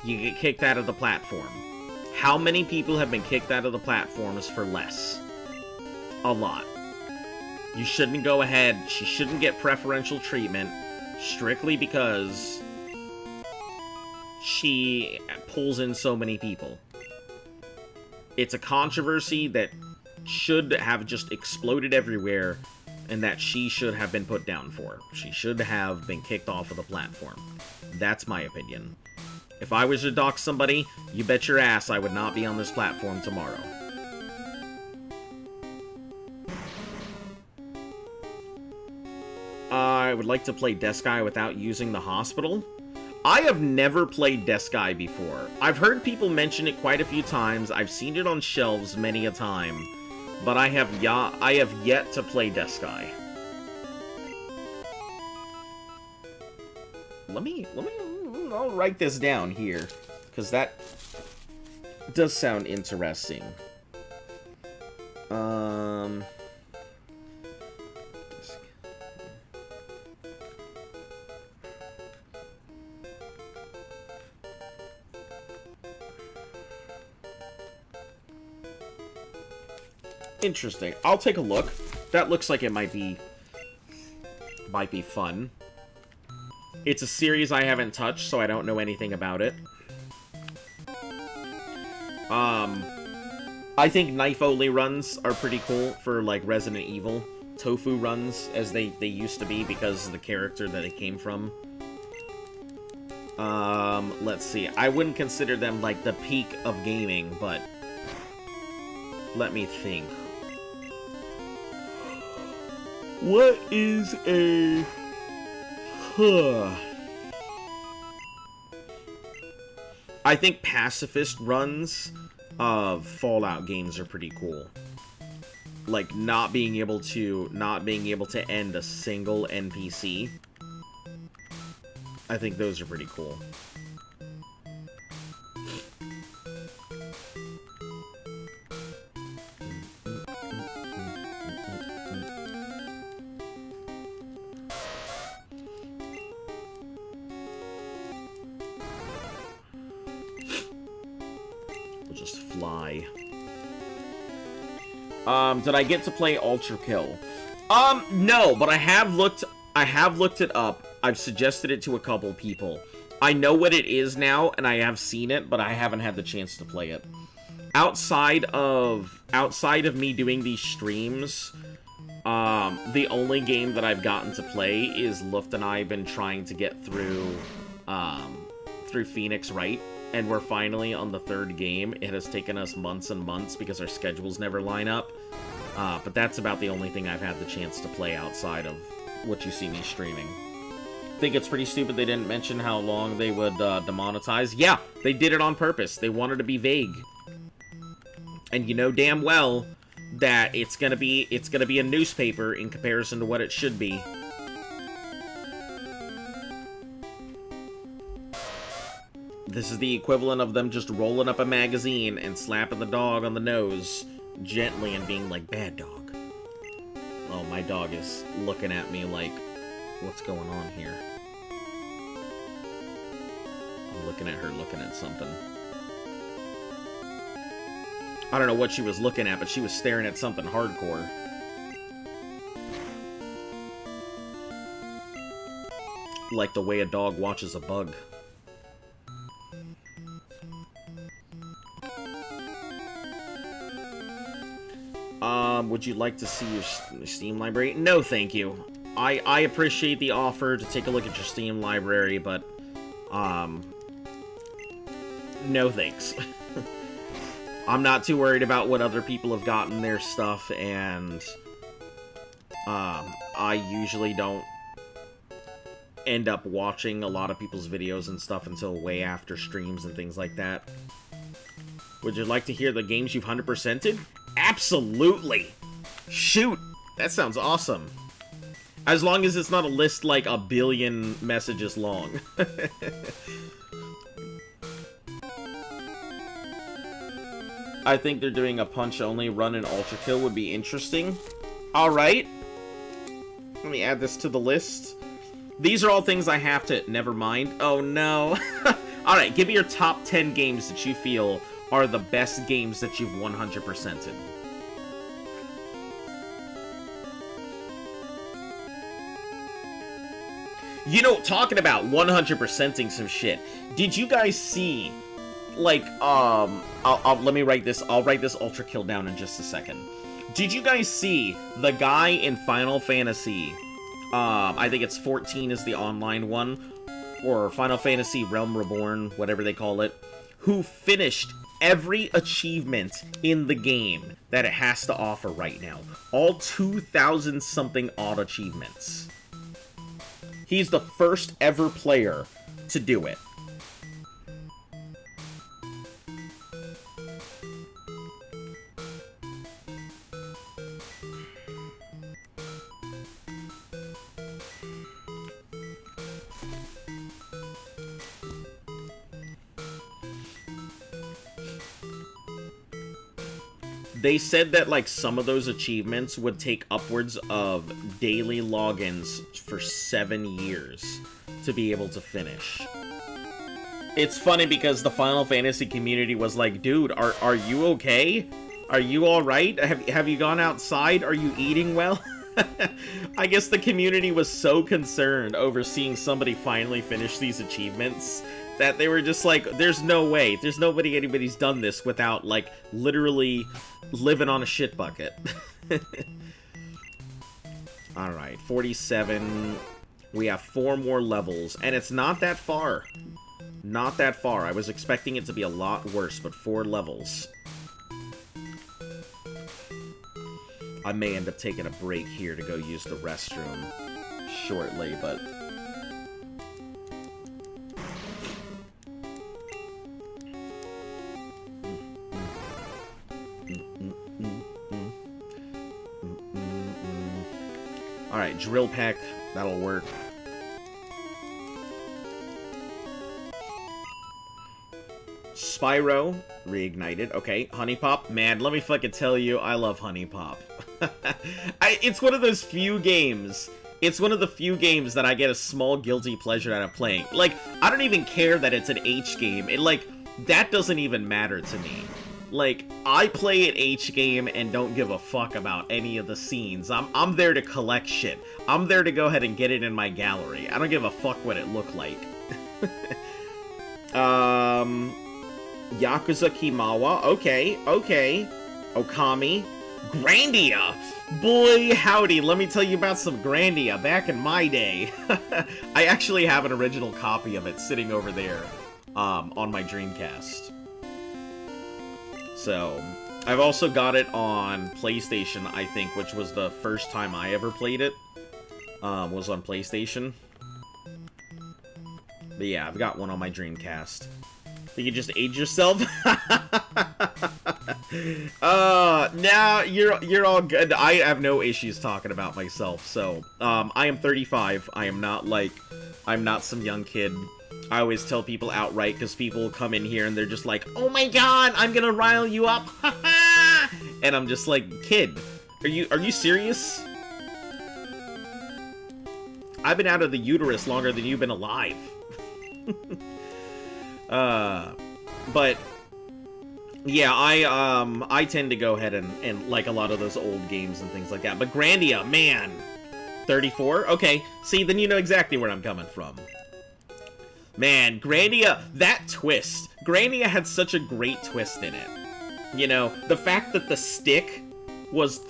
you get kicked out of the platform. How many people have been kicked out of the platforms for less? A lot. You shouldn't go ahead, she shouldn't get preferential treatment, strictly because she pulls in so many people. It's a controversy that should have just exploded everywhere, and that she should have been put down for. She should have been kicked off of the platform. That's my opinion. If I was to dox somebody, you bet your ass I would not be on this platform tomorrow. I would like to play Deskai without using the hospital. I have never played Deskai before. I've heard people mention it quite a few times. I've seen it on shelves many a time. But I have yet to play Deskai. I'll write this down here, because that does sound interesting. Interesting. I'll take a look. That looks like it might be fun. It's a series I haven't touched, so I don't know anything about it. I think knife-only runs are pretty cool for, like, Resident Evil. Tofu runs, as they used to be, because of the character that it came from. Let's see. I wouldn't consider them, like, the peak of gaming, but let me think. What is a... I think pacifist runs of Fallout games are pretty cool. Like, not being able to end a single NPC. I think those are pretty cool. Did I get to play Ultra Kill? No, but I have looked it up. I've suggested it to a couple people. I know what it is now, and I have seen it, but I haven't had the chance to play it. Outside of me doing these streams, the only game that I've gotten to play is Luft and I have been trying to get through Phoenix Wright. And we're finally on the third game. It has taken us months and months because our schedules never line up. But that's about the only thing I've had the chance to play outside of what you see me streaming. I think it's pretty stupid they didn't mention how long they would demonetize. Yeah, they did it on purpose. They wanted to be vague. And you know damn well that it's gonna be a newspaper in comparison to what it should be. This is the equivalent of them just rolling up a magazine and slapping the dog on the nose gently and being like, "Bad dog." Oh, my dog is looking at me like, what's going on here? I'm looking at her looking at something. I don't know what she was looking at, but she was staring at something hardcore. like the way a dog watches a bug. Would you like to see your Steam library? No, thank you. I appreciate the offer to take a look at your Steam library, but, no thanks. I'm not too worried about what other people have gotten their stuff, and, I usually don't end up watching a lot of people's videos and stuff until way after streams and things like that. Would you like to hear the games you've 100%ed? Absolutely! Shoot! That sounds awesome. As long as it's not a list like a billion messages long. I think they're doing a punch-only run in Ultra Kill would be interesting. Alright. Let me add this to the list. These are all things I have to... Never mind. Oh, no. Alright, give me your top 10 games that you feel are the best games that you've 100%ed. You know, talking about 100%ing some shit, did you guys see, like, let me write this, I'll write this Ultra Kill down in just a second. Did you guys see the guy in Final Fantasy, I think it's 14 is the online one, or Final Fantasy Realm Reborn, whatever they call it, who finished every achievement in the game that it has to offer right now. All 2,000-something odd achievements. He's the first ever player to do it. They said that, like, some of those achievements would take upwards of daily logins for 7 years to be able to finish. It's funny because the Final Fantasy community was like, dude, are you okay? Are you alright? Have you gone outside? Are you eating well? I guess the community was so concerned over seeing somebody finally finish these achievements that they were just like, there's no way. There's anybody's done this without, like, literally living on a shit bucket. Alright, 47. We have 4 more levels, and it's not that far. Not that far. I was expecting it to be a lot worse, but 4 levels. I may end up taking a break here to go use the restroom shortly, but... Alright, drill pack, that'll work. Spyro, reignited. Okay, Honey Pop. Man, let me fucking tell you, I love Honey Pop. It's one of those few games. It's one of the few games that I get a small guilty pleasure out of playing. Like, I don't even care that it's an H game. That doesn't even matter to me. Like, I play an H game and don't give a fuck about any of the scenes. I'm there to collect shit. I'm there to go ahead and get it in my gallery. I don't give a fuck what it looked like. Yakuza Kimawa. Okay. Okami. Grandia! Boy, howdy, let me tell you about some Grandia back in my day. I actually have an original copy of it sitting over there on my Dreamcast. So, I've also got it on PlayStation, I think, which was the first time I ever played it. Was on PlayStation. But yeah, I've got one on my Dreamcast. You can just age yourself? Now you're all good. I have no issues talking about myself, so, I am 35. I'm not some young kid. I always tell people outright, because people will come in here and they're just like, oh my god, I'm gonna rile you up, and I'm just like, kid, are you serious? I've been out of the uterus longer than you've been alive. But yeah, I tend to go ahead and like a lot of those old games and things like that. But Grandia, man, 34? Okay, see, then you know exactly where I'm coming from. Man, Grandia, that twist. Grandia had such a great twist in it. You know, the fact that the stick was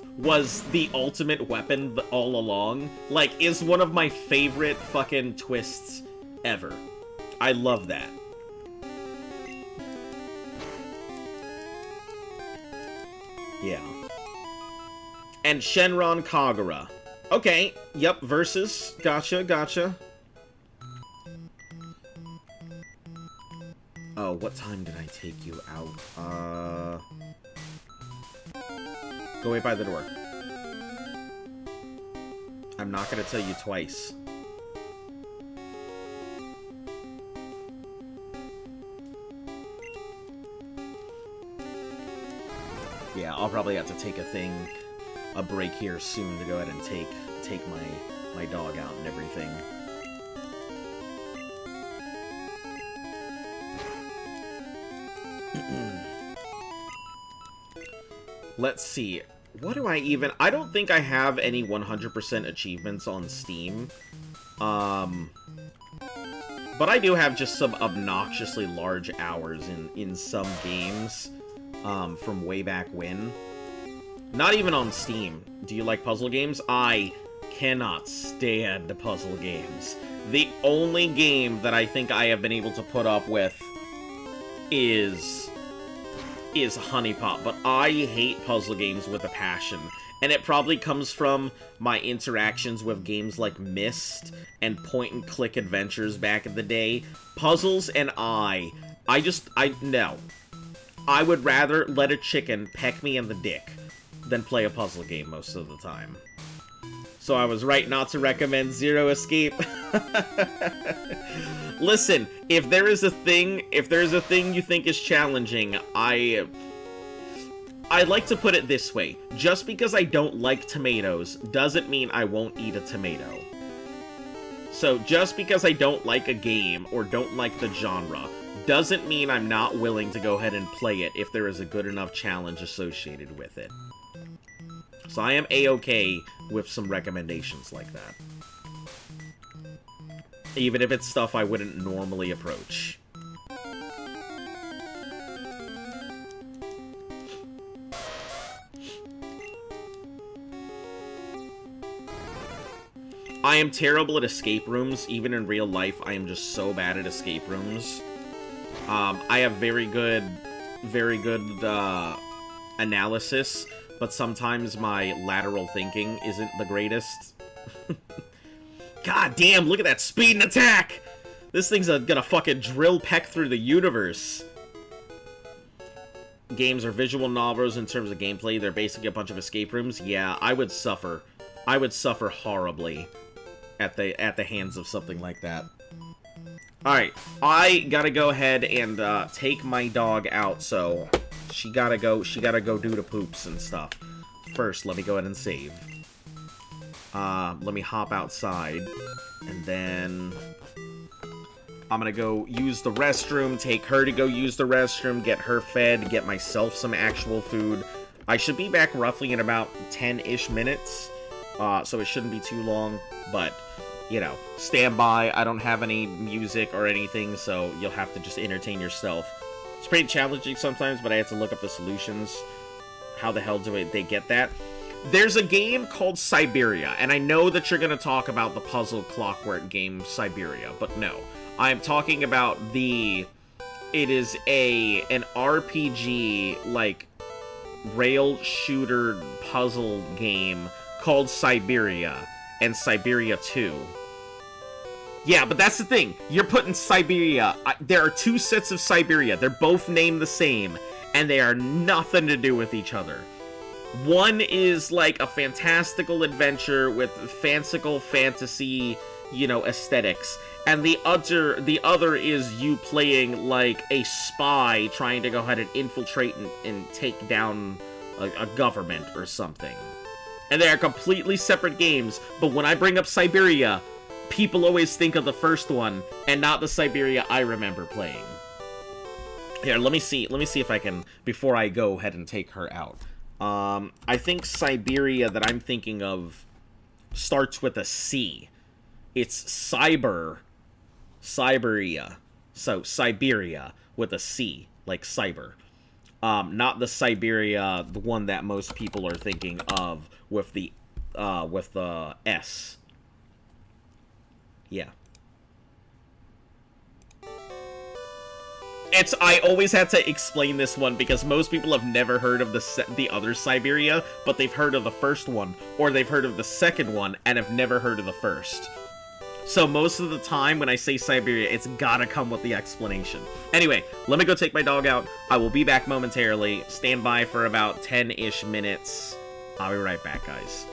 the ultimate weapon all along, like, is one of my favorite fucking twists ever. I love that. Yeah. And Shenron Kagura. Okay, yep, versus. Gotcha, gotcha. Oh, what time did I take you out? Go wait by the door. I'm not gonna tell you twice. Yeah, I'll probably have to take a break here soon to go ahead and take my dog out and everything. Let's see. What do I even... I don't think I have any 100% achievements on Steam. But I do have just some obnoxiously large hours in some games from way back when. Not even on Steam. Do you like puzzle games? I cannot stand puzzle games. The only game that I think I have been able to put up with is Honey Pot, but I hate puzzle games with a passion. And it probably comes from my interactions with games like Myst and point-and-click adventures back in the day. Puzzles and no. I would rather let a chicken peck me in the dick than play a puzzle game most of the time. So I was right not to recommend Zero Escape. Listen, if there is a thing you think is challenging, I like to put it this way. Just because I don't like tomatoes doesn't mean I won't eat a tomato. So just because I don't like a game or don't like the genre doesn't mean I'm not willing to go ahead and play it if there is a good enough challenge associated with it. So I am A-okay with some recommendations like that. Even if it's stuff I wouldn't normally approach. I am terrible at escape rooms. Even in real life, I am just so bad at escape rooms. I have very good analysis, but sometimes my lateral thinking isn't the greatest. God damn, look at that speed and attack! This thing's gonna fucking drill peck through the universe. Games are visual novels in terms of gameplay. They're basically a bunch of escape rooms. Yeah, I would suffer. I would suffer horribly at the hands of something like that. Alright, I gotta go ahead and take my dog out, so she gotta go do the poops and stuff. First, let me go ahead and save. Let me hop outside, and then I'm gonna go use the restroom, take her to go use the restroom, get her fed, get myself some actual food. I should be back roughly in about 10-ish minutes, so it shouldn't be too long, but, you know, stand by. I don't have any music or anything, so you'll have to just entertain yourself. It's pretty challenging sometimes, but I have to look up the solutions. How the hell do they get that? There's a game called Siberia, and I know that you're going to talk about the puzzle clockwork game Siberia, but no. I'm talking about it is an RPG, like, rail shooter puzzle game called Siberia, and Siberia 2. Yeah, but that's the thing. You're putting Siberia... there are two sets of Siberia. They're both named the same, and they are nothing to do with each other. One is like a fantastical adventure with fanciful fantasy, you know, aesthetics. And the other is you playing like a spy trying to go ahead and infiltrate and take down a government or something. And they are completely separate games, but when I bring up Siberia, people always think of the first one and not the Siberia I remember playing. Here, let me see if I can, before I go ahead and take her out. I think Siberia that I'm thinking of starts with a C. It's Cyberia. So Siberia with a C, like cyber. Not the Siberia, the one that most people are thinking of with the S. Yeah. I always had to explain this one because most people have never heard of the other Siberia, but they've heard of the first one, or they've heard of the second one and have never heard of the first. So most of the time when I say Siberia, it's gotta come with the explanation. Anyway, let me go take my dog out. I will be back momentarily. Stand by for about 10-ish minutes. I'll be right back, guys.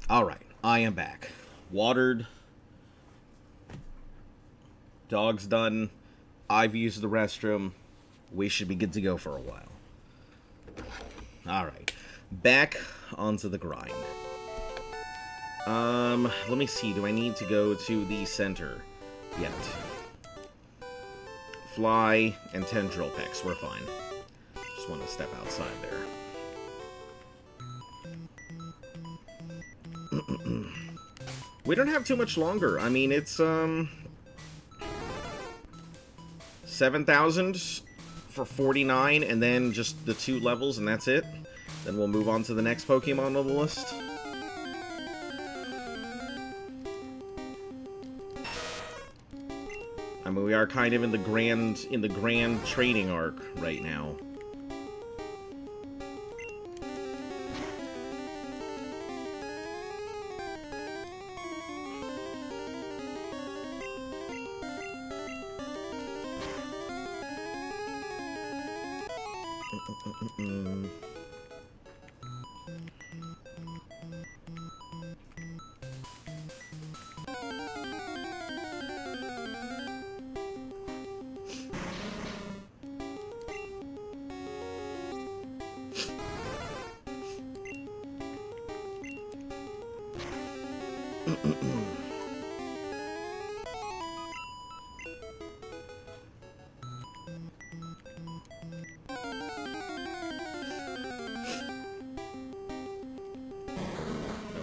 Alright, I am back. Watered. Dog's done. I've used the restroom. We should be good to go for a while. Alright. Back onto the grind. Let me see. Do I need to go to the center yet? Fly and 10 drill pecks. We're fine. Just want to step outside there. We don't have too much longer. I mean, it's, 7,000 for 49, and then just the 2 levels, and that's it. Then we'll move on to the next Pokemon on the list. I mean, we are kind of in the grand training arc right now.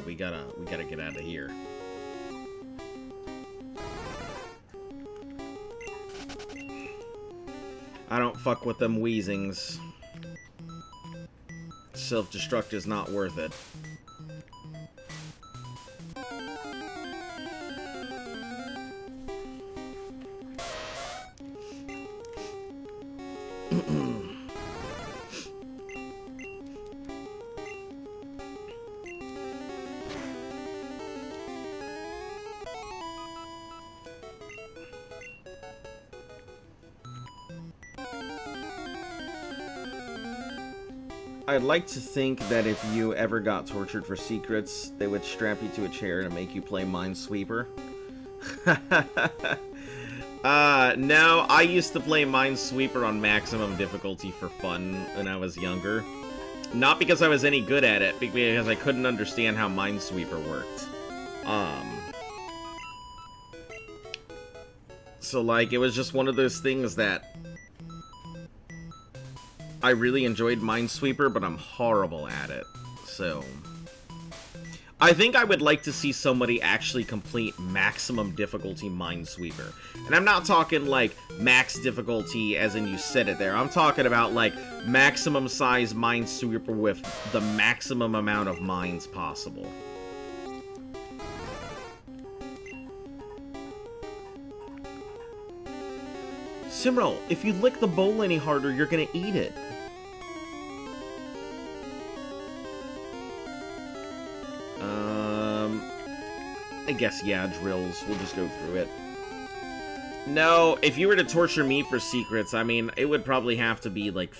We gotta get out of here. I don't fuck with them Weezings. Self-destruct is not worth it. I'd like to think that if you ever got tortured for secrets, they would strap you to a chair and make you play Minesweeper. No, I used to play Minesweeper on maximum difficulty for fun when I was younger. Not because I was any good at it, because I couldn't understand how Minesweeper worked. So, like, it was just one of those things that I really enjoyed Minesweeper, but I'm horrible at it, so I think I would like to see somebody actually complete maximum difficulty Minesweeper. And I'm not talking, like, max difficulty as in you said it there. I'm talking about, like, maximum size Minesweeper with the maximum amount of mines possible. Simral, if you lick the bowl any harder, you're gonna eat it. I guess, yeah, drills. We'll just go through it. No, if you were to torture me for secrets, I mean, it would probably have to be, like,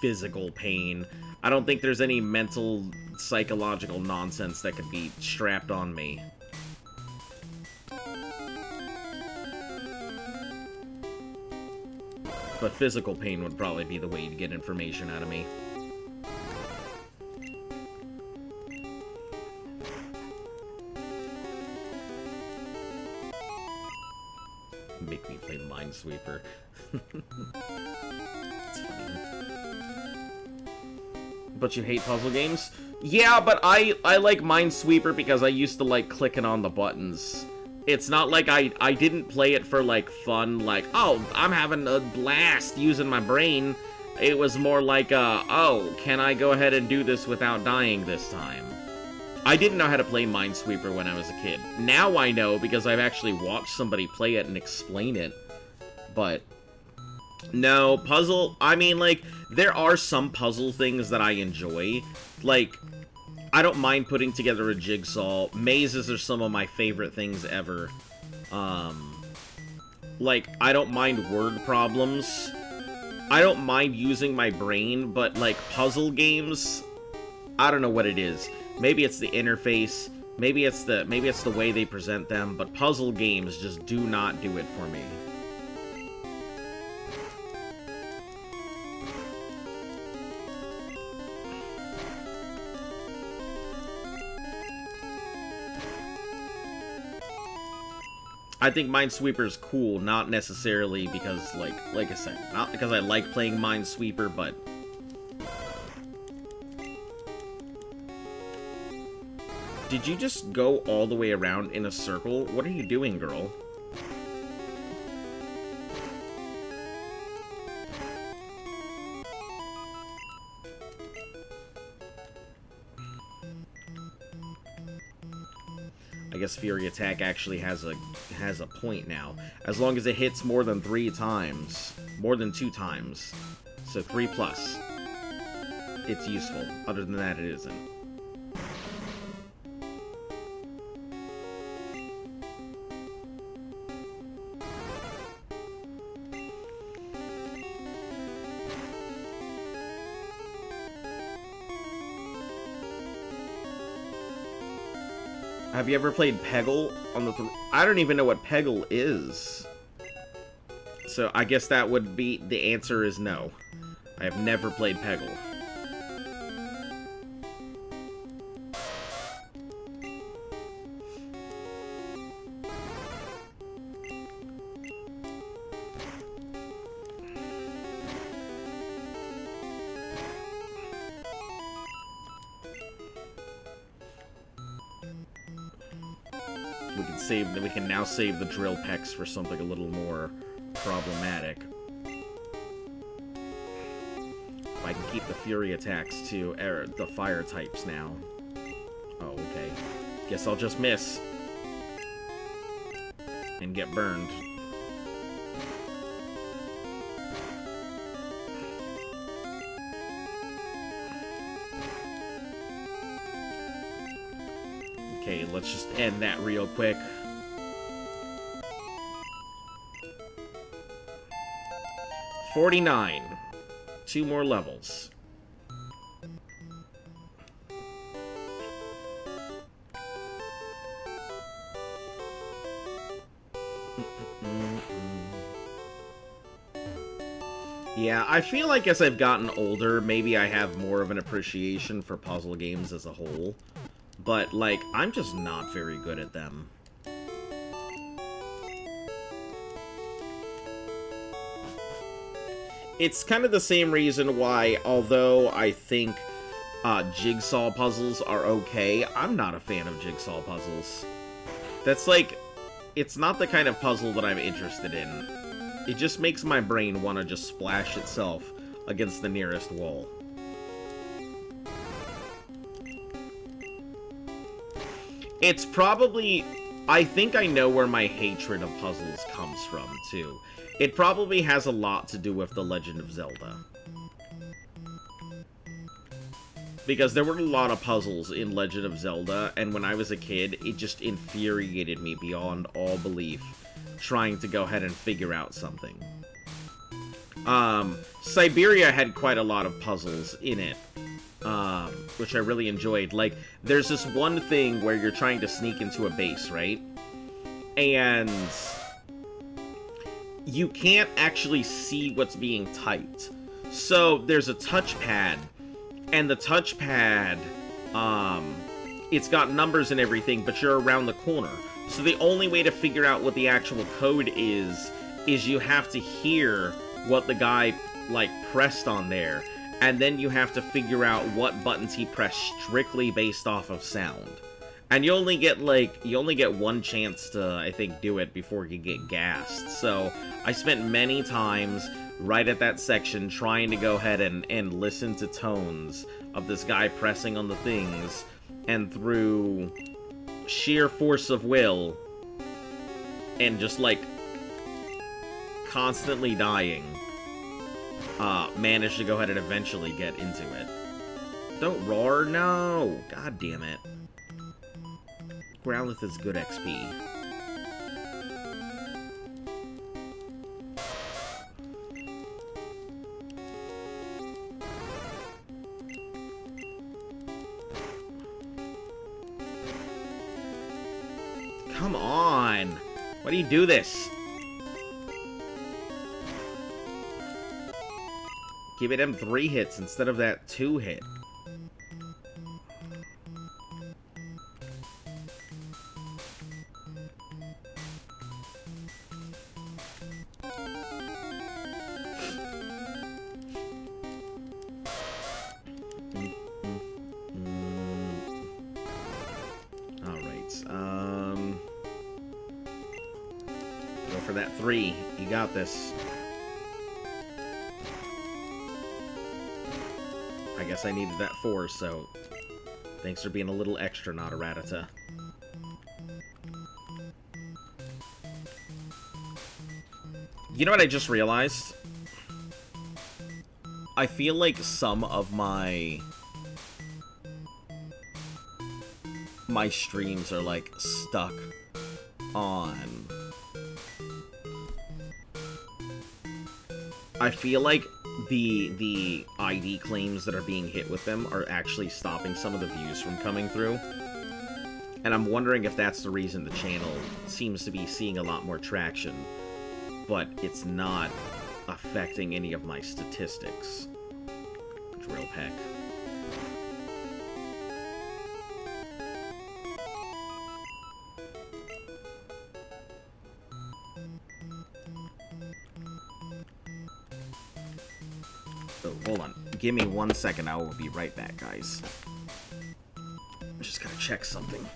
physical pain. I don't think there's any mental, psychological nonsense that could be strapped on me. But physical pain would probably be the way to get information out of me. Make me play Minesweeper. It's funny. But you hate puzzle games? Yeah, but I like Minesweeper because I used to like clicking on the buttons. It's not like I didn't play it for like fun, like, oh, I'm having a blast using my brain. It was more like, oh, can I go ahead and do this without dying this time? I didn't know how to play Minesweeper when I was a kid. Now I know because I've actually watched somebody play it and explain it. But no, puzzle, I mean, like, there are some puzzle things that I enjoy. Like, I don't mind putting together a jigsaw. Mazes are some of my favorite things ever. Like, I don't mind word problems. I don't mind using my brain, but, like, puzzle games, I don't know what it is. Maybe it's the interface. Maybe it's the way they present them, but puzzle games just do not do it for me. I think Minesweeper's cool, not necessarily because, like I said, not because I like playing Minesweeper, but... Did you just go all the way around in a circle? What are you doing, girl? I guess Fury Attack actually has a point now. As long as it hits more than 3 times. More than 2 times. So 3 plus. It's useful. Other than that, it isn't. Have you ever played Peggle on the... I don't even know what Peggle is. So I guess that would be... The answer is no. I have never played Peggle. We can now save the drill pecs for something a little more problematic. If I can keep the Fury attacks to the fire types now. Oh, okay. Guess I'll just miss. And get burned. Okay, let's just end that real quick. $49. 2 more levels. Yeah, I feel like as I've gotten older, maybe I have more of an appreciation for puzzle games as a whole. But, like, I'm just not very good at them. It's kind of the same reason why, although I think jigsaw puzzles are okay, I'm not a fan of jigsaw puzzles. That's like, it's not the kind of puzzle that I'm interested in. It just makes my brain want to just splash itself against the nearest wall. It's probably... I think I know where my hatred of puzzles comes from, too. It probably has a lot to do with The Legend of Zelda. Because there were a lot of puzzles in Legend of Zelda, and when I was a kid, it just infuriated me beyond all belief, trying to go ahead and figure out something. Siberia had quite a lot of puzzles in it, which I really enjoyed. Like, there's this one thing where you're trying to sneak into a base, right? And you can't actually see what's being typed. So there's a touchpad, and the touchpad, it's got numbers and everything, but you're around the corner. So the only way to figure out what the actual code is you have to hear what the guy, like, pressed on there, and then you have to figure out what buttons he pressed strictly based off of sound. And you only get one chance to, I think, do it before you get gassed. So I spent many times right at that section trying to go ahead and listen to tones of this guy pressing on the things, and through sheer force of will and just, like, constantly dying, managed to go ahead and eventually get into it. Don't roar, no! God damn it. Growlithe is good XP. Come on. Why do you do this? Give it him 3 hits instead of that 2 hit. Go for that 3. You got this. I guess I needed that 4, so thanks for being a little extra, not a Rattata. You know what I just realized? I feel like some of my streams are like stuck on... I feel like the ID claims that are being hit with them are actually stopping some of the views from coming through. And I'm wondering if that's the reason the channel seems to be seeing a lot more traction, but it's not affecting any of my statistics. Drill Peck. Oh, hold on. Give me 1 second. I will be right back, guys. I just gotta check something.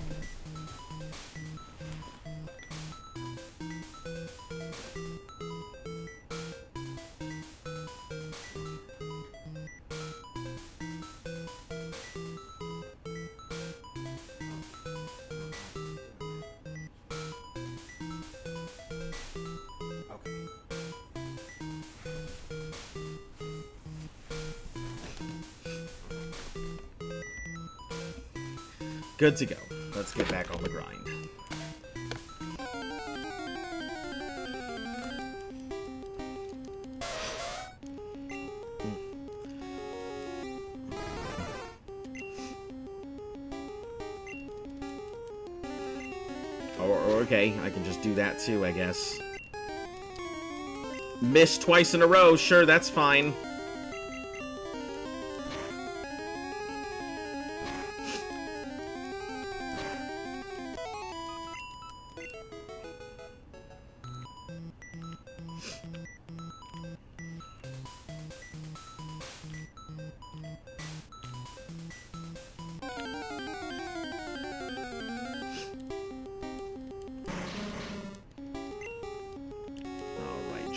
Good to go. Let's get back on the grind. Or okay, I can just do that too, I guess. Missed twice in a row, sure, that's fine.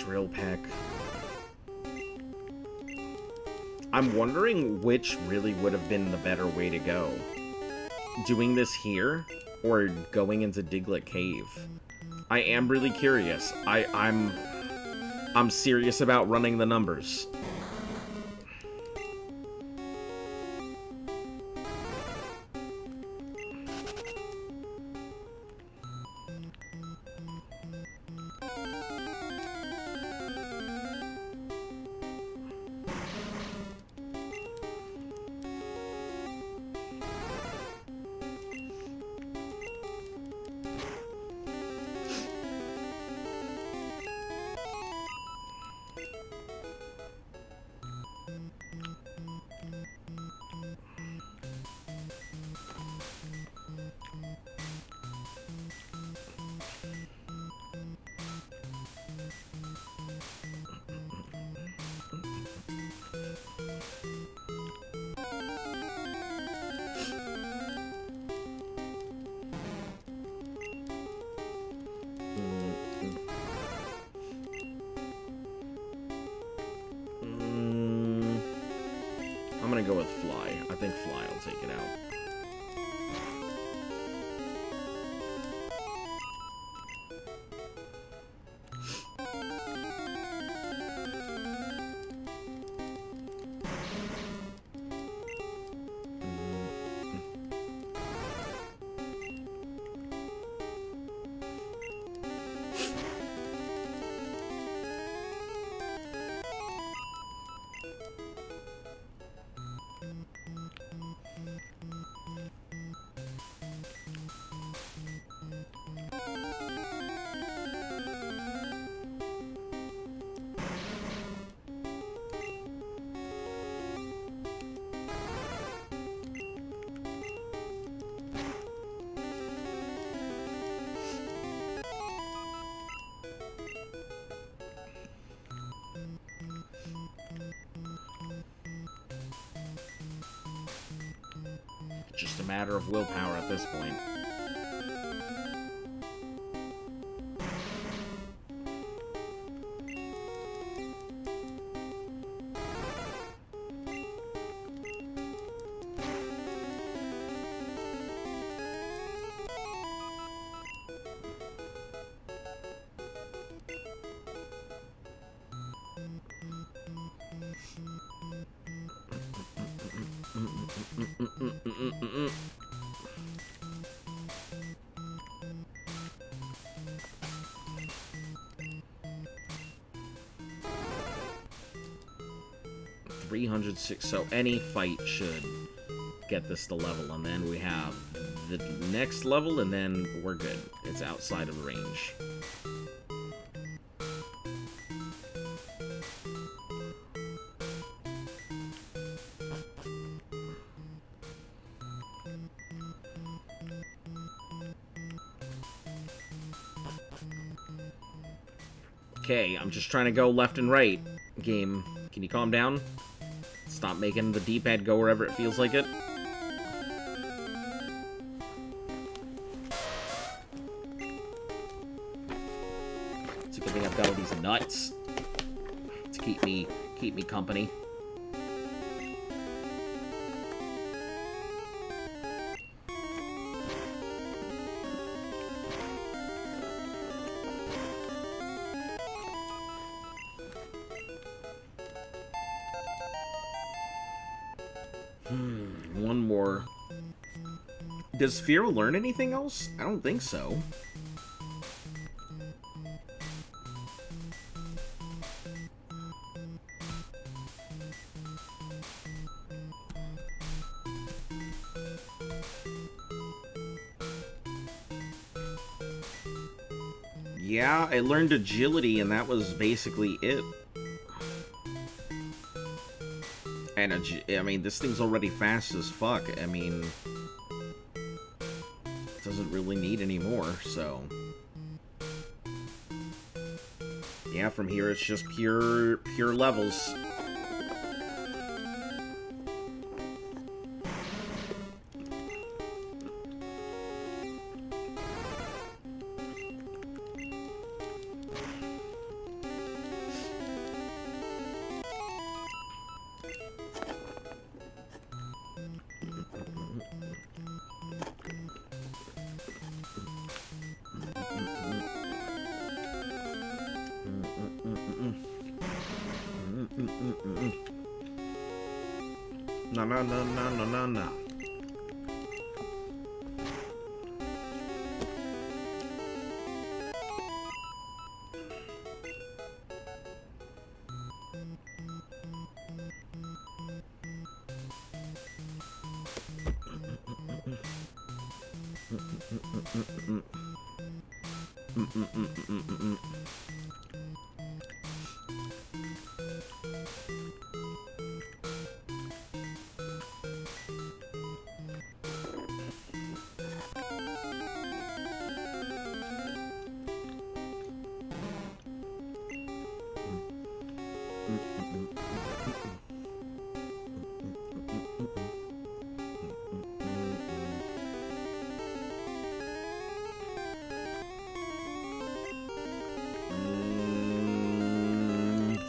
Drill Peck. I'm wondering which really would have been the better way to go. Doing this here, or going into Diglett Cave? I am really curious. I'm serious about running the numbers. I'm gonna go with Fly. I think Fly will take it out. just a matter of willpower at this point. So any fight should get this to level, and then we have the next level, and then we're good. It's outside of range. Okay, I'm just trying to go left and right. Game, can you calm down? Stop making the D-pad go wherever it feels like it. It's a good thing I've got all these nuts to keep me company. One more. Does Firo learn anything else? I don't think so. Yeah, I learned agility, and that was basically it. And, I mean, this thing's already fast as fuck. I mean, it doesn't really need any more, so. Yeah, from here it's just pure levels. No.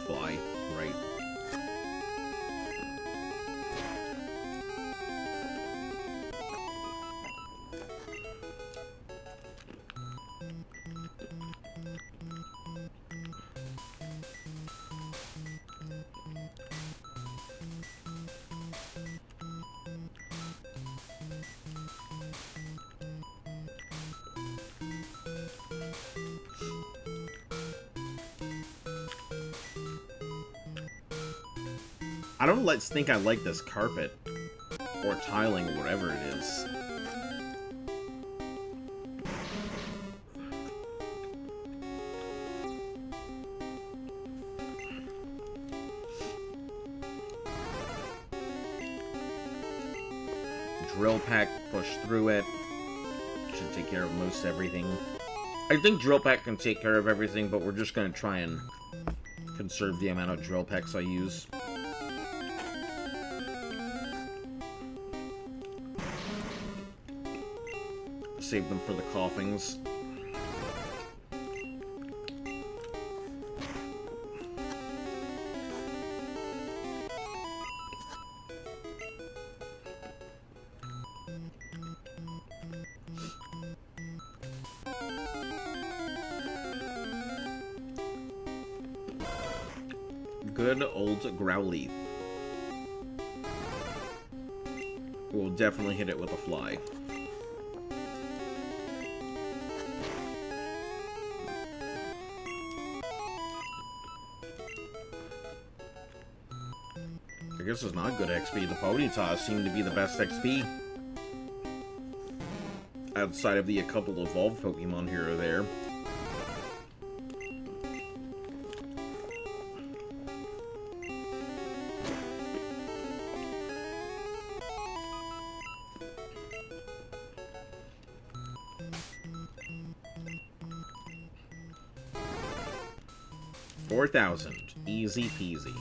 Fly, right. I don't think I like this carpet, or tiling, or whatever it is. Drill pack, push through it. Should take care of most everything. I think drill pack can take care of everything, but we're just going to try and conserve the amount of drill packs I use. save them for the coughings. Good old Growly. We'll definitely hit it with a fly. I guess it's not good XP. The Ponyta seemed to be the best XP. Outside of the a couple evolved Pokemon here or there. $4,000. Easy peasy.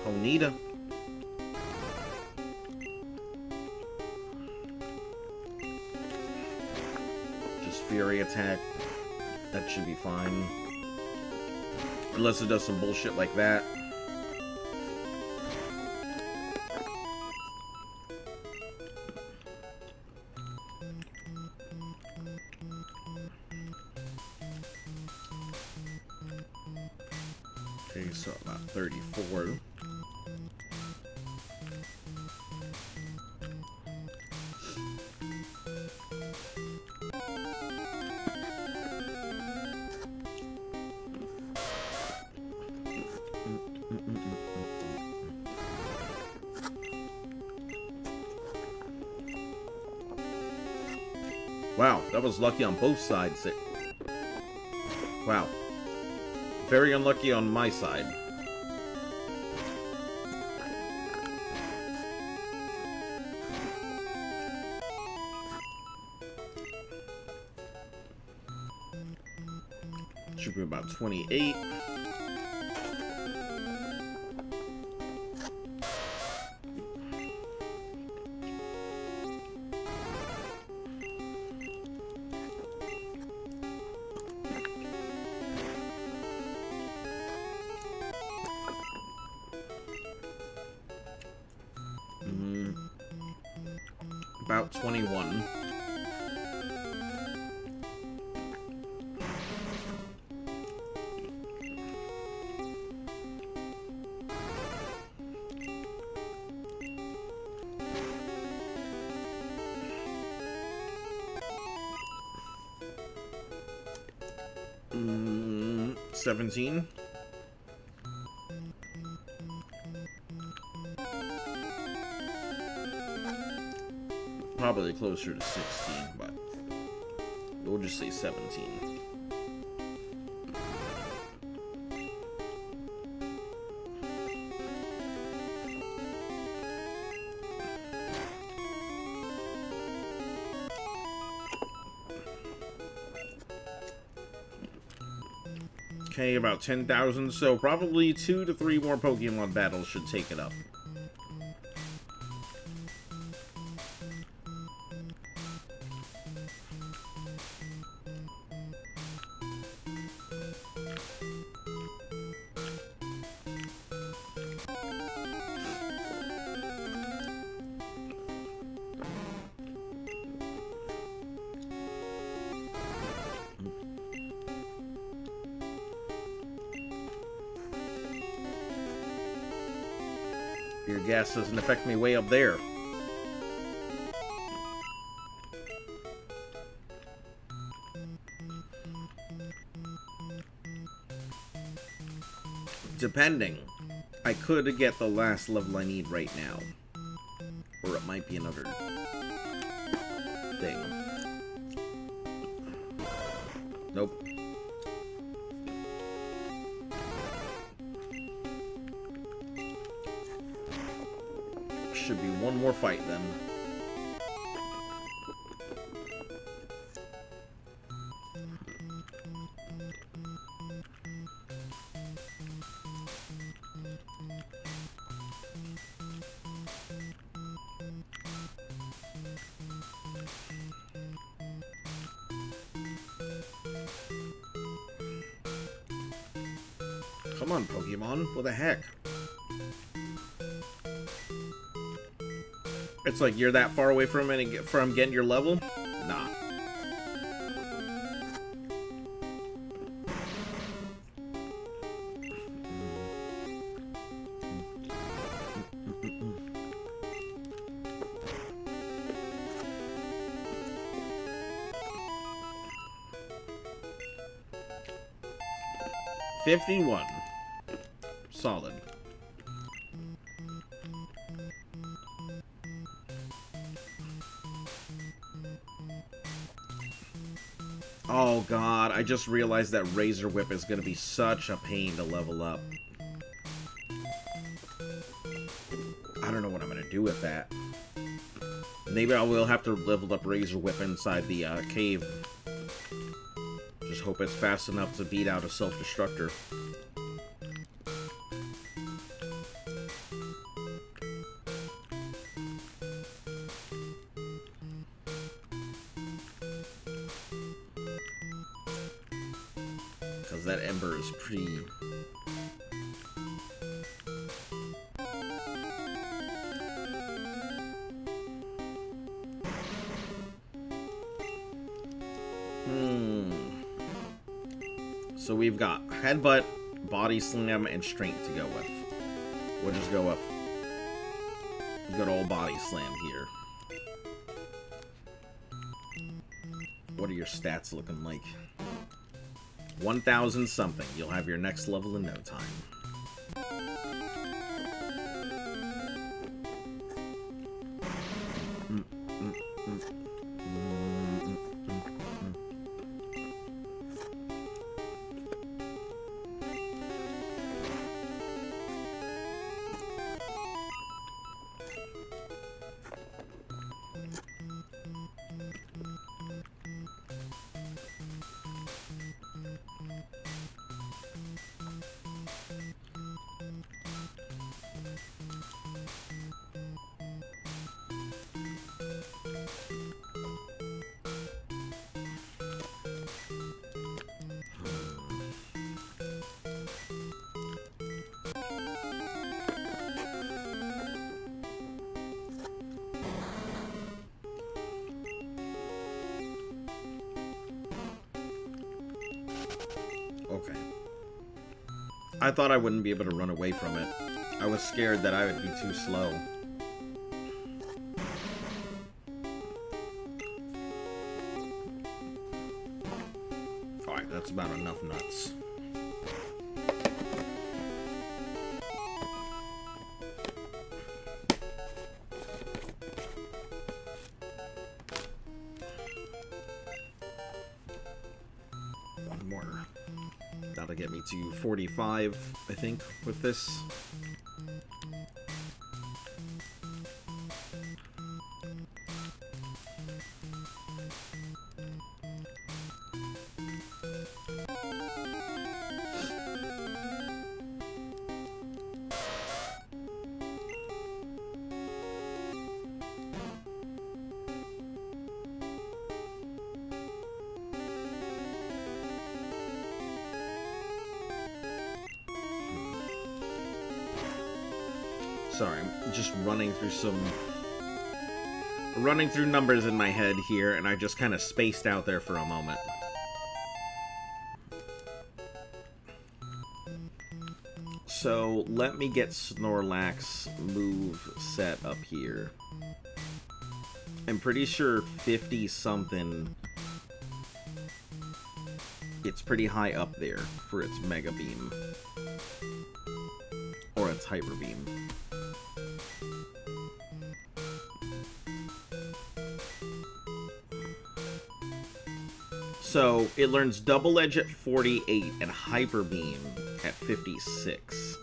Ponyta. Just Fury attack. That should be fine. Unless it does some bullshit like that. Okay, so about 34. Wow, that was lucky on both sides. Wow. Very unlucky on my side. Should be about 28. About 21. Mm, 17. Probably closer to 16, but we'll just say 17. Okay, about 10,000, so probably 2 to 3 more Pokemon battles should take it up. Your gas doesn't affect me way up there. Depending. I could get the last level I need right now. Or it might be another thing. Nope. Should be one more fight then. Come on, Pokemon. What the heck? It's like you're that far away from getting your level? Nah. $51. Solid. Oh god, I just realized that Razor Whip is gonna be such a pain to level up. I don't know what I'm gonna do with that. Maybe I will have to level up Razor Whip inside the cave. Just hope it's fast enough to beat out a Self-Destructor. Because that Ember is pretty... So we've got Headbutt, Body Slam, and Strength to go with. We'll just go with good old Body Slam here. What are your stats looking like? 1,000 something. You'll have your next level in no time. Okay. I thought I wouldn't be able to run away from it. I was scared that I would be too slow. Alright, that's about enough nuts. One more. That'll get me to 45, I think, with this. Sorry, I'm just running through numbers in my head here, and I just kind of spaced out there for a moment. So, let me get Snorlax move set up here. I'm pretty sure 50-something... It's pretty high up there for its Mega Beam. Or its Hyper Beam. So, it learns Double Edge at 48 and Hyper Beam at 56.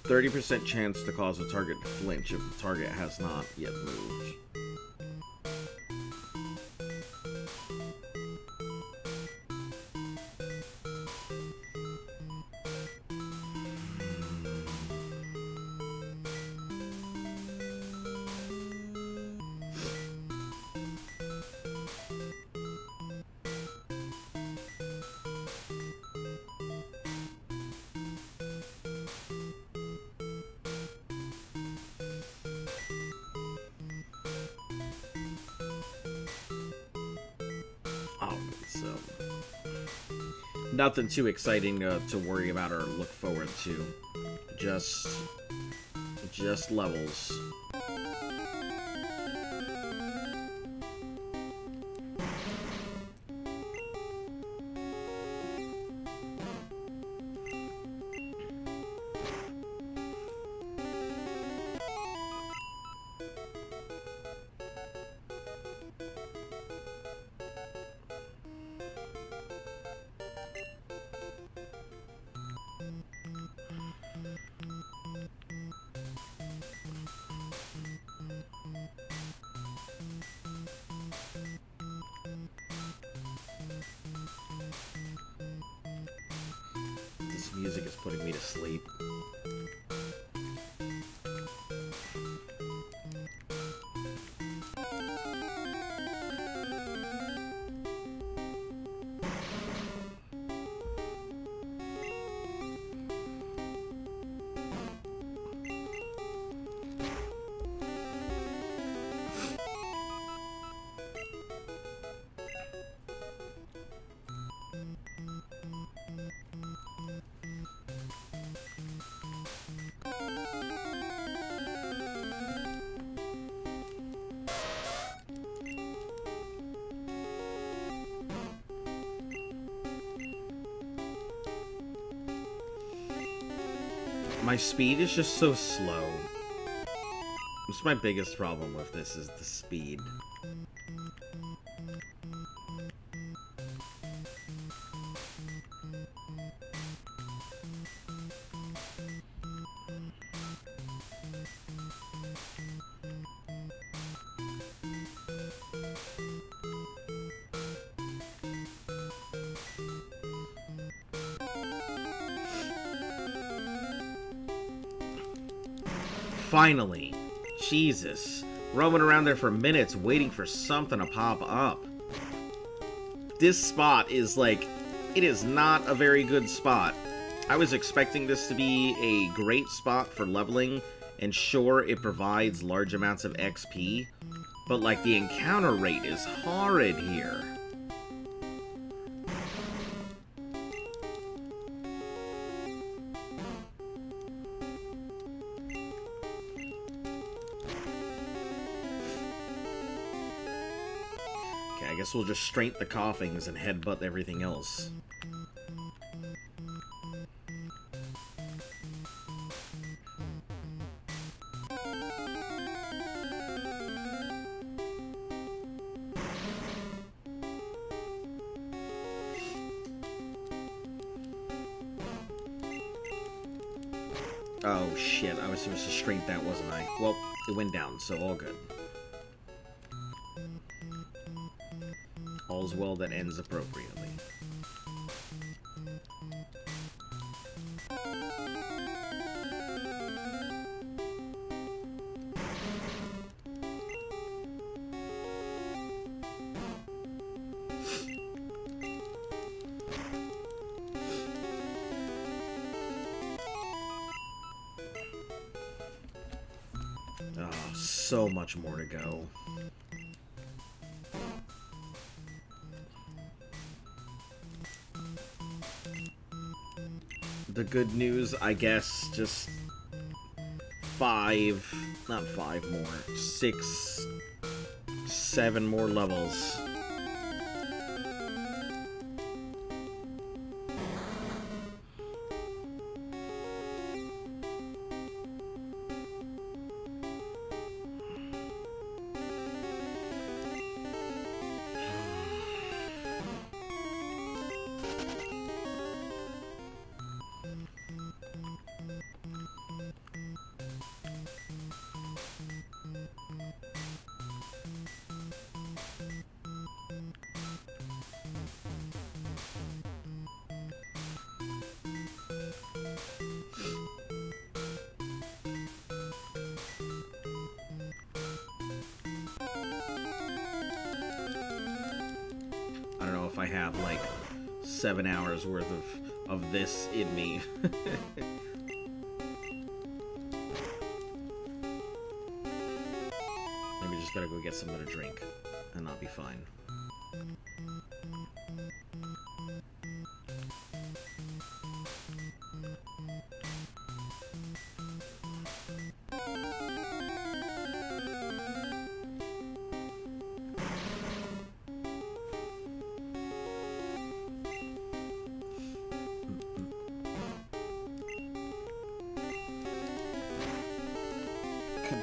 %30 chance to cause a target to flinch if the target has not yet moved. So, nothing too exciting to worry about or look forward to. Just levels. This music is putting me to sleep. My speed is just so slow. That's my biggest problem with this, is the speed. Finally. Jesus. Roaming around there for minutes waiting for something to pop up. This spot is like... It is not a very good spot. I was expecting this to be a great spot for leveling, and sure, it provides large amounts of XP, but like the encounter rate is horrid here. I guess we'll just straighten the coughings and headbutt everything else. Oh shit, I was supposed to straighten that, wasn't I? Well, it went down, so all good. All's well that ends appropriately. Oh, so much more to go. The good news, I guess, just 6, 7 more levels. I have like 7 hours worth of this in me. Maybe just gotta go get something to drink and I'll be fine.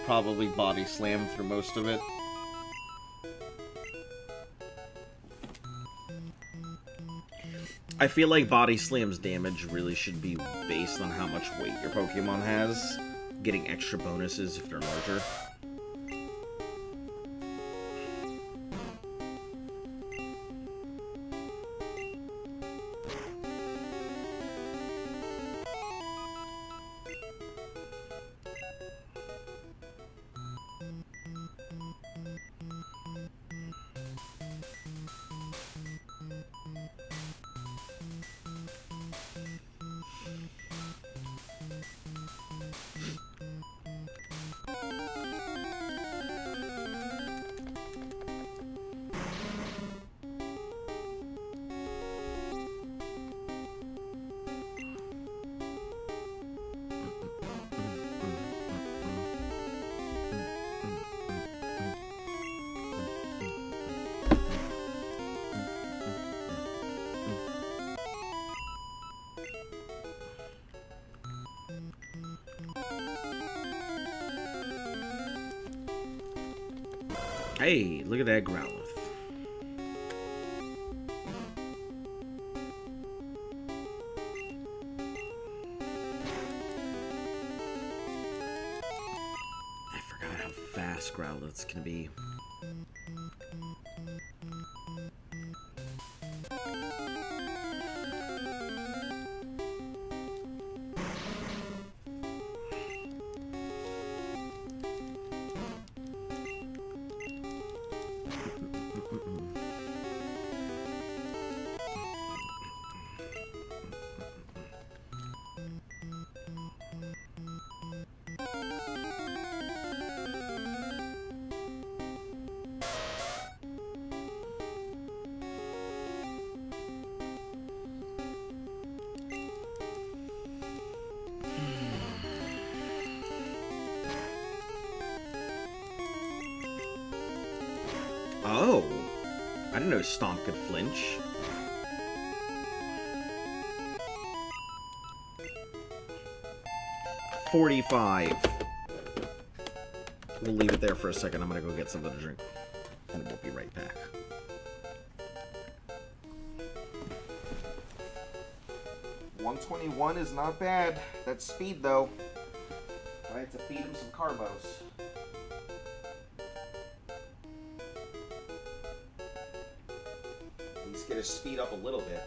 probably body slam through most of it. I feel like body slam's damage really should be based on how much weight your Pokemon has, getting extra bonuses if they're larger. Hey, look at that Growlithe. I forgot how fast Growlithes can be. Oh, I didn't know Stomp could flinch. $45. We'll leave it there for a second. I'm gonna go get something to drink, and we'll be right back. $121 is not bad. That's speed, though. I have to feed him some carbos. At least get his speed up a little bit.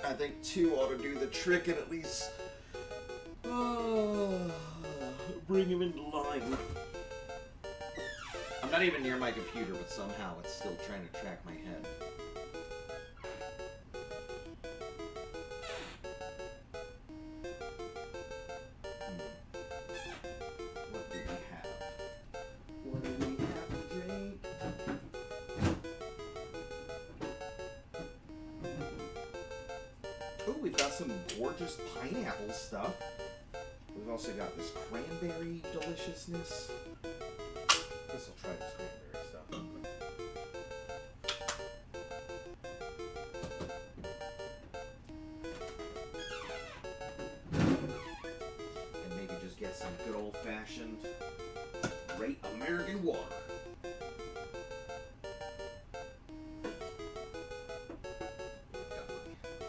I think 2 ought to do the trick and at least bring him into line. I'm not even near my computer, but somehow it's still trying to track my head. What do we have? What do we have to drink? Oh, we've got some gorgeous pineapple stuff. We've also got this cranberry deliciousness. I guess I'll try this cranberry stuff. And maybe just get some good old-fashioned Great American water. Got my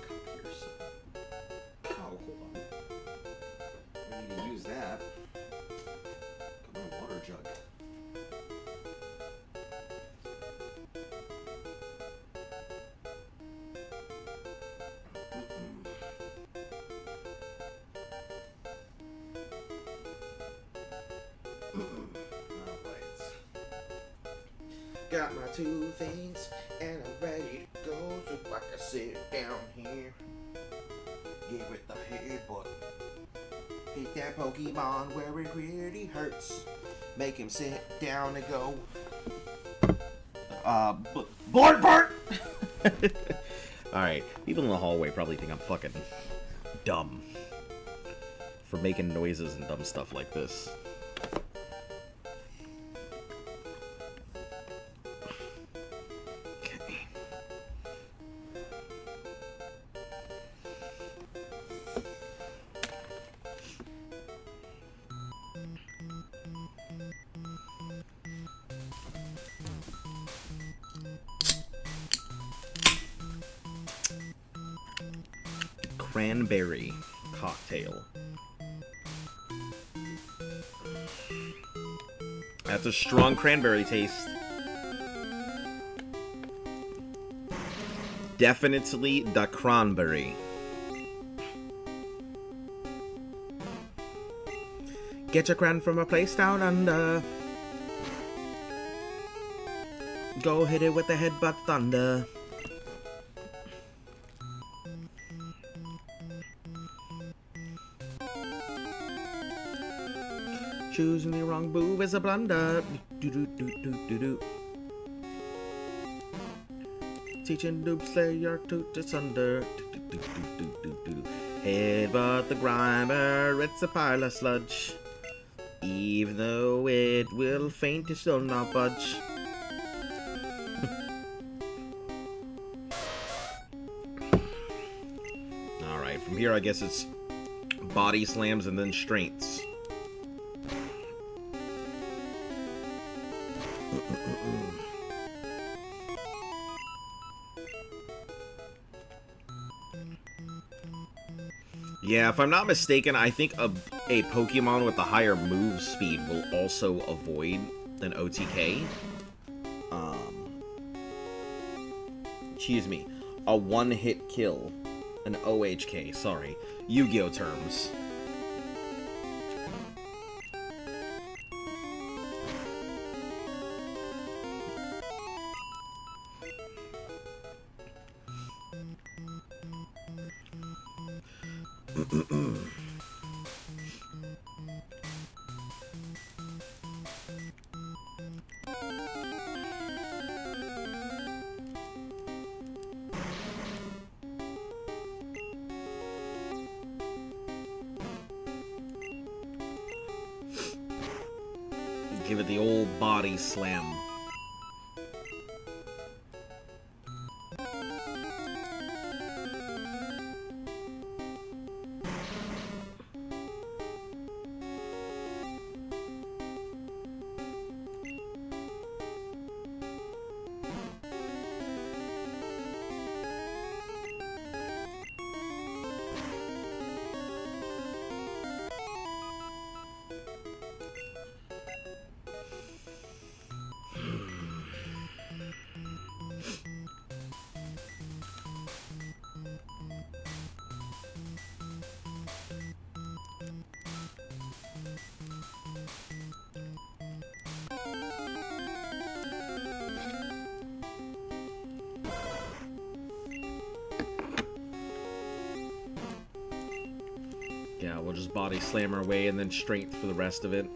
cup here, so. Oh, hold on. We need to use that. Got my water jug. Got my 2 things, and I'm ready to go, so I can sit down here. Give it the headbutt. Hit that Pokemon where it really hurts. Make him sit down and go. Bart! Alright, people in the hallway probably think I'm fucking dumb for making noises and dumb stuff like this. cranberry cocktail. That's a strong cranberry taste. Definitely the cranberry. Get your cran from a place down under. Go hit it with the headbutt thunder. Choosing the wrong move is a blunder. Do do do do do do. Teaching Noob Slayer to asunder. Do do do do do do. Headbutt the grinder. It's a pile of sludge. Even though it will faint, it still not budge. Alright, from here I guess it's body slams and then strengths. Yeah, if I'm not mistaken, I think a Pokemon with a higher move speed will also avoid an OTK. Excuse me. A one-hit kill. An OHK, sorry. Yu-Gi-Oh terms. Give it the old body slam. Yeah, we'll just body slam our way and then strength for the rest of it.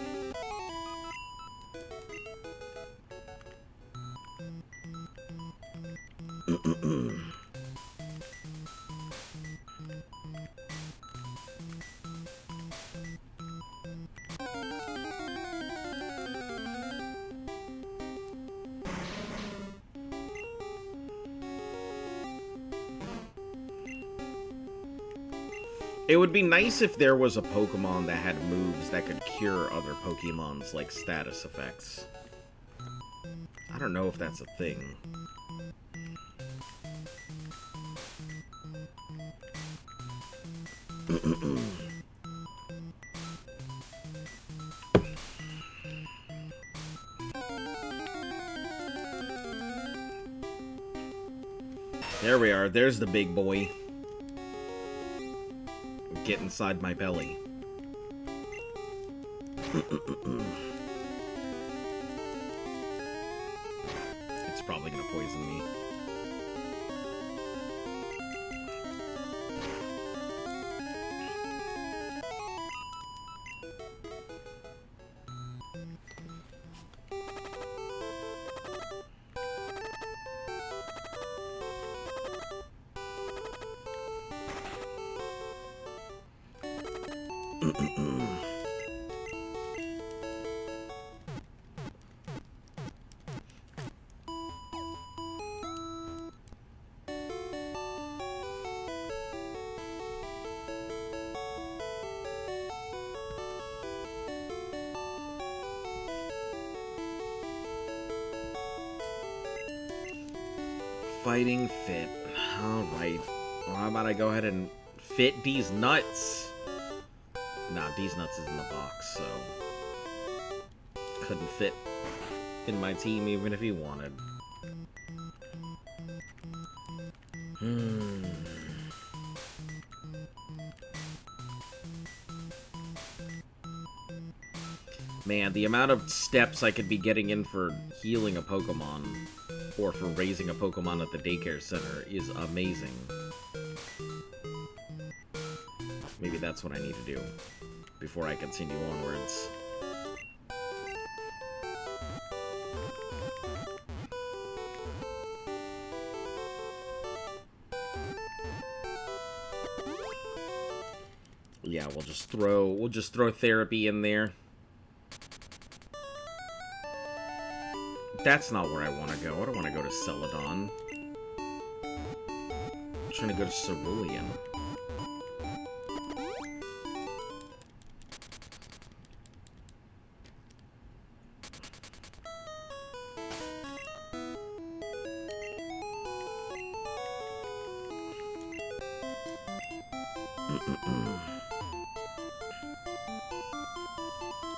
It would be nice if there was a Pokemon that had moves that could cure other Pokemon's, like, status effects. I don't know if that's a thing. There we are. There's the big boy. Get inside my belly. It's probably gonna poison me. Fighting fit. Alright. Well, how about I go ahead and fit D's nuts. Nah, D's nuts is in the box, so couldn't fit in my team even if he wanted. Man, the amount of steps I could be getting in for healing a Pokemon, or for raising a Pokemon at the daycare center, is amazing. Maybe that's what I need to do before I continue onwards. Yeah, we'll just throw therapy in there. That's not where I want to go. I don't want to go to Celadon. I'm trying to go to Cerulean.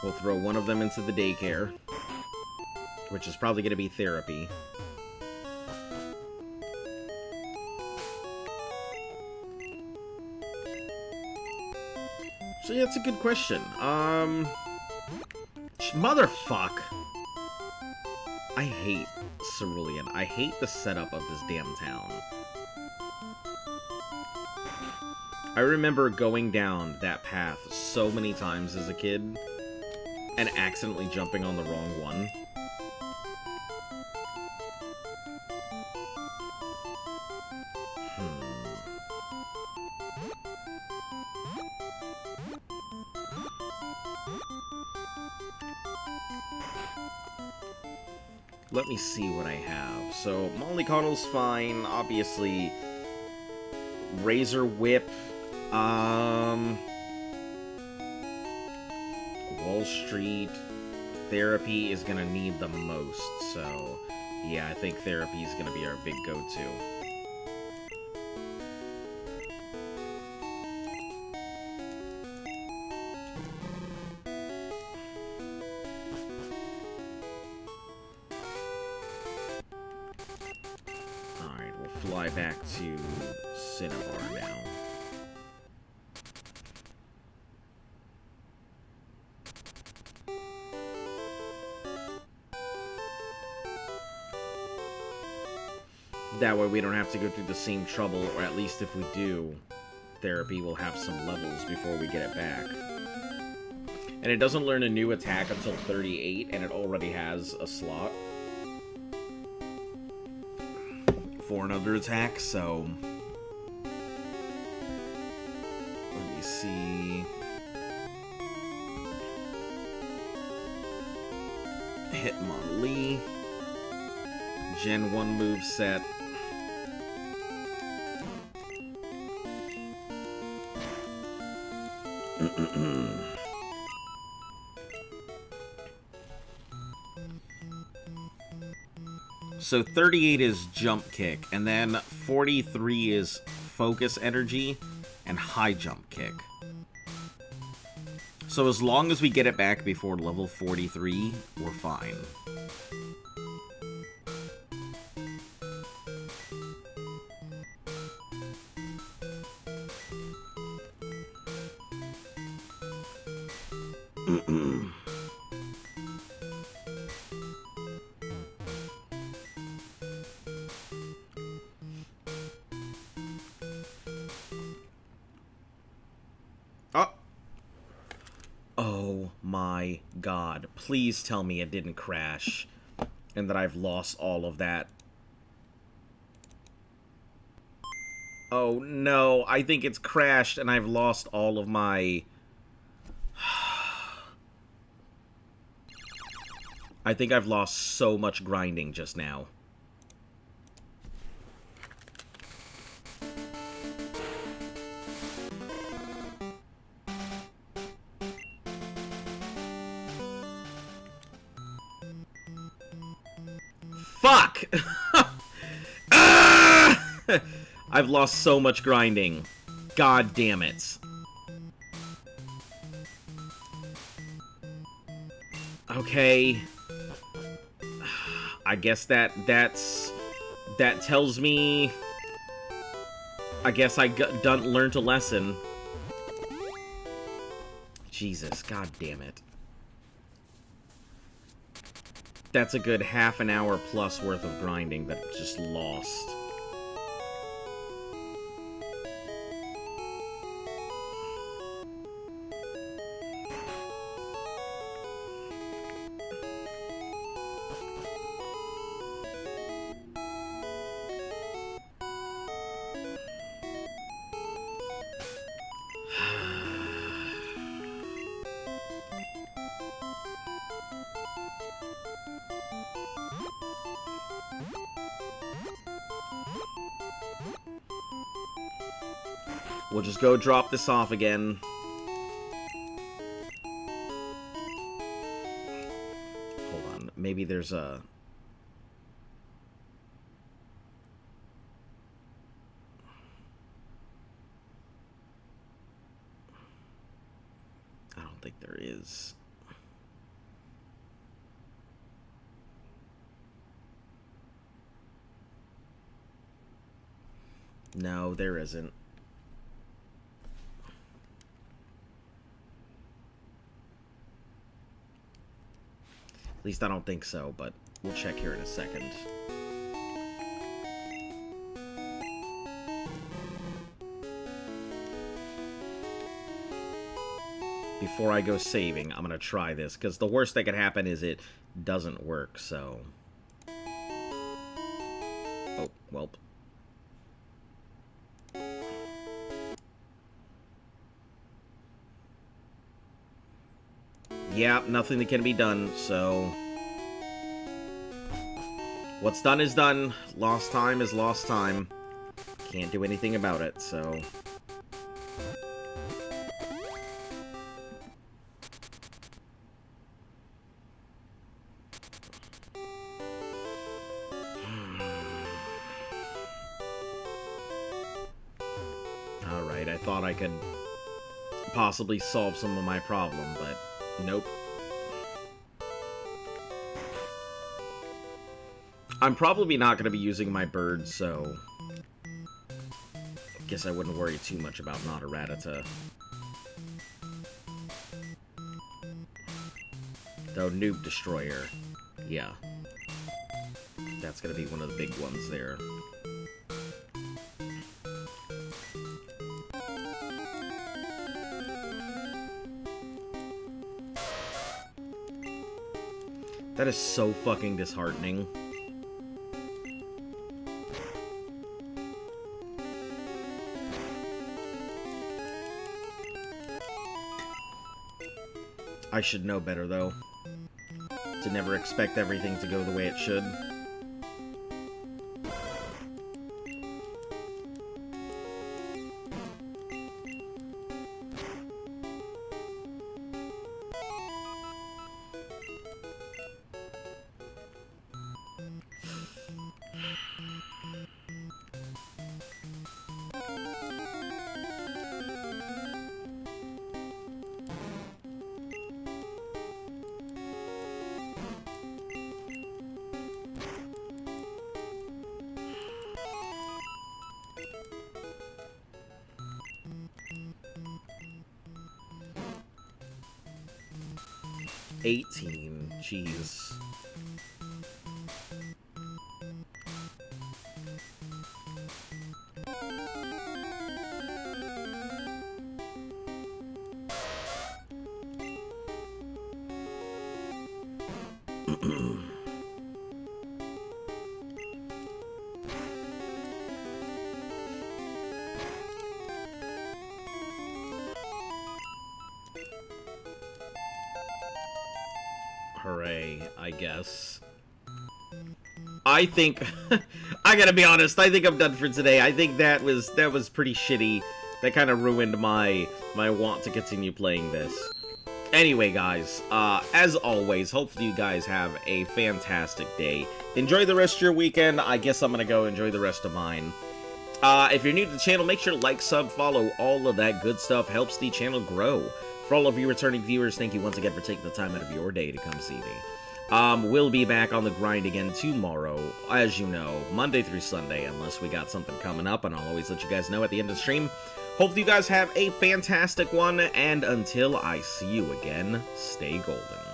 We'll throw one of them into the daycare, which is probably going to be therapy. So yeah, it's a good question. Motherfuck! I hate Cerulean. I hate the setup of this damn town. I remember going down that path so many times as a kid and accidentally jumping on the wrong one. Let me see what I have. So, Mollycoddle's fine, obviously. Razor Whip. Wall Street. Therapy is gonna need the most, so yeah, I think therapy is gonna be our big go-to. Alright, we'll fly back to Cinnabar now. That way we don't have to go through the same trouble, or at least if we do, therapy will have some levels before we get it back. And it doesn't learn a new attack until 38, and it already has a slot for another attack, so... Let me see... Hitmonlee. Gen 1 moveset. So 38 is jump kick, and then 43 is focus energy and high jump kick. So as long as we get it back before level 43, we're fine. Oh my god. Please tell me it didn't crash and that I've lost all of that. Oh no, I think it's crashed and I've lost all of my... I think I've lost so much grinding just now. Fuck! Ah! I've lost so much grinding. God damn it. Okay. I guess that tells me... I guess I learned a lesson. Jesus, god damn it. That's a good half an hour plus worth of grinding that just lost. We'll just go drop this off again. Hold on. Maybe there's a... I don't think there is. No, there isn't. At least I don't think so, but we'll check here in a second. Before I go saving, I'm gonna try this, because the worst that could happen is it doesn't work, so... Oh, welp. Yeah, nothing that can be done, so... What's done is done. Lost time is lost time. Can't do anything about it, so... Alright, I thought I could possibly solve some of my problem, but... Nope. I'm probably not going to be using my bird, so... I guess I wouldn't worry too much about not a Rattata. Though, Noob Destroyer. Yeah. That's going to be one of the big ones there. That is so fucking disheartening. I should know better, though. To never expect everything to go the way it should. Jeez. Hooray, I guess. I think... I gotta be honest, I think I'm done for today. I think that was pretty shitty. That kind of ruined my want to continue playing this. Anyway, guys, as always, hopefully you guys have a fantastic day. Enjoy the rest of your weekend. I guess I'm gonna go enjoy the rest of mine. If you're new to the channel, make sure to like, sub, follow, all of that good stuff helps the channel grow. For all of you returning viewers, thank you once again for taking the time out of your day to come see me. We'll be back on the grind again tomorrow, as you know, Monday through Sunday, unless we got something coming up, and I'll always let you guys know at the end of the stream. Hopefully you guys have a fantastic one, and until I see you again, stay golden.